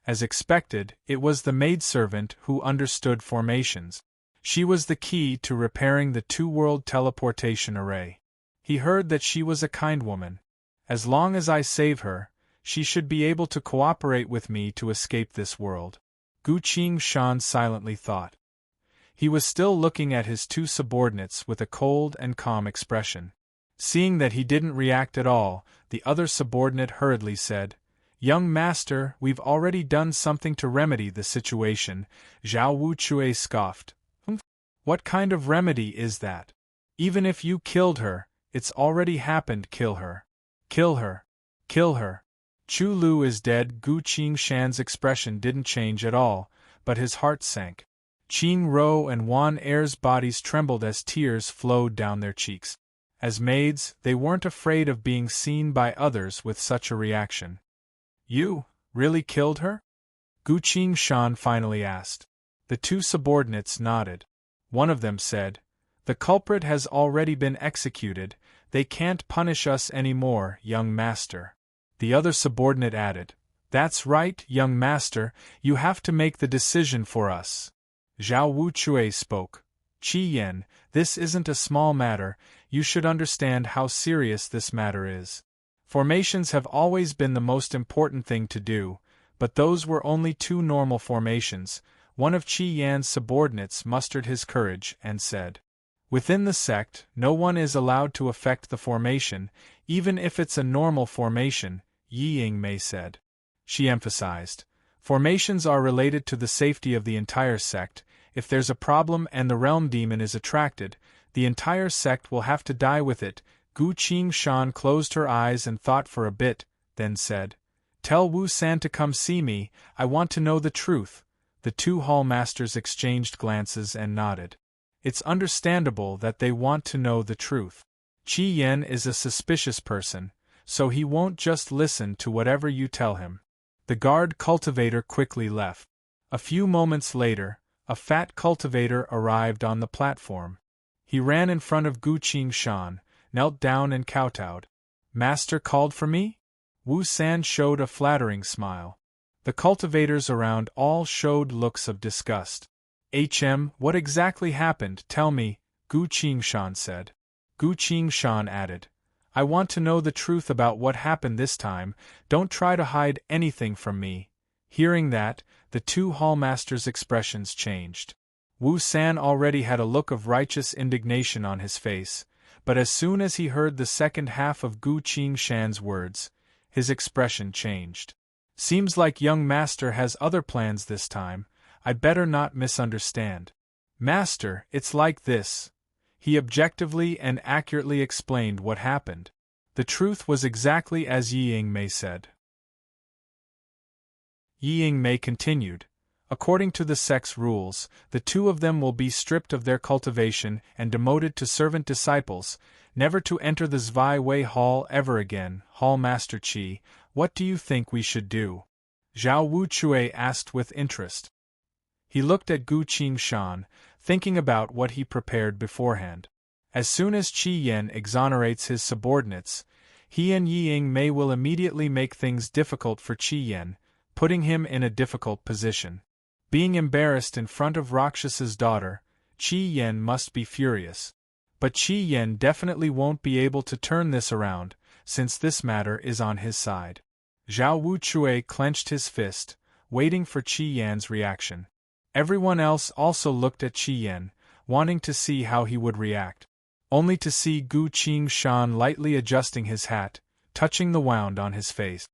As expected, it was the maidservant who understood formations. She was the key to repairing the two-world teleportation array. He heard that she was a kind woman. As long as I save her, she should be able to cooperate with me to escape this world. Gu Qingshan silently thought. He was still looking at his two subordinates with a cold and calm expression. Seeing that he didn't react at all, the other subordinate hurriedly said, "Young master, we've already done something to remedy the situation." Zhao Wuchui scoffed. What kind of remedy is that? Even if you killed her, it's already happened. Kill her. Kill her. Kill her. Chu Lu is dead. Gu Qingshan's expression didn't change at all, but his heart sank. Qing Ro and Wan Er's bodies trembled as tears flowed down their cheeks. As maids, they weren't afraid of being seen by others with such a reaction. You really killed her? Gu Qingshan finally asked. The two subordinates nodded. One of them said, "The culprit has already been executed. They can't punish us anymore, young master." The other subordinate added, "That's right, young master, you have to make the decision for us." Zhao Wuchui spoke. "Qi Yan, this isn't a small matter, you should understand how serious this matter is. Formations have always been the most important thing to do, but those were only two normal formations." One of Qi Yan's subordinates mustered his courage and said, "Within the sect, no one is allowed to affect the formation, even if it's a normal formation," Yi Yingmei said. She emphasized, "Formations are related to the safety of the entire sect. If there's a problem and the realm demon is attracted, the entire sect will have to die with it." Gu Qingshan closed her eyes and thought for a bit, then said, "Tell Wu San to come see me, I want to know the truth." The two hall masters exchanged glances and nodded. It's understandable that they want to know the truth. Qi Yan is a suspicious person, so he won't just listen to whatever you tell him. The guard cultivator quickly left. A few moments later, a fat cultivator arrived on the platform. He ran in front of Gu Qingshan, knelt down and kowtowed. "Master called for me?" Wu San showed a flattering smile. The cultivators around all showed looks of disgust. What exactly happened? Tell me," Gu Qingshan said. Gu Qingshan added, "I want to know the truth about what happened this time, don't try to hide anything from me." Hearing that, the two hallmasters' expressions changed. Wu San already had a look of righteous indignation on his face, but as soon as he heard the second half of Gu Qingshan's words, his expression changed. "Seems like young master has other plans this time, I'd better not misunderstand." "Master, it's like this." He objectively and accurately explained what happened. The truth was exactly as Yi Yingmei said. Yi Yingmei continued, "According to the sect's rules, the two of them will be stripped of their cultivation and demoted to servant disciples, never to enter the Zwei Wei Hall ever again." Hall Master Qi, what do you think we should do? Zhao Wuchui asked with interest. He looked at Gu Qingshan, thinking about what he prepared beforehand. As soon as Qi Yan exonerates his subordinates, he and Yi Yingmei will immediately make things difficult for Qi Yan, putting him in a difficult position. Being embarrassed in front of Rakshasa's daughter, Qi Yan must be furious. But Qi Yan definitely won't be able to turn this around, since this matter is on his side. Zhao Wuchui clenched his fist, waiting for Qi Yan's reaction. Everyone else also looked at Qi Yan, wanting to see how he would react. Only to see Gu Qingshan lightly adjusting his hat, touching the wound on his face.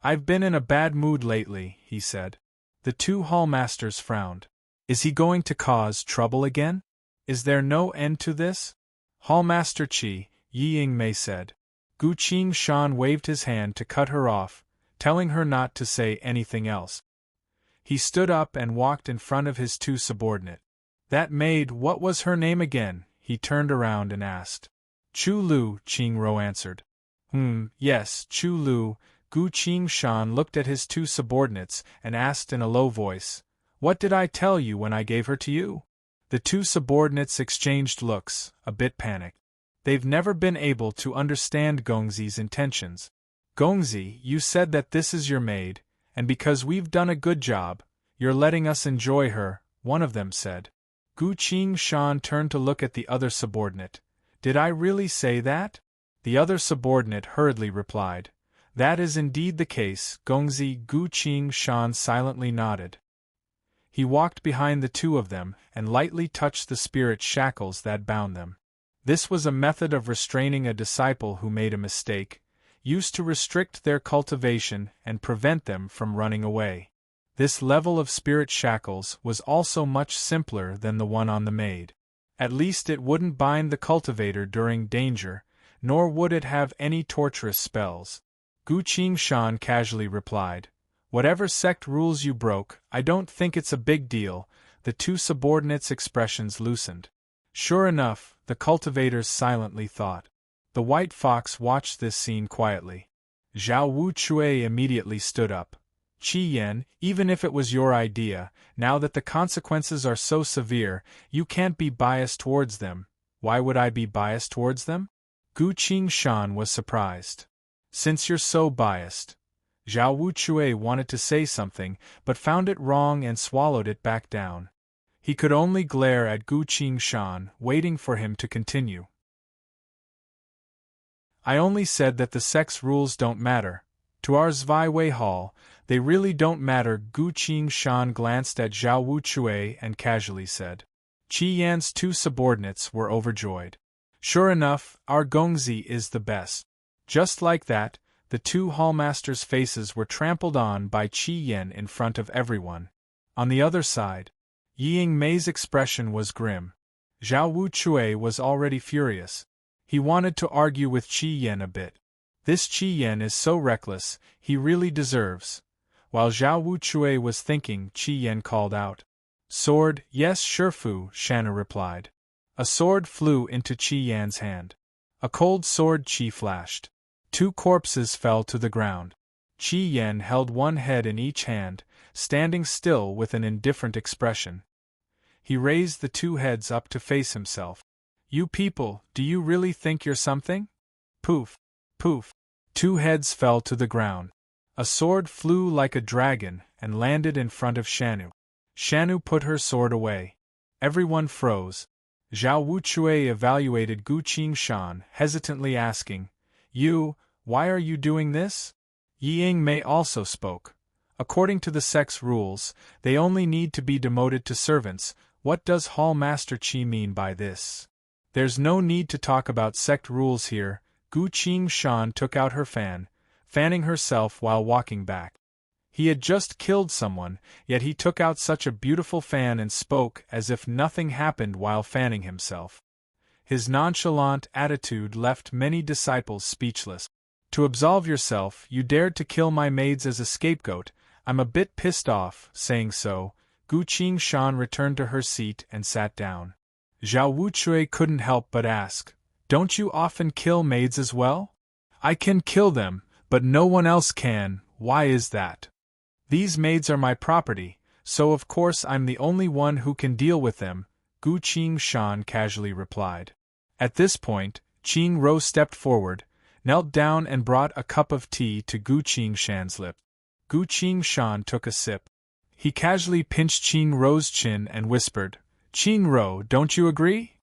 "I've been in a bad mood lately," he said. The two hallmasters frowned. "Is he going to cause trouble again? Is there no end to this?" "Hallmaster Qi," Yi Yingmei said. Gu Qingshan waved his hand to cut her off, telling her not to say anything else. He stood up and walked in front of his two subordinates. "That maid, what was her name again?" He turned around and asked. "Chu Lu," Qing Ro answered. Yes, Chu Lu." Gu Qingshan looked at his two subordinates and asked in a low voice, "What did I tell you when I gave her to you?" The two subordinates exchanged looks, a bit panicked. They've never been able to understand Gongzi's intentions. "Gongzi, you said that this is your maid, and because we've done a good job, you're letting us enjoy her," one of them said. Gu Shan turned to look at the other subordinate. Did I really say that? The other subordinate hurriedly replied. That is indeed the case, Gongzi. Gu Shan silently nodded. He walked behind the two of them and lightly touched the spirit shackles that bound them. This was a method of restraining a disciple who made a mistake, used to restrict their cultivation and prevent them from running away. This level of spirit shackles was also much simpler than the one on the maid. At least it wouldn't bind the cultivator during danger, nor would it have any torturous spells. Gu Shan casually replied, Whatever sect rules you broke, I don't think it's a big deal. The two subordinates' expressions loosened. Sure enough, the cultivators silently thought. The white fox watched this scene quietly. Zhao Wuchui immediately stood up. Qi Yan, even if it was your idea, now that the consequences are so severe, you can't be biased towards them. Why would I be biased towards them? Gu Shan was surprised. Since you're so biased. Zhao Wuchui wanted to say something, but found it wrong and swallowed it back down. He could only glare at Gu Shan, waiting for him to continue. I only said that the sex rules don't matter. To our Zweiwei Hall, they really don't matter. Gu Shan glanced at Zhao Wuchui and casually said. Qi Yan's two subordinates were overjoyed. Sure enough, our Gongzi is the best. Just like that, the two hallmasters' faces were trampled on by Qi Yan in front of everyone. On the other side, Ying Mei's expression was grim. Zhao Wuchui was already furious. He wanted to argue with Qi Yan a bit. This Qi Yan is so reckless, he really deserves. While Zhao Wuchui was thinking, Qi Yan called out. Sword, yes, Shifu, Shanna replied. A sword flew into Qi Yan's hand. A cold sword qi flashed. Two corpses fell to the ground. Qi Yan held one head in each hand, standing still with an indifferent expression. He raised the two heads up to face himself. You people, do you really think you're something? Poof, poof. Two heads fell to the ground. A sword flew like a dragon and landed in front of Shanu. Shanu put her sword away. Everyone froze. Zhao Wuchui evaluated Gu Shan, hesitantly asking, You, why are you doing this? Ying Mei also spoke. According to the sex rules, they only need to be demoted to servants. What does Hall Master Qi mean by this? There's no need to talk about sect rules here. Gu Shan took out her fan, fanning herself while walking back. He had just killed someone, yet he took out such a beautiful fan and spoke as if nothing happened while fanning himself. His nonchalant attitude left many disciples speechless. To absolve yourself, you dared to kill my maids as a scapegoat. I'm a bit pissed off. Saying so, Gu Shan returned to her seat and sat down. Zhao Wuchui couldn't help but ask, Don't you often kill maids as well? I can kill them, but no one else can. Why is that? These maids are my property, so of course I'm the only one who can deal with them, Gu Shan casually replied. At this point, Qing Ro stepped forward, knelt down and brought a cup of tea to Gu Shan's lip. Gu Shan took a sip. He casually pinched Qing Ro's chin and whispered, Qing Ro, don't you agree?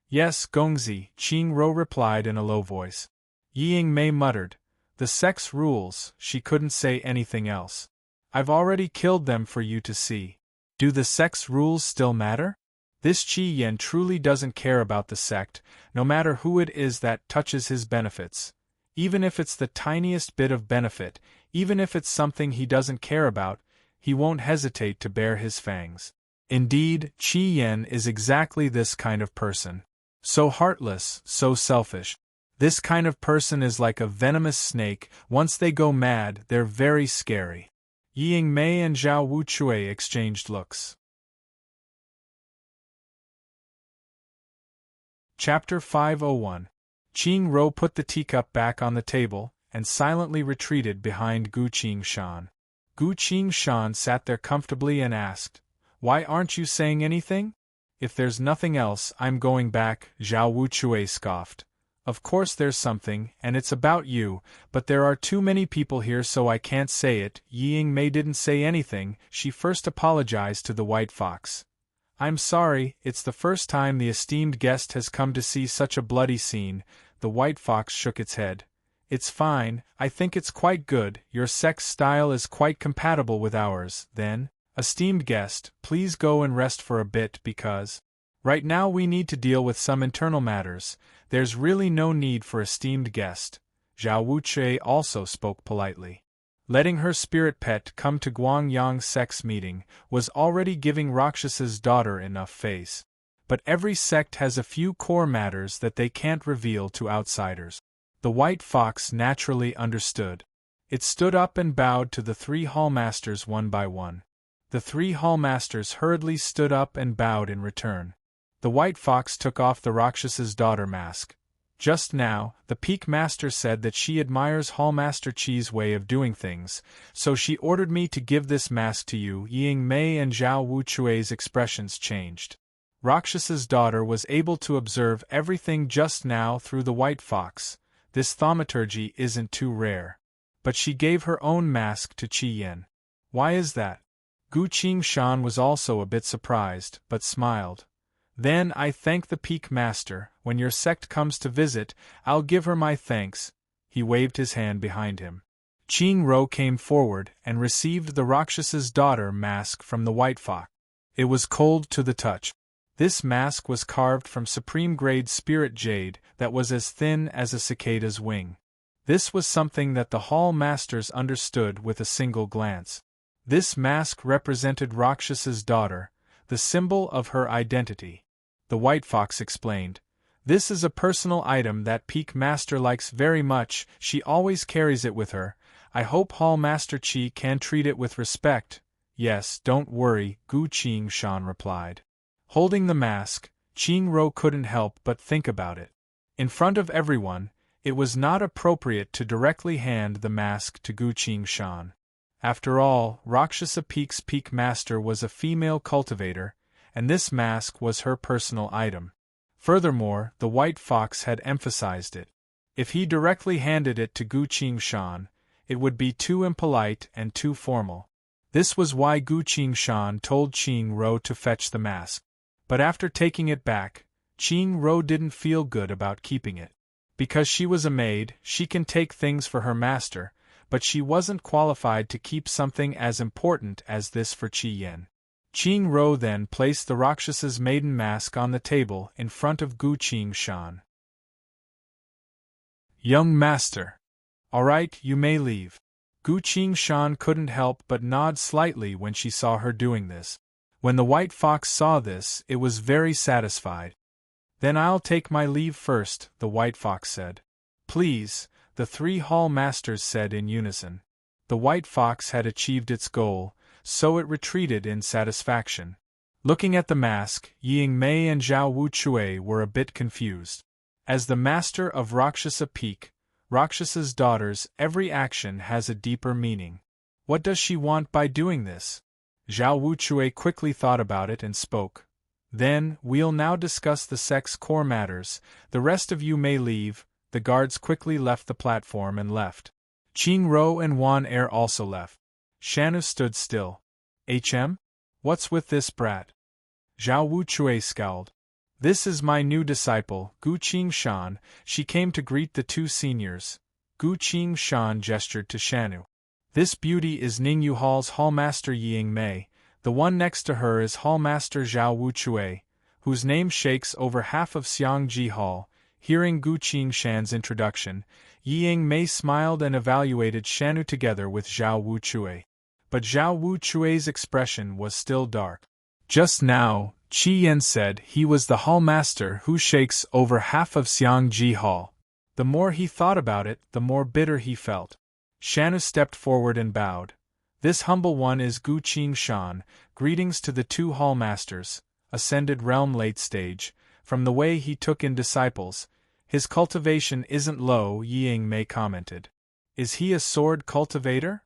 Yes, Gongzi, Qing Ro replied in a low voice. Ying Mei muttered, The sex rules, she couldn't say anything else. I've already killed them for you to see. Do the sex rules still matter? This Qi Yan truly doesn't care about the sect, no matter who it is that touches his benefits. Even if it's the tiniest bit of benefit, even if it's something he doesn't care about, he won't hesitate to bare his fangs. Indeed, Qi Yan is exactly this kind of person. So heartless, so selfish. This kind of person is like a venomous snake. Once they go mad, they're very scary. Ying Mei and Zhao Wuchui exchanged looks. Chapter 501. Qing Ro put the teacup back on the table and silently retreated behind Gu Shan. Gu Shan sat there comfortably and asked, Why aren't you saying anything? If there's nothing else, I'm going back, Zhao Wuchui scoffed. Of course there's something, and it's about you, but there are too many people here so I can't say it. Ying Mei didn't say anything. She first apologized to the white fox. I'm sorry, it's the first time the esteemed guest has come to see such a bloody scene. The white fox shook its head. It's fine, I think it's quite good, your sex style is quite compatible with ours, then. Esteemed guest, please go and rest for a bit because right now we need to deal with some internal matters. There's really no need for esteemed guest. Zhao Wuchui also spoke politely. Letting her spirit pet come to Guangyang's sex meeting was already giving Rakshas's daughter enough face. But every sect has a few core matters that they can't reveal to outsiders. The white fox naturally understood. It stood up and bowed to the 3 hallmasters one by one. The 3 hallmasters hurriedly stood up and bowed in return. The white fox took off the Rakshas's daughter mask. Just now, the Peak Master said that she admires Hallmaster Chi's way of doing things, so she ordered me to give this mask to you. Ying Mei and Zhao Wuchui's expressions changed. Rakshas's daughter was able to observe everything just now through the white fox. This thaumaturgy isn't too rare. But she gave her own mask to Qi Yin. Why is that? Gu Qingshan was also a bit surprised, but smiled. Then I thank the Peak Master. When your sect comes to visit, I'll give her my thanks. He waved his hand behind him. Qing Ro came forward and received the Rakshas's daughter mask from the white fox. It was cold to the touch. This mask was carved from supreme-grade spirit jade that was as thin as a cicada's wing. This was something that the Hall Masters understood with a single glance. This mask represented Rakshas's daughter, the symbol of her identity. The white fox explained. This is a personal item that Peak Master likes very much, she always carries it with her. I hope Hall Master Qi can treat it with respect. Yes, don't worry, Gu Qingshan replied. Holding the mask, Qing Ro couldn't help but think about it. In front of everyone, it was not appropriate to directly hand the mask to Gu Qingshan. After all, Rakshasa Peak's Peak Master was a female cultivator, and this mask was her personal item. Furthermore, the white fox had emphasized it. If he directly handed it to Gu Qingshan, it would be too impolite and too formal. This was why Gu Qingshan told Qing Ro to fetch the mask. But after taking it back, Qing Ro didn't feel good about keeping it. Because she was a maid, she can take things for her master, but she wasn't qualified to keep something as important as this for Qi Yin. Qing Ro then placed the Rakshas's maiden mask on the table in front of Gu Qingshan. Young master. All right, you may leave. Gu Qingshan couldn't help but nod slightly when she saw her doing this. When the white fox saw this, it was very satisfied. Then I'll take my leave first, the white fox said. Please, the 3 hall masters said in unison. The white fox had achieved its goal, so it retreated in satisfaction. Looking at the mask, Ying Mei and Zhao Wuchui were a bit confused. As the master of Rakshasa Peak, Rakshas's daughter's every action has a deeper meaning. What does she want by doing this? Zhao Wuchui quickly thought about it and spoke. Then, we'll now discuss the sect's core matters. The rest of you may leave. The guards quickly left the platform and left. Qing Ro and Wan Er also left. Shanu stood still. What's with this brat? Zhao Wuchui scowled. This is my new disciple, Gu Qingshan. She came to greet the 2 seniors. Gu Qingshan gestured to Shanu. This beauty is Ningyu Hall's Hallmaster Ying Mei. The one next to her is Hallmaster Zhao Wuchui, whose name shakes over half of Xiangji Hall. Hearing Gu Qingshan's introduction, Ying Mei smiled and evaluated Shanu together with Zhao Wuchui. But Zhao Wuchui's expression was still dark. Just now, Qi Yin said he was the hallmaster who shakes over half of Xiangji Hall. The more he thought about it, the more bitter he felt. Shanu stepped forward and bowed. This humble one is Gu Qingshan. Greetings to the 2 hallmasters, ascended realm late stage. From the way he took in disciples, his cultivation isn't low, Ying Mei commented. Is he a sword cultivator?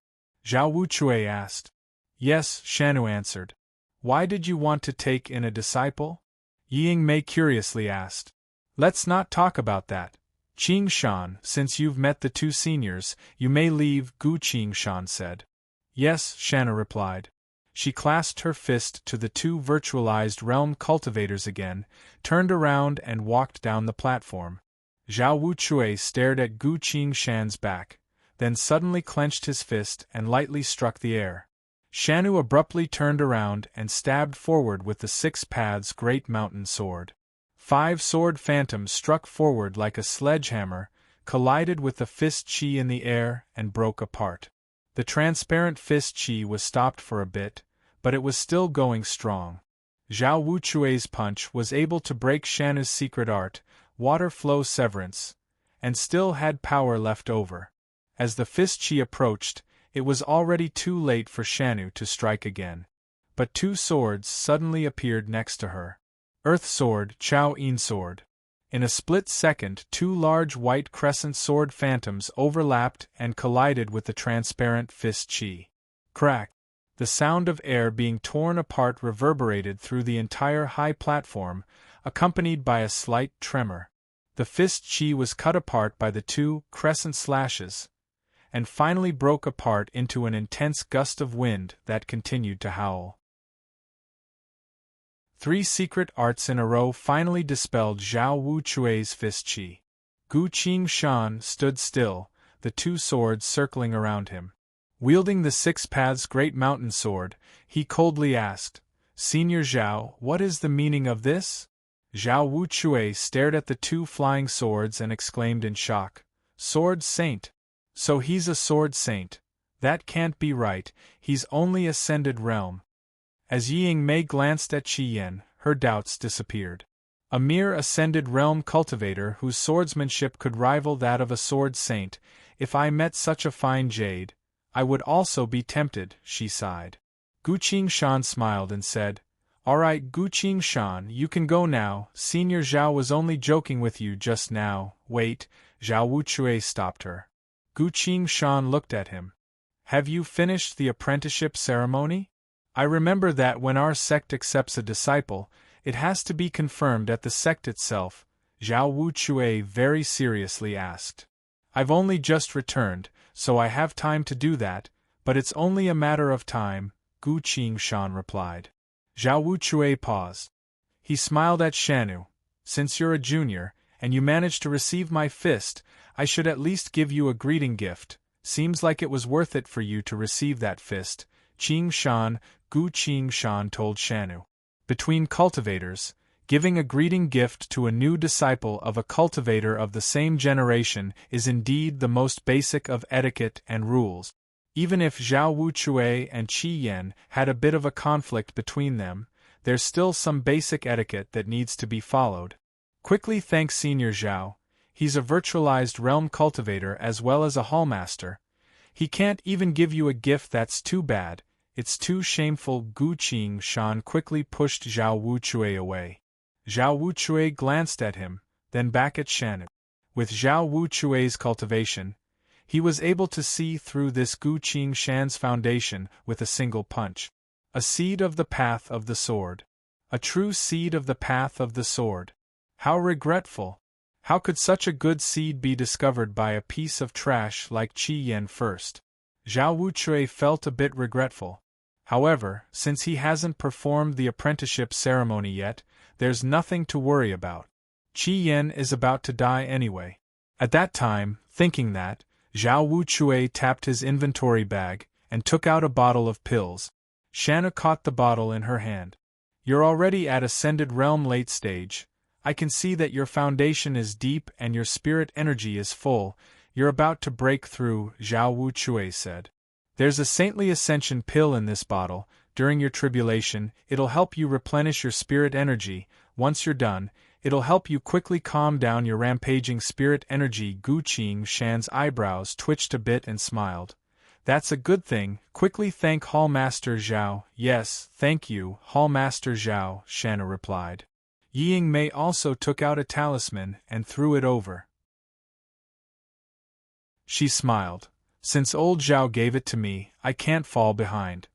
Zhao Wuchui asked. Yes, Shanu answered. Why did you want to take in a disciple? Ying Mei curiously asked. Let's not talk about that. Qingshan, since you've met the 2 seniors, you may leave, Gu Qingshan said. Yes, Shanu replied. She clasped her fist to the two virtualized realm cultivators again, turned around and walked down the platform. Zhao Wuchui stared at Gu Qingshan's back, then suddenly clenched his fist and lightly struck the air. Shanu abruptly turned around and stabbed forward with the Six Paths Great Mountain Sword. 5 sword phantoms struck forward like a sledgehammer, collided with the fist chi in the air, and broke apart. The transparent fist chi was stopped for a bit, but it was still going strong. Zhao Wuchui's punch was able to break Shanu's secret art, water flow severance, and still had power left over. As the fist chi approached, it was already too late for Shanu to strike again. But 2 swords suddenly appeared next to her. Earth Sword, Chao Yin Sword. In a split second, 2 large white crescent sword phantoms overlapped and collided with the transparent fist chi. Crack! The sound of air being torn apart reverberated through the entire high platform, accompanied by a slight tremor. The fist chi was cut apart by the 2 crescent slashes, and finally broke apart into an intense gust of wind that continued to howl. 3 secret arts in a row finally dispelled Zhao Wuchui's fist chi. Gu Qingshan stood still, the 2 swords circling around him. Wielding the Six Paths Great Mountain Sword, he coldly asked, "Senior Zhao, what is the meaning of this?" Zhao Wuchui stared at the 2 flying swords and exclaimed in shock, "Sword Saint? So he's a Sword Saint. That can't be right, he's only ascended realm." As Ying Mei glanced at Qi Yan, her doubts disappeared. A mere ascended realm cultivator whose swordsmanship could rival that of a Sword Saint, if I met such a fine jade, I would also be tempted, she sighed. Gu Qingshan smiled and said, "All right, Gu Qingshan, you can go now, Senior Zhao was only joking with you just now." "Wait," Zhao Wuchui stopped her. Gu Qingshan looked at him. "Have you finished the apprenticeship ceremony? I remember that when our sect accepts a disciple, it has to be confirmed at the sect itself," Zhao Wuchui very seriously asked. "I've only just returned, so I have time to do that, but it's only a matter of time," Gu Qingshan replied. Zhao Wuchui paused. He smiled at Shanu. "Since you're a junior, and you managed to receive my fist, I should at least give you a greeting gift. Seems like it was worth it for you to receive that fist," Qingshan, Gu Qingshan told Shanu. Between cultivators, giving a greeting gift to a new disciple of a cultivator of the same generation is indeed the most basic of etiquette and rules. Even if Zhao Wuchui and Qi Yan had a bit of a conflict between them, there's still some basic etiquette that needs to be followed. "Quickly thank Senior Zhao. He's a virtualized realm cultivator as well as a hallmaster. He can't even give you a gift. That's too bad. It's too shameful." Gu Qingshan quickly pushed Zhao Wuchui away. Zhao Wuchui glanced at him, then back at Shanu. With Zhao Wuchui's cultivation, he was able to see through this Gu Qingshan's foundation with a single punch. A seed of the path of the sword. A true seed of the path of the sword. How regretful! How could such a good seed be discovered by a piece of trash like Qi Yan first? Zhao Wuchui felt a bit regretful. However, since he hasn't performed the apprenticeship ceremony yet, there's nothing to worry about. Qi Yan is about to die anyway. At that time, thinking that, Zhao Wuchui tapped his inventory bag and took out a bottle of pills. Shanna caught the bottle in her hand. "You're already at Ascended Realm late stage. I can see that your foundation is deep and your spirit energy is full. You're about to break through," Zhao Wuchui said. "There's a saintly ascension pill in this bottle. During your tribulation, it'll help you replenish your spirit energy. Once you're done, it'll help you quickly calm down your rampaging spirit energy." Gu Qingshan's eyebrows twitched a bit and smiled. "That's a good thing. Quickly thank Hallmaster Zhao." "Yes, thank you, Hallmaster Zhao," Shanna replied. Ying Mei also took out a talisman and threw it over. She smiled. "Since old Zhao gave it to me, I can't fall behind.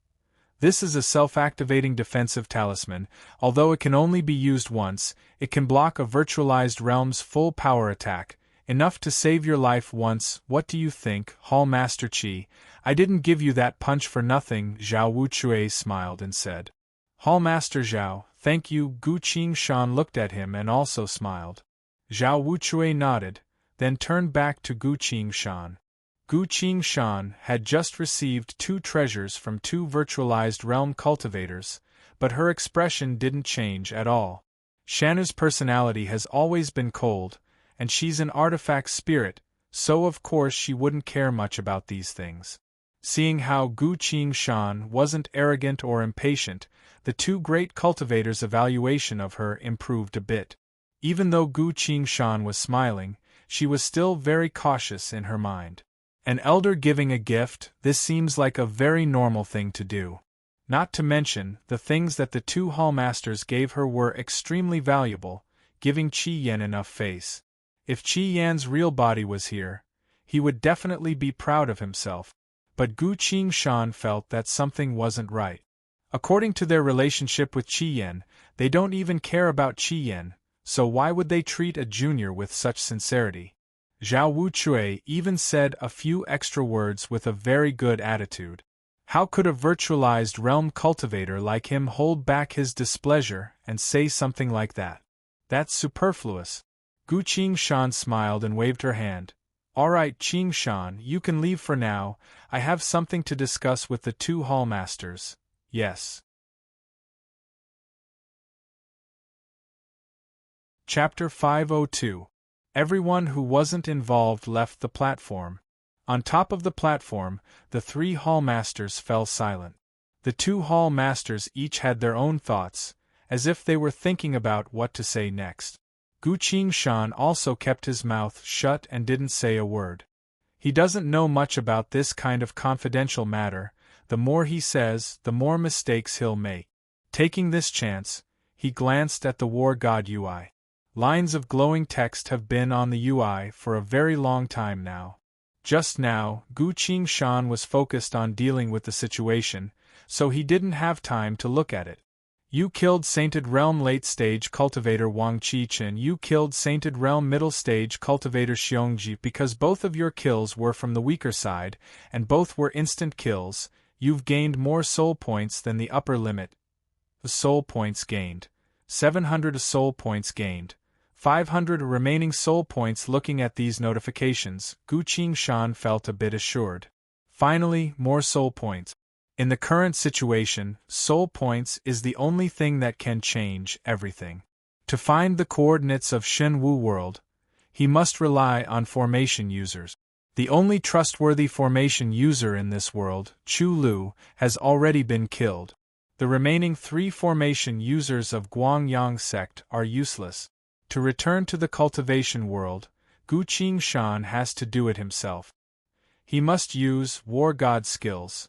This is a self-activating defensive talisman. Although it can only be used once, it can block a virtualized realm's full power attack. Enough to save your life once. What do you think, Hall Master Qi? I didn't give you that punch for nothing. Zhao Wuchui smiled and said. Hall Master Zhao, thank you. Gu Qingshan looked at him and also smiled. Zhao Wuchui nodded, then turned back to Gu Qingshan. Gu Qingshan had just received 2 treasures from 2 virtualized realm cultivators, but her expression didn't change at all. Shanu's personality has always been cold, and she's an artifact spirit, so of course she wouldn't care much about these things. Seeing how Gu Qingshan wasn't arrogant or impatient, the 2 great cultivators' evaluation of her improved a bit. Even though Gu Qingshan was smiling, she was still very cautious in her mind. An elder giving a gift, this seems like a very normal thing to do. Not to mention, the things that the 2 hallmasters gave her were extremely valuable, giving Qi Yan enough face. If Qi Yan's real body was here, he would definitely be proud of himself. But Gu Qingshan felt that something wasn't right. According to their relationship with Qi Yan, they don't even care about Qi Yan, so why would they treat a junior with such sincerity? Zhao Wuchui even said a few extra words with a very good attitude. How could a virtualized realm cultivator like him hold back his displeasure and say something like that? That's superfluous. Gu Qingshan smiled and waved her hand. All right, Qingshan, you can leave for now. I have something to discuss with the 2 hallmasters. Yes. Chapter 502. Everyone who wasn't involved left the platform. On top of the platform, the 3 hallmasters fell silent. The 2 hallmasters each had their own thoughts, as if they were thinking about what to say next. Gu Qingshan also kept his mouth shut and didn't say a word. He doesn't know much about this kind of confidential matter. The more he says, the more mistakes he'll make. Taking this chance, he glanced at the War God UI. Lines of glowing text have been on the UI for a very long time now. Just now, Gu Qingshan was focused on dealing with the situation, so he didn't have time to look at it. You killed Sainted Realm late-stage cultivator Wang Qichen. You killed Sainted Realm middle-stage cultivator Xiongji. Because both of your kills were from the weaker side, and both were instant kills, you've gained more soul points than the upper limit. The soul points gained. 700 soul points gained. 500 remaining soul points. Looking at these notifications, Gu Qingshan felt a bit assured. Finally, more soul points. In the current situation, soul points is the only thing that can change everything. To find the coordinates of Shenwu world, he must rely on formation users. The only trustworthy formation user in this world, Chu Lu, has already been killed. The remaining 3 formation users of Guangyang sect are useless. To return to the cultivation world, Gu Qingshan has to do it himself. He must use War God skills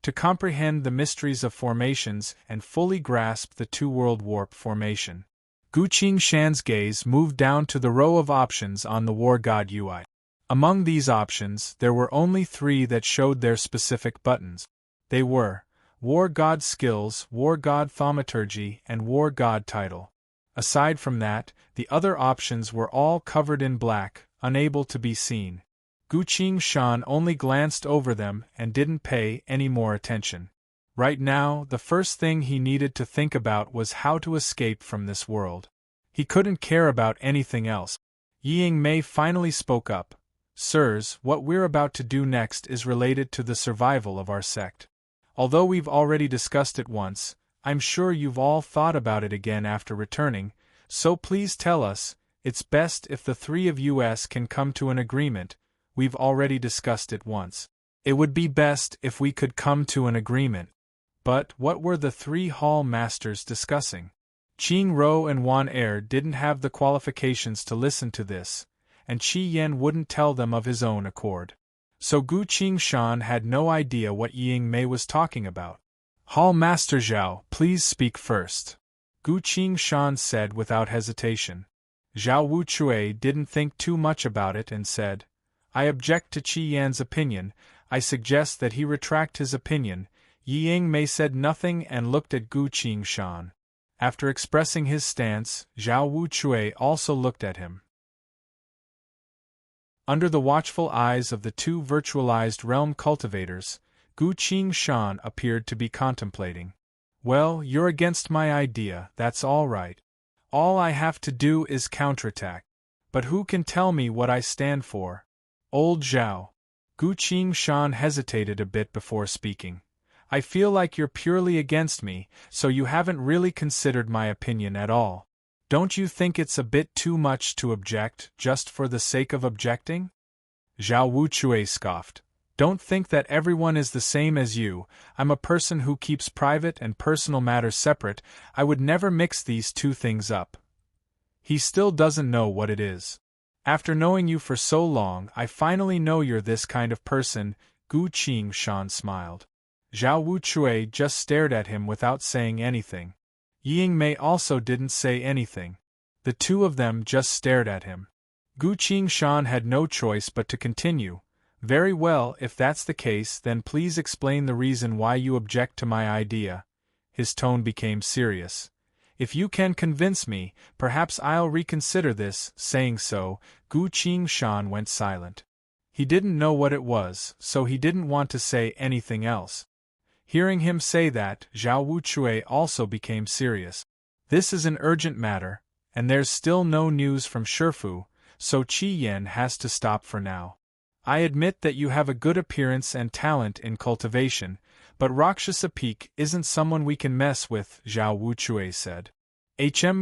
to comprehend the mysteries of formations and fully grasp the 2-world warp formation. Gu Qingshan's gaze moved down to the row of options on the War God UI. Among these options, there were only 3 that showed their specific buttons. They were War God Skills, War God Thaumaturgy, and War God Title. Aside from that, the other options were all covered in black, unable to be seen. Gu Qingshan only glanced over them and didn't pay any more attention. Right now, the first thing he needed to think about was how to escape from this world. He couldn't care about anything else. Ying Mei finally spoke up. Sirs, what we're about to do next is related to the survival of our sect. Although we've already discussed it once, I'm sure you've all thought about it again after returning, so please tell us. It's best if the 3 of us can come to an agreement. We've already discussed it once. It would be best if we could come to an agreement. But what were the 3 hall masters discussing? Qing Rou and Wan Er didn't have the qualifications to listen to this, and Qi Yan wouldn't tell them of his own accord. So Gu Qingshan had no idea what Ying Mei was talking about. Hall Master Zhao, please speak first. Gu Qingshan said without hesitation. Zhao Wuchui didn't think too much about it and said, I object to Qi Yan's opinion. I suggest that he retract his opinion. Ying Mei said nothing and looked at Gu Qingshan. After expressing his stance, Zhao Wuchui also looked at him. Under the watchful eyes of the two virtualized realm cultivators, Gu Shan appeared to be contemplating. Well, you're against my idea, that's all right. All I have to do is counterattack. But who can tell me what I stand for? Old Zhao. Gu Shan hesitated a bit before speaking. I feel like you're purely against me, so you haven't really considered my opinion at all. Don't you think it's a bit too much to object, just for the sake of objecting? Zhao Wuchui scoffed. Don't think that everyone is the same as you. I'm a person who keeps private and personal matters separate. I would never mix these two things up. He still doesn't know what it is. After knowing you for so long, I finally know you're this kind of person, Gu Shan smiled. Zhao Wuchui just stared at him without saying anything. Ying Mei also didn't say anything. The two of them just stared at him. Gu Shan had no choice but to continue. Very well, if that's the case, then please explain the reason why you object to my idea. His tone became serious. If you can convince me, perhaps I'll reconsider this. Saying so, Gu Shan went silent. He didn't know what it was, so he didn't want to say anything else. Hearing him say that, Zhao Wuchui also became serious. This is an urgent matter, and there's still no news from Shifu, so Qi Yan has to stop for now. I admit that you have a good appearance and talent in cultivation, but Rakshasa Peak isn't someone we can mess with, Zhao Wuchui said.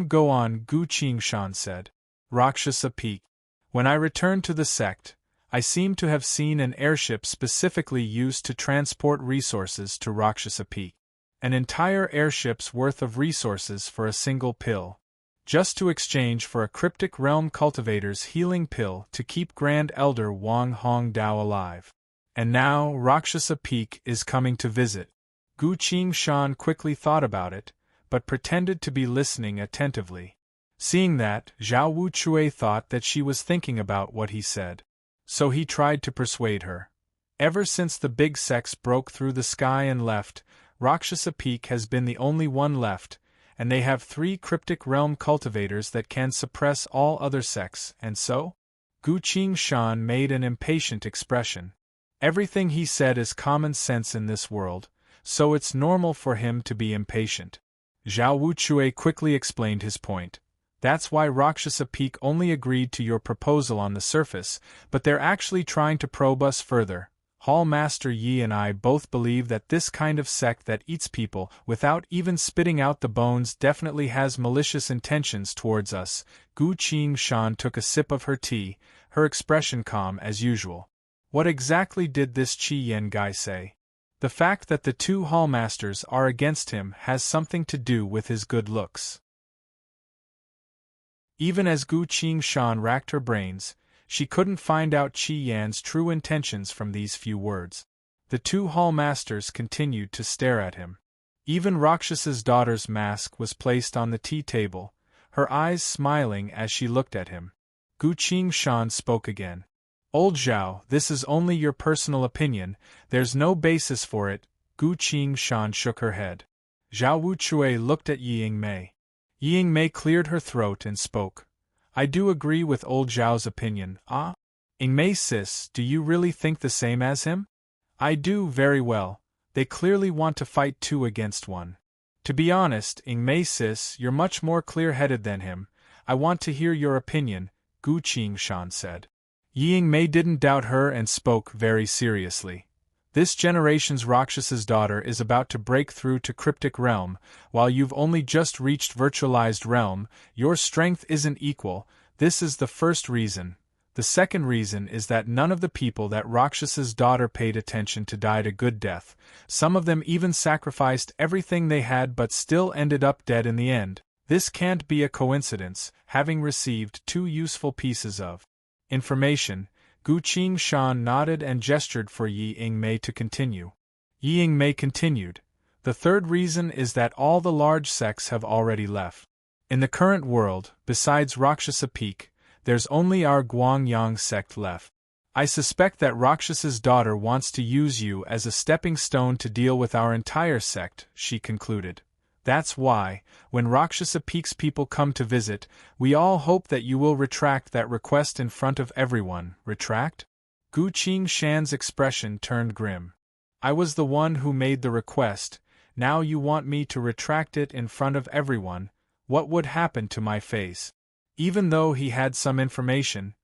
Go on, Gu Shan said. Rakshasa Peak. When I returned to the sect, I seem to have seen an airship specifically used to transport resources to Rakshasa Peak. An entire airship's worth of resources for a single pill. Just to exchange for a cryptic realm cultivator's healing pill to keep Grand Elder Wang Hong Dao alive. And now Rakshasa Peak is coming to visit. Gu Shan quickly thought about it, but pretended to be listening attentively. Seeing that, Zhao Wuchui thought that she was thinking about what he said. So he tried to persuade her. Ever since the big sects broke through the sky and left, Rakshasa Peak has been the only one left, and they have 3 cryptic realm cultivators that can suppress all other sects, and so? Gu Shan made an impatient expression. Everything he said is common sense in this world, so it's normal for him to be impatient. Zhao Wuchui quickly explained his point. That's why Rakshasa Peak only agreed to your proposal on the surface, but they're actually trying to probe us further. Hall Master Yi and I both believe that this kind of sect that eats people without even spitting out the bones definitely has malicious intentions towards us. Gu Shan took a sip of her tea, her expression calm as usual. What exactly did this Qi Yan guy say? The fact that the 2 Hallmasters are against him has something to do with his good looks. Even as Gu Shan racked her brains, she couldn't find out Qi Yan's true intentions from these few words. The 2 Hallmasters continued to stare at him. Even Rakshasa's daughter's mask was placed on the tea table, her eyes smiling as she looked at him. Gu Shan spoke again. Old Zhao, this is only your personal opinion, there's no basis for it. Gu Shan shook her head. Zhao Wuchui looked at Ying Mei. Ying Mei cleared her throat and spoke. I do agree with old Zhao's opinion. Ah? Ying Mei sis, do you really think the same as him? I do very well. They clearly want to fight 2 against 1. To be honest, Ying Mei sis, you're much more clear-headed than him. I want to hear your opinion, Gu Shan said. Ying Mei didn't doubt her and spoke very seriously. This generation's Rakshasa's daughter is about to break through to Cryptic Realm, while you've only just reached Virtualized Realm. Your strength isn't equal. This is the first reason. The second reason is that none of the people that Rakshasa's daughter paid attention to died a good death. Some of them even sacrificed everything they had but still ended up dead in the end. This can't be a coincidence, having received 2 useful pieces of information. Gu Shan nodded and gestured for Ying Mei to continue. Ying Mei continued. The third reason is that all the large sects have already left. In the current world, besides Rakshasa Peak, there's only our Guangyang sect left. I suspect that Rakshasa's daughter wants to use you as a stepping stone to deal with our entire sect, she concluded. That's why, when Rakshasa Peak's people come to visit, we all hope that you will retract that request in front of everyone. Retract? Gu Qingshan's expression turned grim. I was the one who made the request, now you want me to retract it in front of everyone. What would happen to my face? Even though he had some information,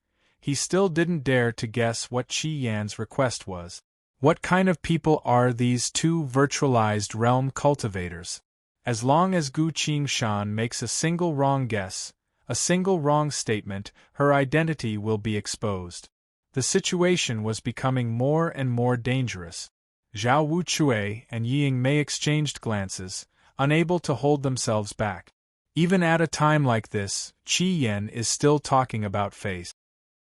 he still didn't dare to guess what Qi Yan's request was. What kind of people are these two virtualized realm cultivators? As long as Gu Qingshan makes a single wrong guess, a single wrong statement, her identity will be exposed. The situation was becoming more and more dangerous. Zhao Wuchui and Ying Mei exchanged glances, unable to hold themselves back. Even at a time like this, Qi Yan is still talking about face.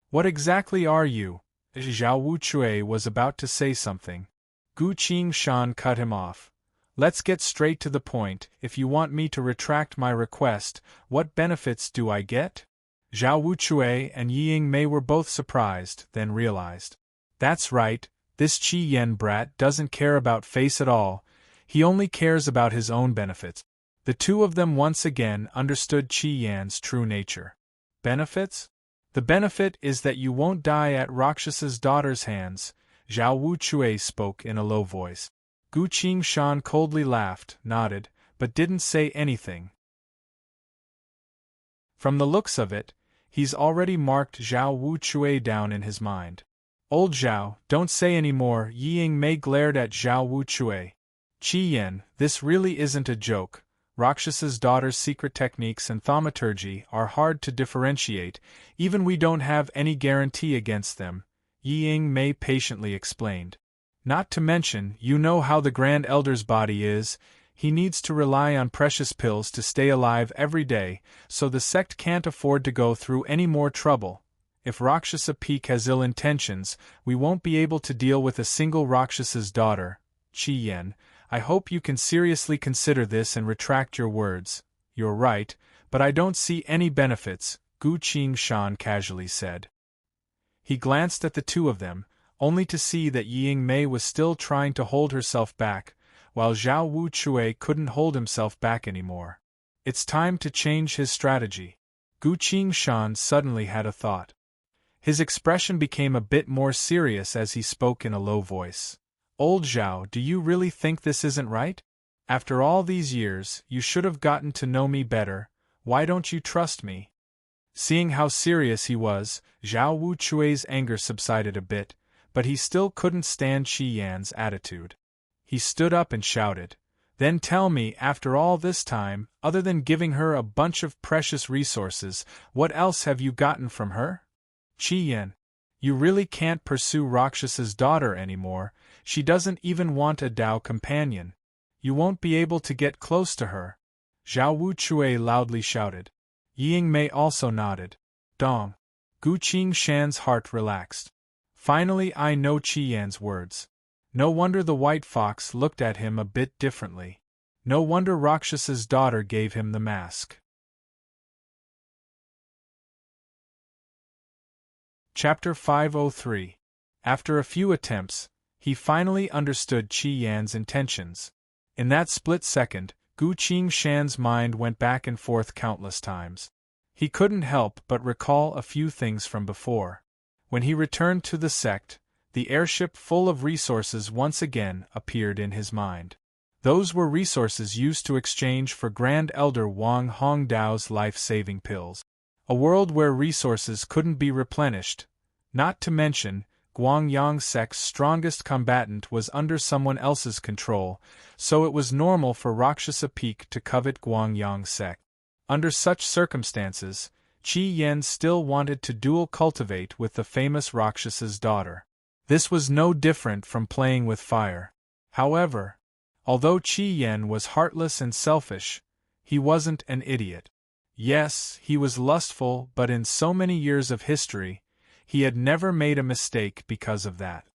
What exactly are you? Zhao Wuchui was about to say something. Gu Qingshan cut him off. Let's get straight to the point. If you want me to retract my request, what benefits do I get? Zhao Wuchui and Ying Mei were both surprised, then realized. That's right, this Qi Yan brat doesn't care about face at all, he only cares about his own benefits. The two of them once again understood Qi Yan's true nature. Benefits? The benefit is that you won't die at Rakshasa's daughter's hands, Zhao Wuchui spoke in a low voice. Gu Qingshan coldly laughed, nodded, but didn't say anything. From the looks of it, he's already marked Zhao Wuchui down in his mind. Old Zhao, don't say any more. Ying Mei glared at Zhao Wuchui. Qi Yan, this really isn't a joke. Rakshasa's daughter's secret techniques and thaumaturgy are hard to differentiate, even we don't have any guarantee against them, Ying Mei patiently explained. Not to mention, you know how the Grand Elder's body is, he needs to rely on precious pills to stay alive every day, so the sect can't afford to go through any more trouble. If Rakshasa Peak has ill intentions, we won't be able to deal with a single Rakshasa's daughter. Qi Yan, I hope you can seriously consider this and retract your words. You're right, but I don't see any benefits, Gu Qingshan casually said. He glanced at the two of them, only to see that Ying Mei was still trying to hold herself back, while Zhao Wuchui couldn't hold himself back anymore. It's time to change his strategy. Gu Qingshan suddenly had a thought. His expression became a bit more serious as he spoke in a low voice. Old Zhao, do you really think this isn't right? After all these years, you should have gotten to know me better. Why don't you trust me? Seeing how serious he was, Zhao Wuchui's anger subsided a bit, but he still couldn't stand Qi Yan's attitude. He stood up and shouted, Then tell me, after all this time, other than giving her a bunch of precious resources, what else have you gotten from her? Qi Yan, you really can't pursue Rakshasa's daughter anymore, she doesn't even want a Dao companion. You won't be able to get close to her. Zhao Wuchui loudly shouted. Ying Mei also nodded. Dong. Gu Qingshan's heart relaxed. Finally I know Qi Yan's words. No wonder the white fox looked at him a bit differently. No wonder Rakshasa's daughter gave him the mask. Chapter 503. After a few attempts, he finally understood Qi Yan's intentions. In that split second, Gu Qingshan's mind went back and forth countless times. He couldn't help but recall a few things from before. When he returned to the sect, the airship full of resources once again appeared in his mind. Those were resources used to exchange for Grand Elder Wang Hongdao's life-saving pills. A world where resources couldn't be replenished. Not to mention, Guangyang sect's strongest combatant was under someone else's control, so it was normal for Rakshasa Peak to covet Guangyang sect. Under such circumstances, Qi Yan still wanted to dual cultivate with the famous Rakshasa's daughter. This was no different from playing with fire. However, although Qi Yan was heartless and selfish, he wasn't an idiot. Yes, he was lustful, but in so many years of history, he had never made a mistake because of that.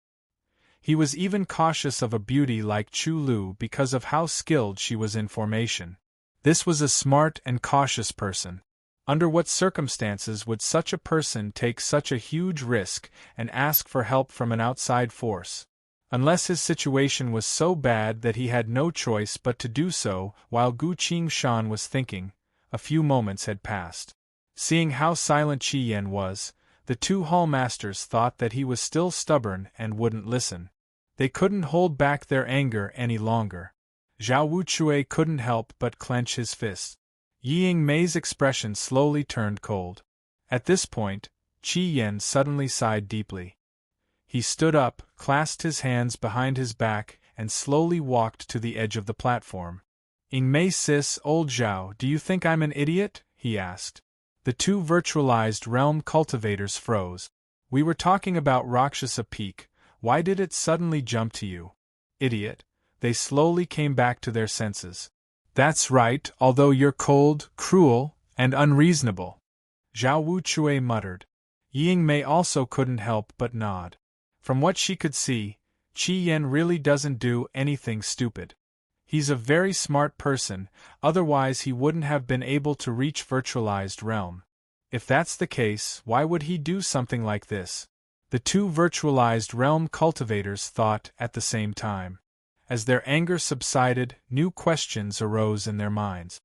He was even cautious of a beauty like Chu Lu because of how skilled she was in formation. This was a smart and cautious person. Under what circumstances would such a person take such a huge risk and ask for help from an outside force? unless his situation was so bad that he had no choice but to do so. While Gu Qingshan was thinking, a few moments had passed. Seeing how silent Qi Yan was, the two hallmasters thought that he was still stubborn and wouldn't listen. They couldn't hold back their anger any longer. Zhao Wuchui couldn't help but clench his fists. Ying Mei's expression slowly turned cold. At this point, Qi Yan suddenly sighed deeply. He stood up, clasped his hands behind his back, and slowly walked to the edge of the platform. Ying Mei sis, old Zhao, do you think I'm an idiot? He asked. The two virtualized realm cultivators froze. We were talking about Rakshasa Peak, why did it suddenly jump to you? Idiot. They slowly came back to their senses. That's right, although you're cold, cruel, and unreasonable. Zhao Wuchui muttered. Ying Mei also couldn't help but nod. From what she could see, Qi Yan really doesn't do anything stupid. He's a very smart person, otherwise he wouldn't have been able to reach virtualized realm. If that's the case, why would he do something like this? The two virtualized realm cultivators thought at the same time. As their anger subsided, new questions arose in their minds.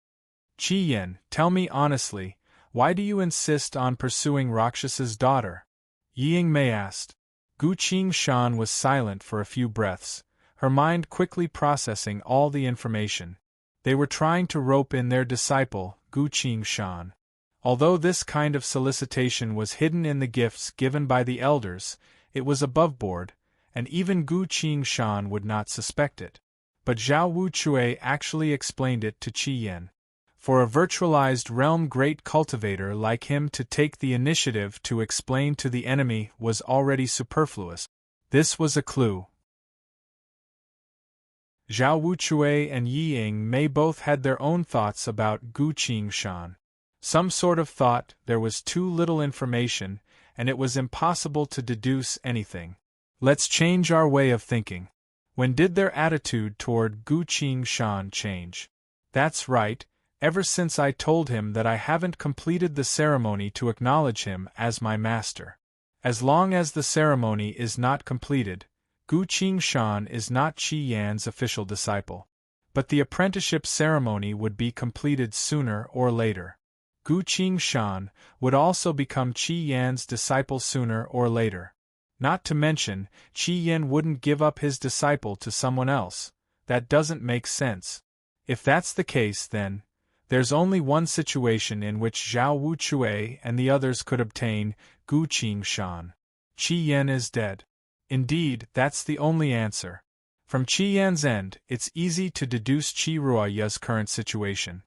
Qi Yan, tell me honestly, why do you insist on pursuing Rakshas's daughter? Ying Mei asked. Gu Qingshan was silent for a few breaths, her mind quickly processing all the information. They were trying to rope in their disciple, Gu Qingshan. Although this kind of solicitation was hidden in the gifts given by the elders, it was above board, and even Gu Qingshan would not suspect it. But Zhao Wuchui actually explained it to Qi Yan. For a virtualized realm great cultivator like him to take the initiative to explain to the enemy was already superfluous. This was a clue. Zhao Wuchui and Ying Mei both had their own thoughts about Gu Qingshan. Some sort of thought there was too little information, and it was impossible to deduce anything. Let's change our way of thinking. When did their attitude toward Gu Qingshan change? That's right, ever since I told him that I haven't completed the ceremony to acknowledge him as my master. As long as the ceremony is not completed, Gu Qingshan is not Qi Yan's official disciple. But the apprenticeship ceremony would be completed sooner or later. Gu Qingshan would also become Qi Yan's disciple sooner or later. Not to mention, Qi Yan wouldn't give up his disciple to someone else. That doesn't make sense. If that's the case, then there's only one situation in which Zhao Wuchui and the others could obtain Gu Qingshan. Qi Yan is dead. Indeed, that's the only answer. From Qi Yan's end, it's easy to deduce Qi Ruoya's current situation.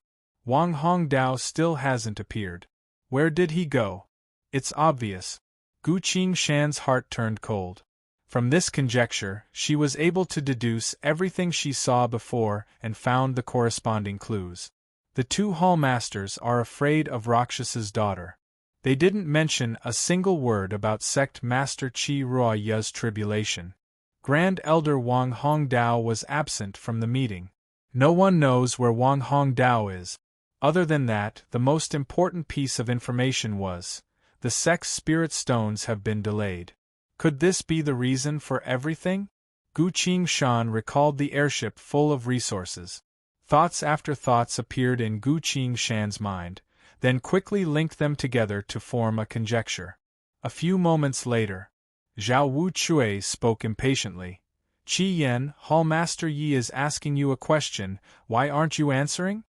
Wang Hongdao still hasn't appeared. Where did he go? It's obvious. Gu Qingshan's heart turned cold. From this conjecture, she was able to deduce everything she saw before and found the corresponding clues. The two hallmasters are afraid of Rakshas's daughter. They didn't mention a single word about sect master Qi Ruoya's tribulation. Grand Elder Wang Hongdao was absent from the meeting. No one knows where Wang Hongdao is. Other than that, the most important piece of information was, the sect's spirit stones have been delayed. Could this be the reason for everything? Gu Qingshan recalled the airship full of resources. Thoughts after thoughts appeared in Gu Qingshan's mind, then quickly linked them together to form a conjecture. A few moments later, Zhao Wuchui spoke impatiently. Qi Yan, Hallmaster Yi is asking you a question, why aren't you answering?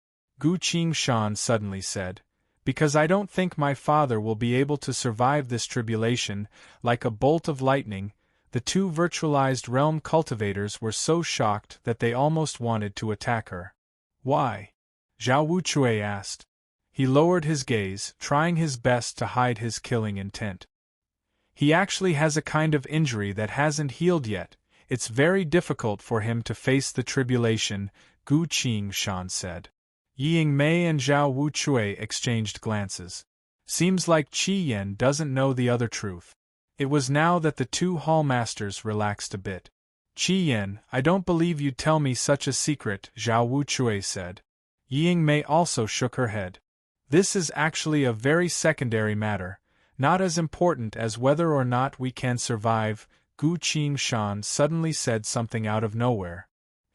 Gu Qingshan suddenly said, because I don't think my father will be able to survive this tribulation. Like a bolt of lightning, the two virtualized realm cultivators were so shocked that they almost wanted to attack her. Why? Zhao Wuchui asked. He lowered his gaze, trying his best to hide his killing intent. He actually has a kind of injury that hasn't healed yet. It's very difficult for him to face the tribulation, Gu Qingshan said. Ying Mei and Zhao Wuchui exchanged glances. Seems like Qi Yan doesn't know the other truth. It was now that the two hallmasters relaxed a bit. Qi Yan, I don't believe you'd tell me such a secret, Zhao Wuchui said. Ying Mei also shook her head. This is actually a very secondary matter, not as important as whether or not we can survive, Gu Qingshan suddenly said something out of nowhere.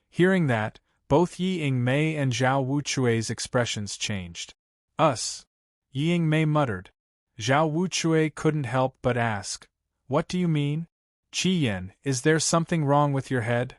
Hearing that, both Yi Yingmei and Zhao Wuchui's expressions changed. Us? Yi Yingmei muttered. Zhao Wuchui couldn't help but ask, "What do you mean? Qi Yan, is there something wrong with your head?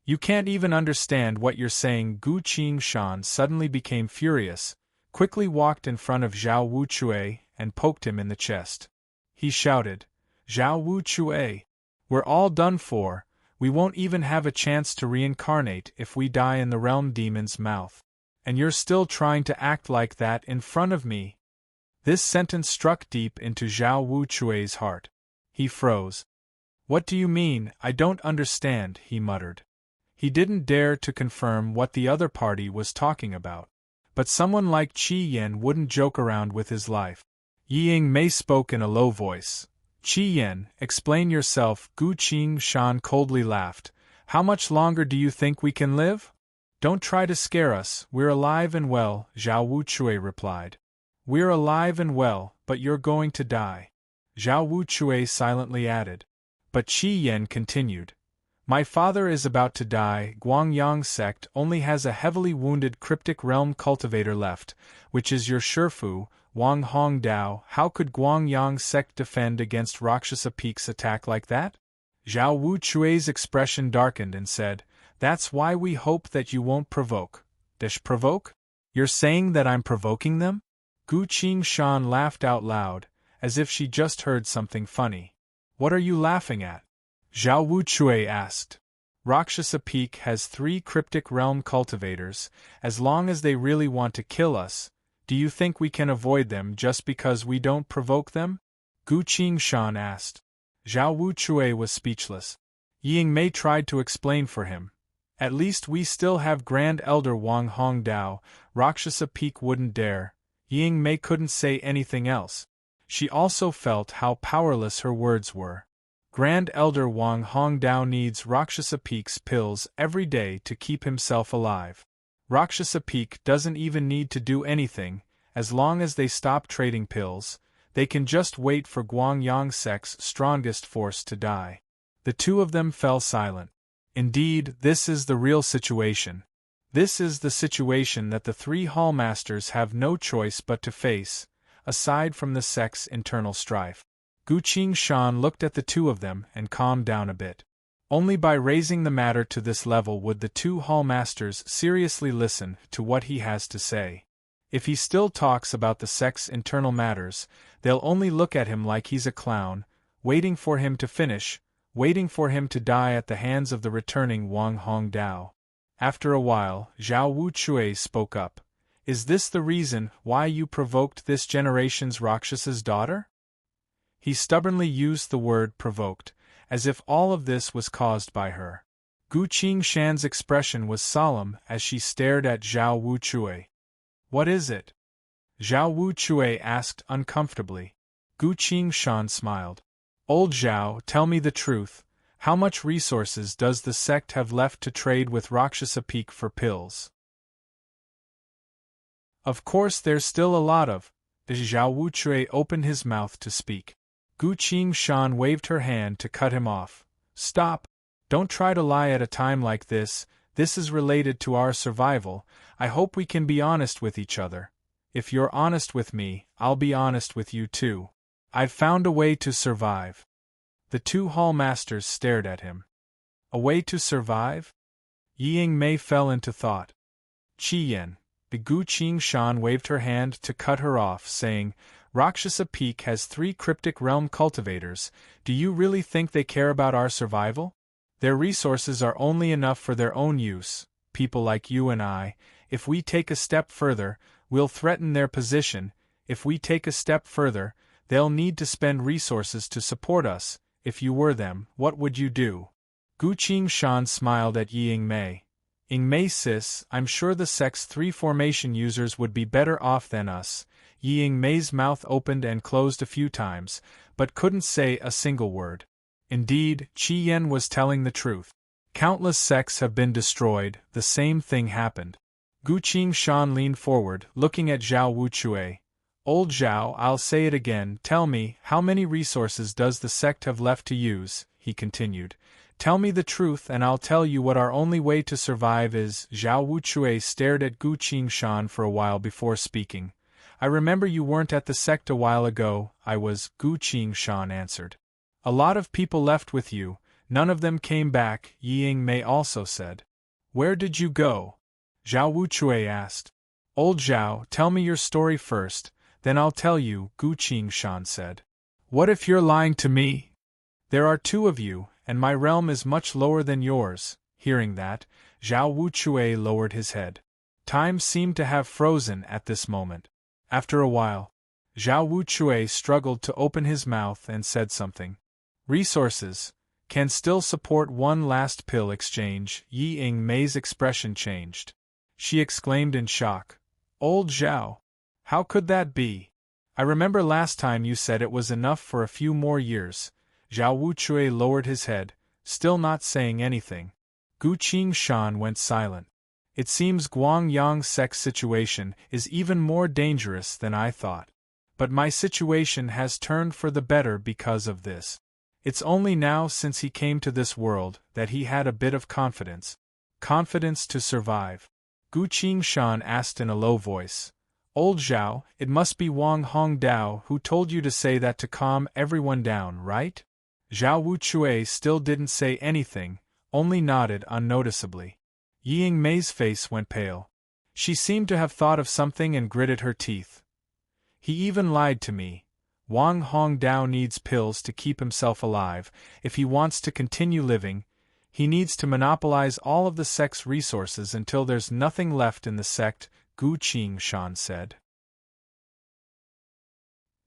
You can't even understand what you're saying." Gu Qingshan suddenly became furious, quickly walked in front of Zhao Wuchui and poked him in the chest. He shouted, "Zhao Wuchui! We're all done for, we won't even have a chance to reincarnate if we die in the realm demon's mouth. And you're still trying to act like that in front of me?" This sentence struck deep into Zhao Wuchui's heart. He froze. "What do you mean? I don't understand," he muttered. He didn't dare to confirm what the other party was talking about. But someone like Qi Yan wouldn't joke around with his life. Yi Yingmei spoke in a low voice. "Qi Yan, explain yourself." Gu Qingshan coldly laughed. "How much longer do you think we can live?" "Don't try to scare us, we're alive and well," Zhao Wuchui replied. "We're alive and well, but you're going to die," Zhao Wuchui silently added. But Qi Yan continued. "My father is about to die. Guangyang sect only has a heavily wounded cryptic realm cultivator left, which is your Shifu, Wang Hongdao. How could Guangyang sect defend against Rakshasa Peak's attack like that?" Zhao Wuchui's expression darkened and said, "That's why we hope that you won't provoke." Provoke? You're saying that I'm provoking them?" Gu Qingshan laughed out loud, as if she just heard something funny. "What are you laughing at?" Zhao Wuchui asked. "Rakshasa Peak has 3 cryptic realm cultivators. As long as they really want to kill us, do you think we can avoid them just because we don't provoke them?" Gu Qingshan asked. Zhao Wuchui was speechless. Yi Yingmei tried to explain for him. "At least we still have Grand Elder Wang Hongdao. Rakshasa Peak wouldn't dare." Yi Yingmei couldn't say anything else. She also felt how powerless her words were. Grand Elder Wang Hongdao needs Rakshasa Peak's pills every day to keep himself alive. Rakshasa Peak doesn't even need to do anything. As long as they stop trading pills, they can just wait for Guangyang sect's strongest force to die. The two of them fell silent. Indeed, this is the real situation. This is the situation that the 3 Hallmasters have no choice but to face, aside from the sect's internal strife. Gu Qingshan looked at the two of them and calmed down a bit. Only by raising the matter to this level would the 2 Hallmasters seriously listen to what he has to say. If he still talks about the sect's internal matters, they'll only look at him like he's a clown, waiting for him to finish, waiting for him to die at the hands of the returning Wang Hongdao. After a while, Zhao Wuchui spoke up. "Is this the reason why you provoked this generation's Rakshas's daughter?" He stubbornly used the word provoked, as if all of this was caused by her. Gu Qingshan's expression was solemn as she stared at Zhao Wuchui. "What is it?" Zhao Wuchui asked uncomfortably. Gu Qingshan smiled. "Old Zhao, tell me the truth. How much resources does the sect have left to trade with Rakshasa Peak for pills?" "Of course there's still a lot of." Zhao Wuchui opened his mouth to speak. Gu Qingshan waved her hand to cut him off. "Stop! Don't try to lie at a time like this. This is related to our survival. I hope we can be honest with each other. If you're honest with me, I'll be honest with you too. I've found a way to survive." The 2 Hallmasters stared at him. A way to survive? Yi Yingmei fell into thought. "Qi Yan." The Gu Qingshan waved her hand to cut her off, saying, "Rakshasa Peak has 3 cryptic realm cultivators. Do you really think they care about our survival? Their resources are only enough for their own use. People like you and I, if we take a step further, we'll threaten their position. If we take a step further, they'll need to spend resources to support us. If you were them, what would you do?" Gu Qingshan smiled at Yi Yingmei. "Yingmei sis, I'm sure the sect's 3 formation users would be better off than us." Yi Yingmei's mouth opened and closed a few times, but couldn't say a single word. Indeed, Qi Yan was telling the truth. Countless sects have been destroyed, the same thing happened. Gu Qingshan leaned forward, looking at Zhao Wuchui. Old Zhao, I'll say it again, tell me, how many resources does the sect have left to use, he continued. Tell me the truth and I'll tell you what our only way to survive is. Zhao Wuchui stared at Gu Qingshan for a while before speaking. I remember you weren't at the sect a while ago. I was, Gu Qingshan answered. A lot of people left with you, none of them came back, Ying Mei also said. Where did you go? Zhao Wuchui asked. Old Zhao, tell me your story first, then I'll tell you, Gu Qingshan said. What if you're lying to me? There are two of you, and my realm is much lower than yours. Hearing that, Zhao Wuchui lowered his head. Time seemed to have frozen at this moment. After a while, Zhao Wuchui struggled to open his mouth and said something. Resources can still support one last pill exchange. Ying Mei's expression changed. She exclaimed in shock. Old Zhao, how could that be? I remember last time you said it was enough for a few more years. Zhao Wuchui lowered his head, still not saying anything. Gu Qingshan went silent. It seems Guangyang's sex situation is even more dangerous than I thought. But my situation has turned for the better because of this. It's only now since he came to this world that he had a bit of confidence. Confidence to survive. Gu Qingshan asked in a low voice. Old Zhao, it must be Wang Hongdao who told you to say that to calm everyone down, right? Zhao Wuchui still didn't say anything, only nodded unnoticeably. Ying Mei's face went pale. She seemed to have thought of something and gritted her teeth. He even lied to me. Wang Hongdao needs pills to keep himself alive. If he wants to continue living, he needs to monopolize all of the sect's resources until there's nothing left in the sect, Gu Qingshan said.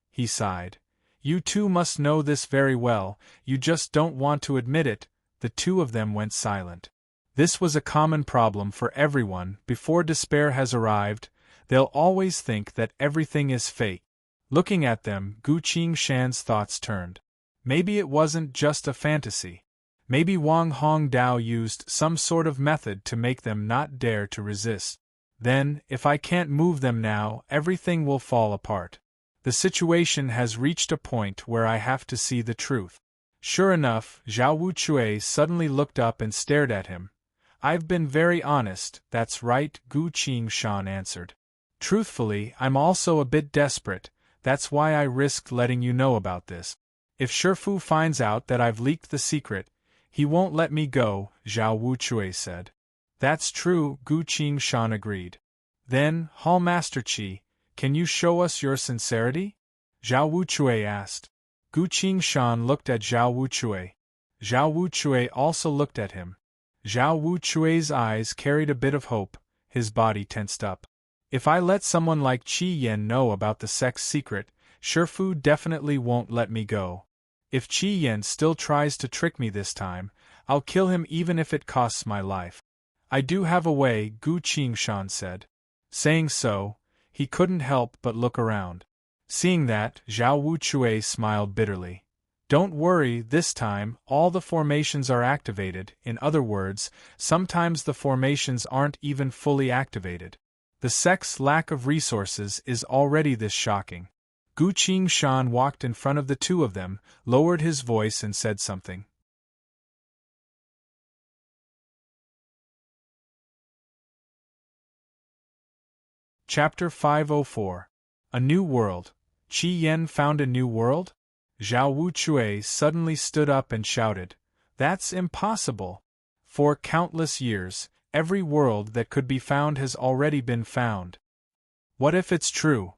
He sighed. You two must know this very well, you just don't want to admit it. The two of them went silent. This was a common problem for everyone. Before despair has arrived, they'll always think that everything is fate. Looking at them, Gu Qingshan's thoughts turned. Maybe it wasn't just a fantasy. Maybe Wang Hongdao used some sort of method to make them not dare to resist. Then, if I can't move them now, everything will fall apart. The situation has reached a point where I have to see the truth. Sure enough, Zhao Wuchui suddenly looked up and stared at him. I've been very honest, that's right, Gu Qingshan answered. Truthfully, I'm also a bit desperate, that's why I risked letting you know about this. If Shifu finds out that I've leaked the secret, he won't let me go, Zhao Wuchui said. That's true, Gu Qingshan agreed. Then, Hall Master Qi, can you show us your sincerity? Zhao Wuchui asked. Gu Qingshan looked at Zhao Wuchui. Zhao Wuchui also looked at him. Zhao Wuchui's eyes carried a bit of hope, his body tensed up. If I let someone like Qi Yan know about the sect's secret, Shifu definitely won't let me go. If Qi Yan still tries to trick me this time, I'll kill him even if it costs my life. I do have a way, Gu Qingshan said. Saying so, he couldn't help but look around. Seeing that, Zhao Wuchui smiled bitterly. Don't worry, this time, all the formations are activated. In other words, sometimes the formations aren't even fully activated. The sect's lack of resources is already this shocking. Gu Qingshan walked in front of the two of them, lowered his voice and said something. Chapter 504. A New World. Qi Yan found a new world? Zhao Wuchui suddenly stood up and shouted, That's impossible! For countless years, every world that could be found has already been found. What if it's true?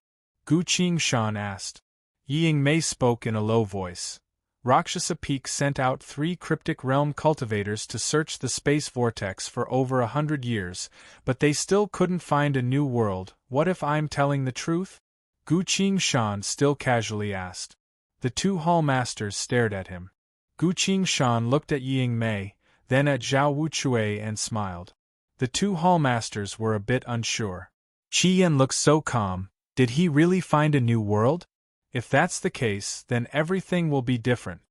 Gu Qingshan asked. Ying Mei spoke in a low voice. Rakshasa Peak sent out 3 cryptic realm cultivators to search the space vortex for over 100 years, but they still couldn't find a new world. What if I'm telling the truth? Gu Qingshan still casually asked. The two hall masters stared at him. Gu Qingshan looked at Ying Mei, then at Zhao Wuchui and smiled. The two hall masters were a bit unsure. Qi Yan looked so calm. Did he really find a new world? If that's the case, then everything will be different.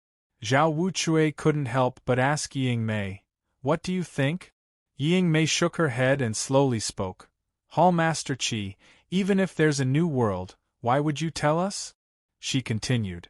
Zhao Wuchui couldn't help but ask Ying Mei, What do you think? Ying Mei shook her head and slowly spoke. Hall Master Qi, even if there's a new world, Why would you tell us? She continued.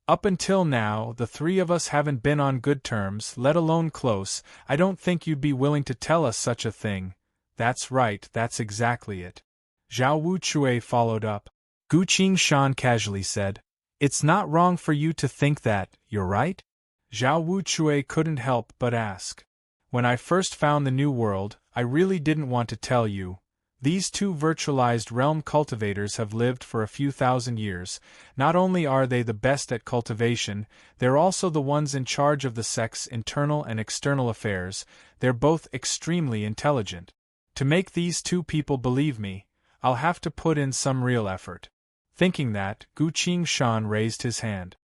Up until now, the three of us haven't been on good terms, let alone close. I don't think you'd be willing to tell us such a thing. That's right, that's exactly it. Zhao Wuchui followed up. Gu Qingshan casually said, It's not wrong for you to think that, you're right? Zhao Wuchui couldn't help but ask. When I first found the New World, I really didn't want to tell you. These two virtualized realm cultivators have lived for a few thousand years. Not only are they the best at cultivation, they're also the ones in charge of the sect's internal and external affairs. They're both extremely intelligent. To make these two people believe me, I'll have to put in some real effort. Thinking that, Gu Qingshan raised his hand.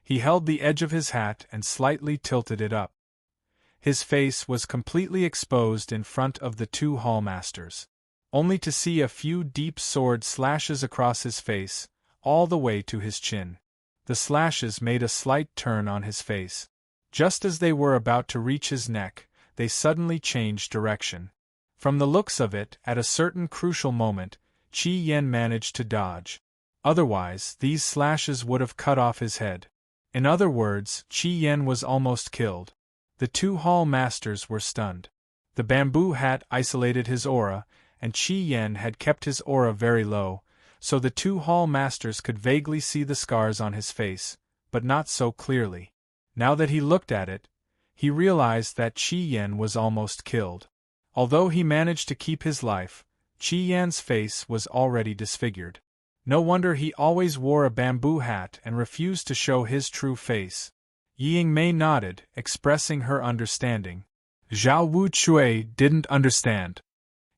He held the edge of his hat and slightly tilted it up. His face was completely exposed in front of the two hallmasters, only to see a few deep sword slashes across his face, all the way to his chin. The slashes made a slight turn on his face. Just as they were about to reach his neck, they suddenly changed direction. From the looks of it, at a certain crucial moment, Qi Yan managed to dodge. Otherwise, these slashes would have cut off his head. In other words, Qi Yan was almost killed. The two hall masters were stunned. The bamboo hat isolated his aura, and Qi Yan had kept his aura very low, so the two hall masters could vaguely see the scars on his face, but not so clearly. Now that he looked at it, he realized that Qi Yan was almost killed. Although he managed to keep his life, Qi Yan's face was already disfigured. No wonder he always wore a bamboo hat and refused to show his true face. Yingmei nodded, expressing her understanding. Zhao Wuchui didn't understand.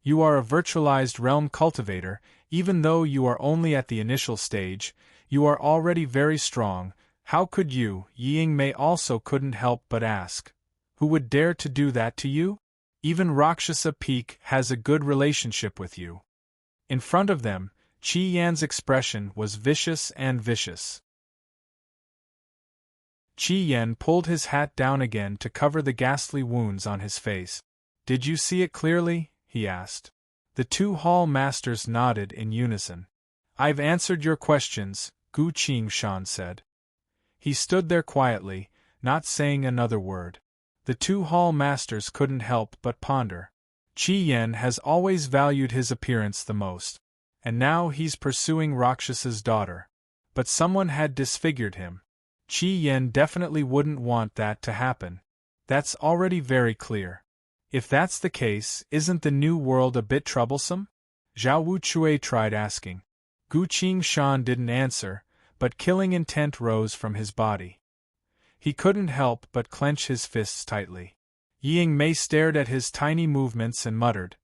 You are a virtualized realm cultivator, even though you are only at the initial stage, you are already very strong. How could you? Yingmei also couldn't help but ask. Who would dare to do that to you? Even Rakshasa Peak has a good relationship with you. In front of them, Qi Yan's expression was vicious and vicious. Qi Yan pulled his hat down again to cover the ghastly wounds on his face. Did you see it clearly? He asked. The two hall masters nodded in unison. I've answered your questions, Gu Qingshan said. He stood there quietly, not saying another word. The two hall masters couldn't help but ponder. Qi Yan has always valued his appearance the most. And now he's pursuing Rakshasa's daughter. But someone had disfigured him. Qi Yan definitely wouldn't want that to happen. That's already very clear. If that's the case, isn't the New World a bit troublesome? Zhao Wuchui tried asking. Gu Qingshan didn't answer, but killing intent rose from his body. He couldn't help but clench his fists tightly. Yingmei stared at his tiny movements and muttered,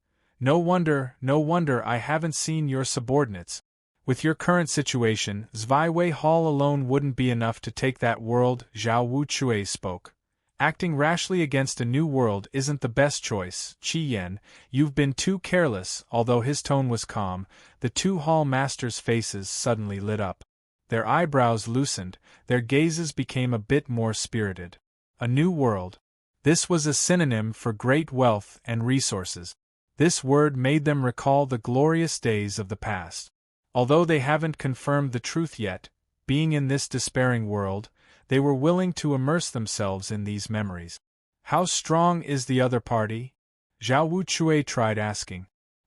no wonder I haven't seen your subordinates. With your current situation, Zweiwei Hall alone wouldn't be enough to take that world, Zhao Wuchui spoke. Acting rashly against a new world isn't the best choice, Qi Yan, you've been too careless. Although his tone was calm, the two hall masters' faces suddenly lit up. Their eyebrows loosened, their gazes became a bit more spirited. A new world. This was a synonym for great wealth and resources. This word made them recall the glorious days of the past. Although they haven't confirmed the truth yet, being in this despairing world, they were willing to immerse themselves in these memories. How strong is the other party? Zhao Wuchui tried asking.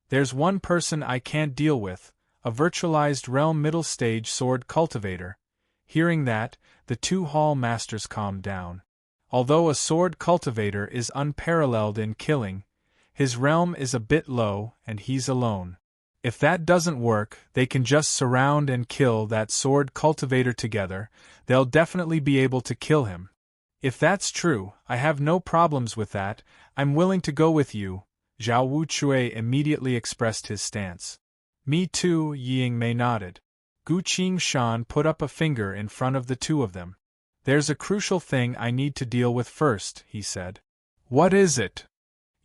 There's one person I can't deal with, a virtualized realm middle stage sword cultivator. Hearing that, the two hall masters calmed down. Although a sword cultivator is unparalleled in killing, his realm is a bit low and he's alone. If that doesn't work, they can just surround and kill that sword cultivator together. They'll definitely be able to kill him. If that's true, I have no problems with that. I'm willing to go with you. Zhao Wuchui immediately expressed his stance. Me too, Yingmei nodded. Gu Qingshan put up a finger in front of the two of them. There's a crucial thing I need to deal with first, he said. What is it?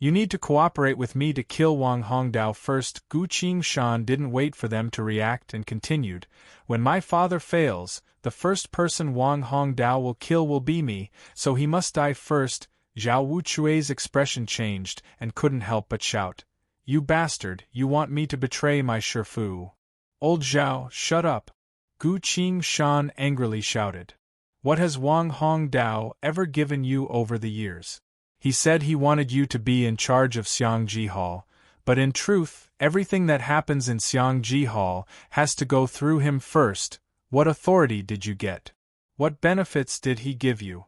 You need to cooperate with me to kill Wang Hongdao first. Gu Qingshan didn't wait for them to react and continued. When my father fails, the first person Wang Hongdao will kill will be me, so he must die first. Zhao Wuchui's expression changed and couldn't help but shout. You bastard, you want me to betray my Shifu. Old Zhao, shut up! Gu Qingshan angrily shouted. What has Wang Hongdao ever given you over the years? He said he wanted you to be in charge of Xiangji Hall, but in truth, everything that happens in Xiangji Hall has to go through him first. What authority did you get? What benefits did he give you?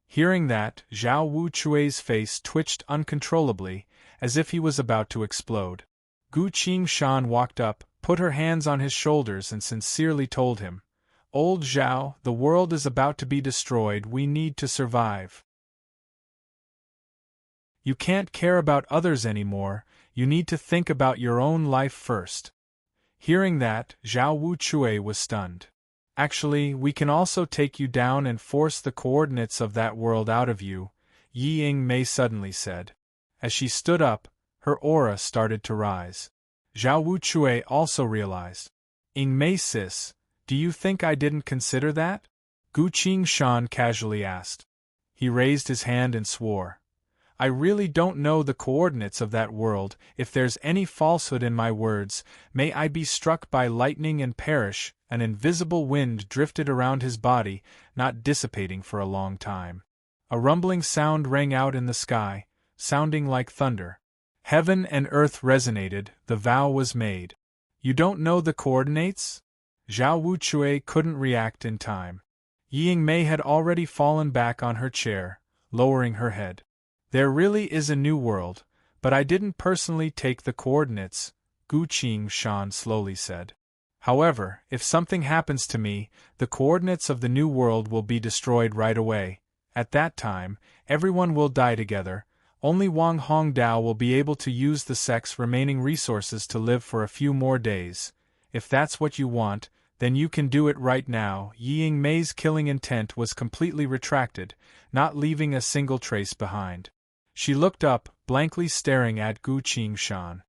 Hearing that, Zhao Wuchui's face twitched uncontrollably, as if he was about to explode. Gu Qingshan walked up, put her hands on his shoulders and sincerely told him, Old Zhao, the world is about to be destroyed, we need to survive. You can't care about others anymore, you need to think about your own life first. Hearing that, Zhao Wuchui was stunned. Actually, we can also take you down and force the coordinates of that world out of you, Yi Yingmei suddenly said. As she stood up, her aura started to rise. Zhao Wuchui also realized. Yingmei sis, do you think I didn't consider that? Gu Qingshan casually asked. He raised his hand and swore. I really don't know the coordinates of that world. If there's any falsehood in my words, may I be struck by lightning and perish. An invisible wind drifted around his body, not dissipating for a long time. A rumbling sound rang out in the sky, sounding like thunder. Heaven and earth resonated, the vow was made. You don't know the coordinates? Zhao Wuchui couldn't react in time. Yi Yingmei had already fallen back on her chair, lowering her head. There really is a new world, but I didn't personally take the coordinates, Gu Qingshan slowly said. However, if something happens to me, the coordinates of the new world will be destroyed right away. At that time, everyone will die together. Only Wang Hongdao will be able to use the sect's remaining resources to live for a few more days. If that's what you want, then you can do it right now. Yi Yingmei's killing intent was completely retracted, not leaving a single trace behind. She looked up, blankly staring at Gu Qingshan.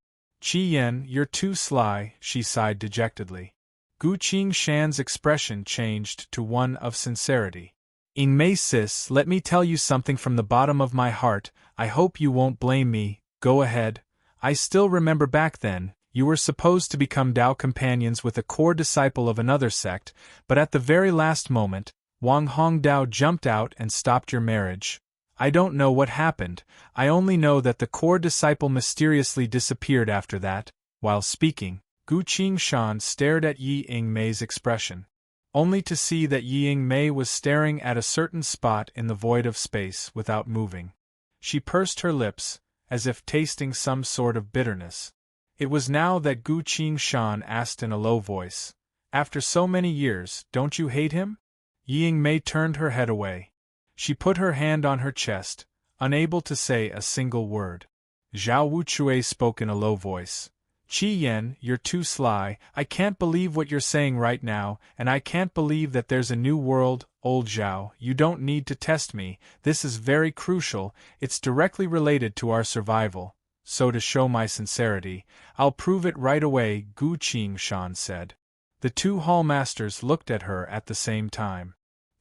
Qi Yan, you're too sly, she sighed dejectedly. Gu Qingshan's expression changed to one of sincerity. Yingmei sis, let me tell you something from the bottom of my heart, I hope you won't blame me, go ahead. I still remember back then, you were supposed to become Dao companions with a core disciple of another sect, but at the very last moment, Wang Hongdao jumped out and stopped your marriage. I don't know what happened, I only know that the core disciple mysteriously disappeared after that. While speaking, Gu Qingshan stared at Yi Yingmei's expression, only to see that Yi Yingmei was staring at a certain spot in the void of space without moving. She pursed her lips, as if tasting some sort of bitterness. It was now that Gu Qingshan asked in a low voice, After so many years, don't you hate him? Yi Yingmei turned her head away. She put her hand on her chest, unable to say a single word. Zhao Wuchui spoke in a low voice. Qi Yan, you're too sly, I can't believe what you're saying right now, and I can't believe that there's a new world. Old Zhao, you don't need to test me, this is very crucial, it's directly related to our survival. So to show my sincerity, I'll prove it right away, Gu Qingshan said. The two hallmasters looked at her at the same time.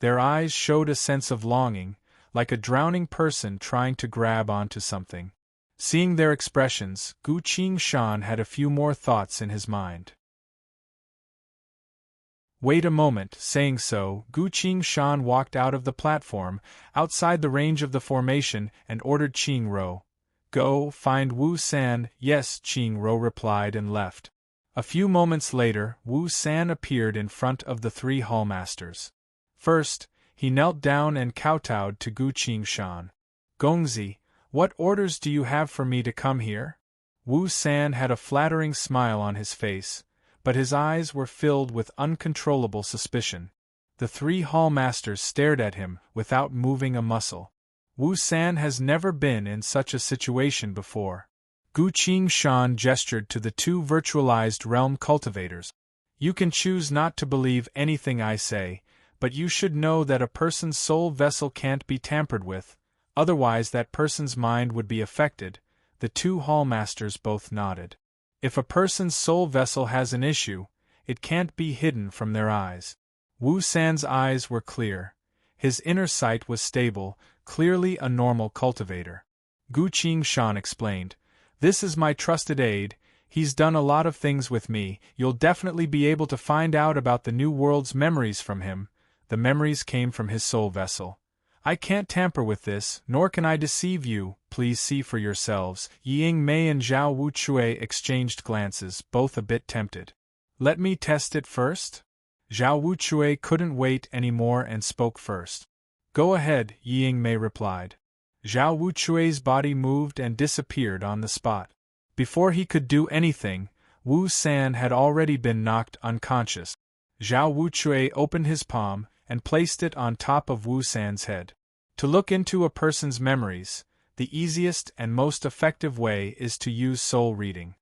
Their eyes showed a sense of longing, like a drowning person trying to grab onto something. Seeing their expressions, Gu Qingshan had a few more thoughts in his mind. Wait a moment, saying so, Gu Qingshan walked out of the platform, outside the range of the formation, and ordered Qingro. Go, find Wu San. Yes, Qingro replied and left. A few moments later, Wu San appeared in front of the three hallmasters. First, he knelt down and kowtowed to Gu Qingshan. Gongzi, what orders do you have for me to come here? Wu San had a flattering smile on his face, but his eyes were filled with uncontrollable suspicion. The three hallmasters stared at him without moving a muscle. Wu San has never been in such a situation before. Gu Qingshan gestured to the two virtualized realm cultivators. You can choose not to believe anything I say, but you should know that a person's soul vessel can't be tampered with, otherwise that person's mind would be affected. The two hallmasters both nodded. If a person's soul vessel has an issue, it can't be hidden from their eyes. Wu San's eyes were clear. His inner sight was stable, clearly a normal cultivator. Gu Qingshan explained, This is my trusted aide, He's done a lot of things with me. You'll definitely be able to find out about the new world's memories from him. The memories came from his soul vessel. I can't tamper with this, nor can I deceive you. Please see for yourselves." Ying Mei and Zhao Wuchui exchanged glances, both a bit tempted. "Let me test it first?" Zhao Wuchui couldn't wait any more and spoke first. "Go ahead," Ying Mei replied. Zhao Wuchui's body moved and disappeared on the spot. Before he could do anything, Wu San had already been knocked unconscious. Zhao Wuchui opened his palm and placed it on top of Wu San's head. To look into a person's memories, the easiest and most effective way is to use soul reading.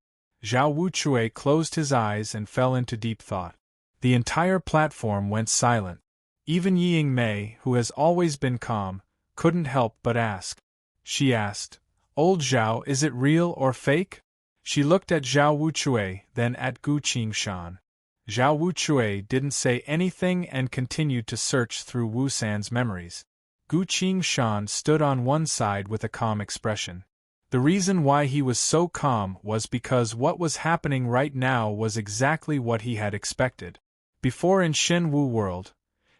Zhao Wuchui closed his eyes and fell into deep thought. The entire platform went silent. Even Ying Mei, who has always been calm, couldn't help but ask. She asked, "Old Zhao, is it real or fake?" She looked at Zhao Wuchui, then at Gu Qingshan. Zhao Wuchui didn't say anything and continued to search through Wu San's memories. Gu Qingshan stood on one side with a calm expression. The reason why he was so calm was because what was happening right now was exactly what he had expected. Before in Shen Wu world,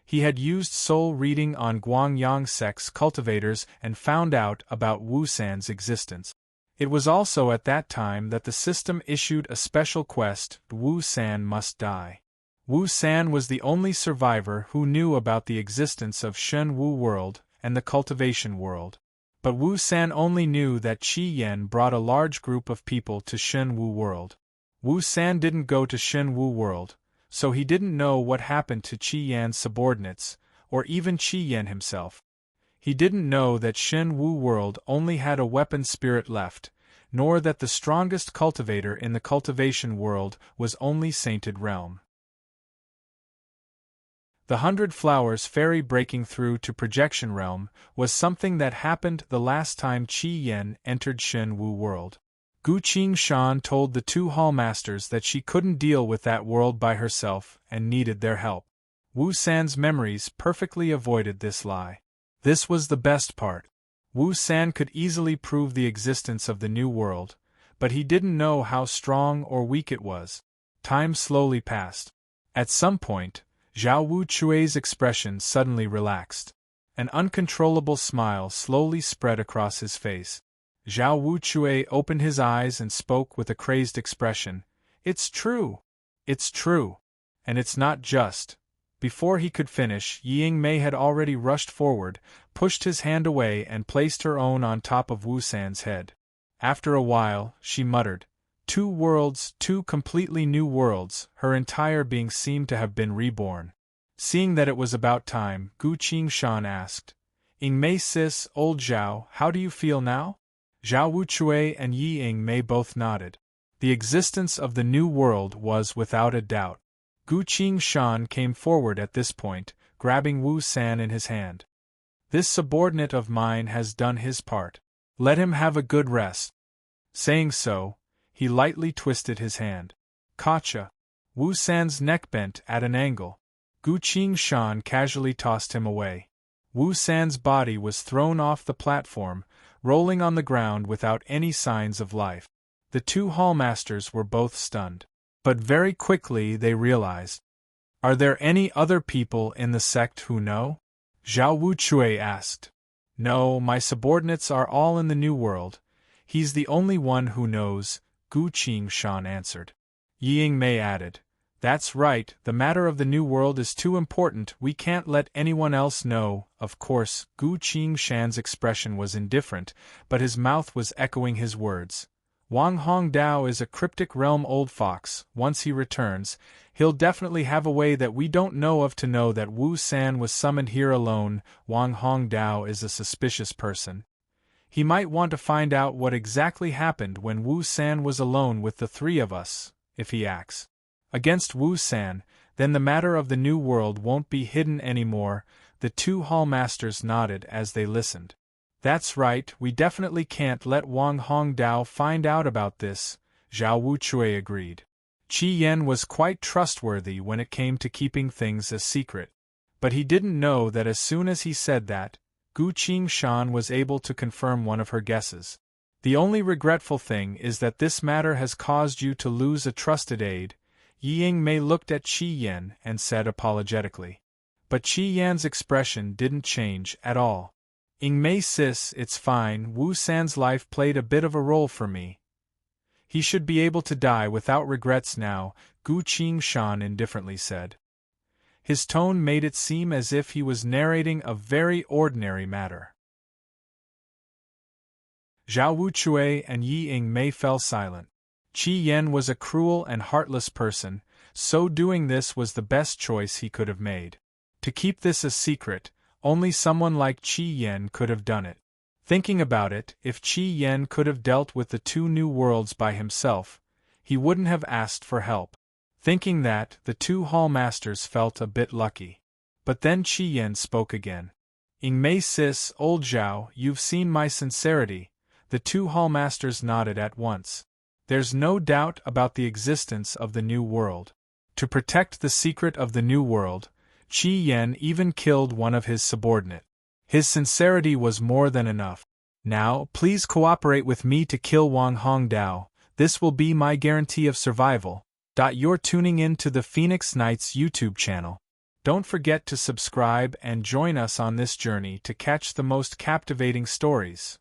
he had used soul reading on Guangyang sect's cultivators and found out about Wu San's existence. It was also at that time that the system issued a special quest: Wu San must die. Wu San was the only survivor who knew about the existence of Shen Wu world and the cultivation world. But Wu San only knew that Qi Yan brought a large group of people to Shen Wu world. Wu San didn't go to Shen Wu world, so he didn't know what happened to Qi Yan's subordinates, or even Qi Yan himself. He didn't know that Shen Wu world only had a weapon spirit left, nor that the strongest cultivator in the cultivation world was only Sainted Realm. The 100 Flowers Fairy breaking through to Projection Realm was something that happened the last time Qi Yan entered Shen Wu world. Gu Qingshan told the two hallmasters that she couldn't deal with that world by herself and needed their help. Wu San's memories perfectly avoided this lie. This was the best part. Wu San could easily prove the existence of the new world, but he didn't know how strong or weak it was. Time slowly passed. At some point, Zhao Wuchui's expression suddenly relaxed. An uncontrollable smile slowly spread across his face. Zhao Wuchui opened his eyes and spoke with a crazed expression. "It's true! It's true! And it's not just." Before he could finish, Ying Mei had already rushed forward, pushed his hand away and placed her own on top of Wu San's head. After a while, she muttered, "Two worlds, two completely new worlds." Her entire being seemed to have been reborn. Seeing that it was about time, Gu Qingshan asked, "Ying Mei sis, old Zhao, how do you feel now?" Zhao Wuchui and Ying Mei both nodded. The existence of the new world was without a doubt. Gu Qingshan came forward at this point, grabbing Wu San in his hand. "This subordinate of mine has done his part. Let him have a good rest." Saying so, he lightly twisted his hand. "Gotcha." Wu San's neck bent at an angle. Gu Qingshan casually tossed him away. Wu San's body was thrown off the platform, rolling on the ground without any signs of life. The two hallmasters were both stunned. But very quickly they realized. "Are there any other people in the sect who know?" Zhao Wuchui asked. "No, my subordinates are all in the new world. He's the only one who knows," Gu Qingshan answered. Ying Mei added, "That's right, the matter of the new world is too important, we can't let anyone else know." Of course, Gu Qingshan's expression was indifferent, but his mouth was echoing his words. "Wang Hongdao is a cryptic realm old fox. Once he returns, he'll definitely have a way that we don't know of to know that Wu San was summoned here alone. Wang Hongdao is a suspicious person. He might want to find out what exactly happened when Wu San was alone with the three of us. If he acts against Wu San, then the matter of the new world won't be hidden anymore." The two hallmasters nodded as they listened. "That's right, we definitely can't let Wang Hongdao find out about this," Zhao Wuchui agreed. Qi Yan was quite trustworthy when it came to keeping things a secret. But he didn't know that as soon as he said that, Gu Qingshan was able to confirm one of her guesses. The only regretful thing is that this matter has caused you to lose a trusted aide. Ying Mei looked at Qi Yan and said apologetically. But Qi Yan's expression didn't change at all. Ying Mei sis, it's fine, Wu San's life played a bit of a role for me. He should be able to die without regrets now, Gu Qingshan indifferently said. His tone made it seem as if he was narrating a very ordinary matter. Zhao Wuchui and Yi Ying Mei fell silent. Qi Yan was a cruel and heartless person, so doing this was the best choice he could have made. To keep this a secret, only someone like Qi Yan could have done it. Thinking about it, if Qi Yan could have dealt with the two new worlds by himself, he wouldn't have asked for help. Thinking that, the two hallmasters felt a bit lucky. But then Qi Yan spoke again. Ying Mei sis, old Zhao, you've seen my sincerity. The two hallmasters nodded at once. There's no doubt about the existence of the new world. To protect the secret of the new world, Qi Yan even killed one of his subordinates. His sincerity was more than enough. Now, please cooperate with me to kill Wang Hongdao. This will be my guarantee of survival. You're tuning in to the Phoenix Knights YouTube channel. Don't forget to subscribe and join us on this journey to catch the most captivating stories.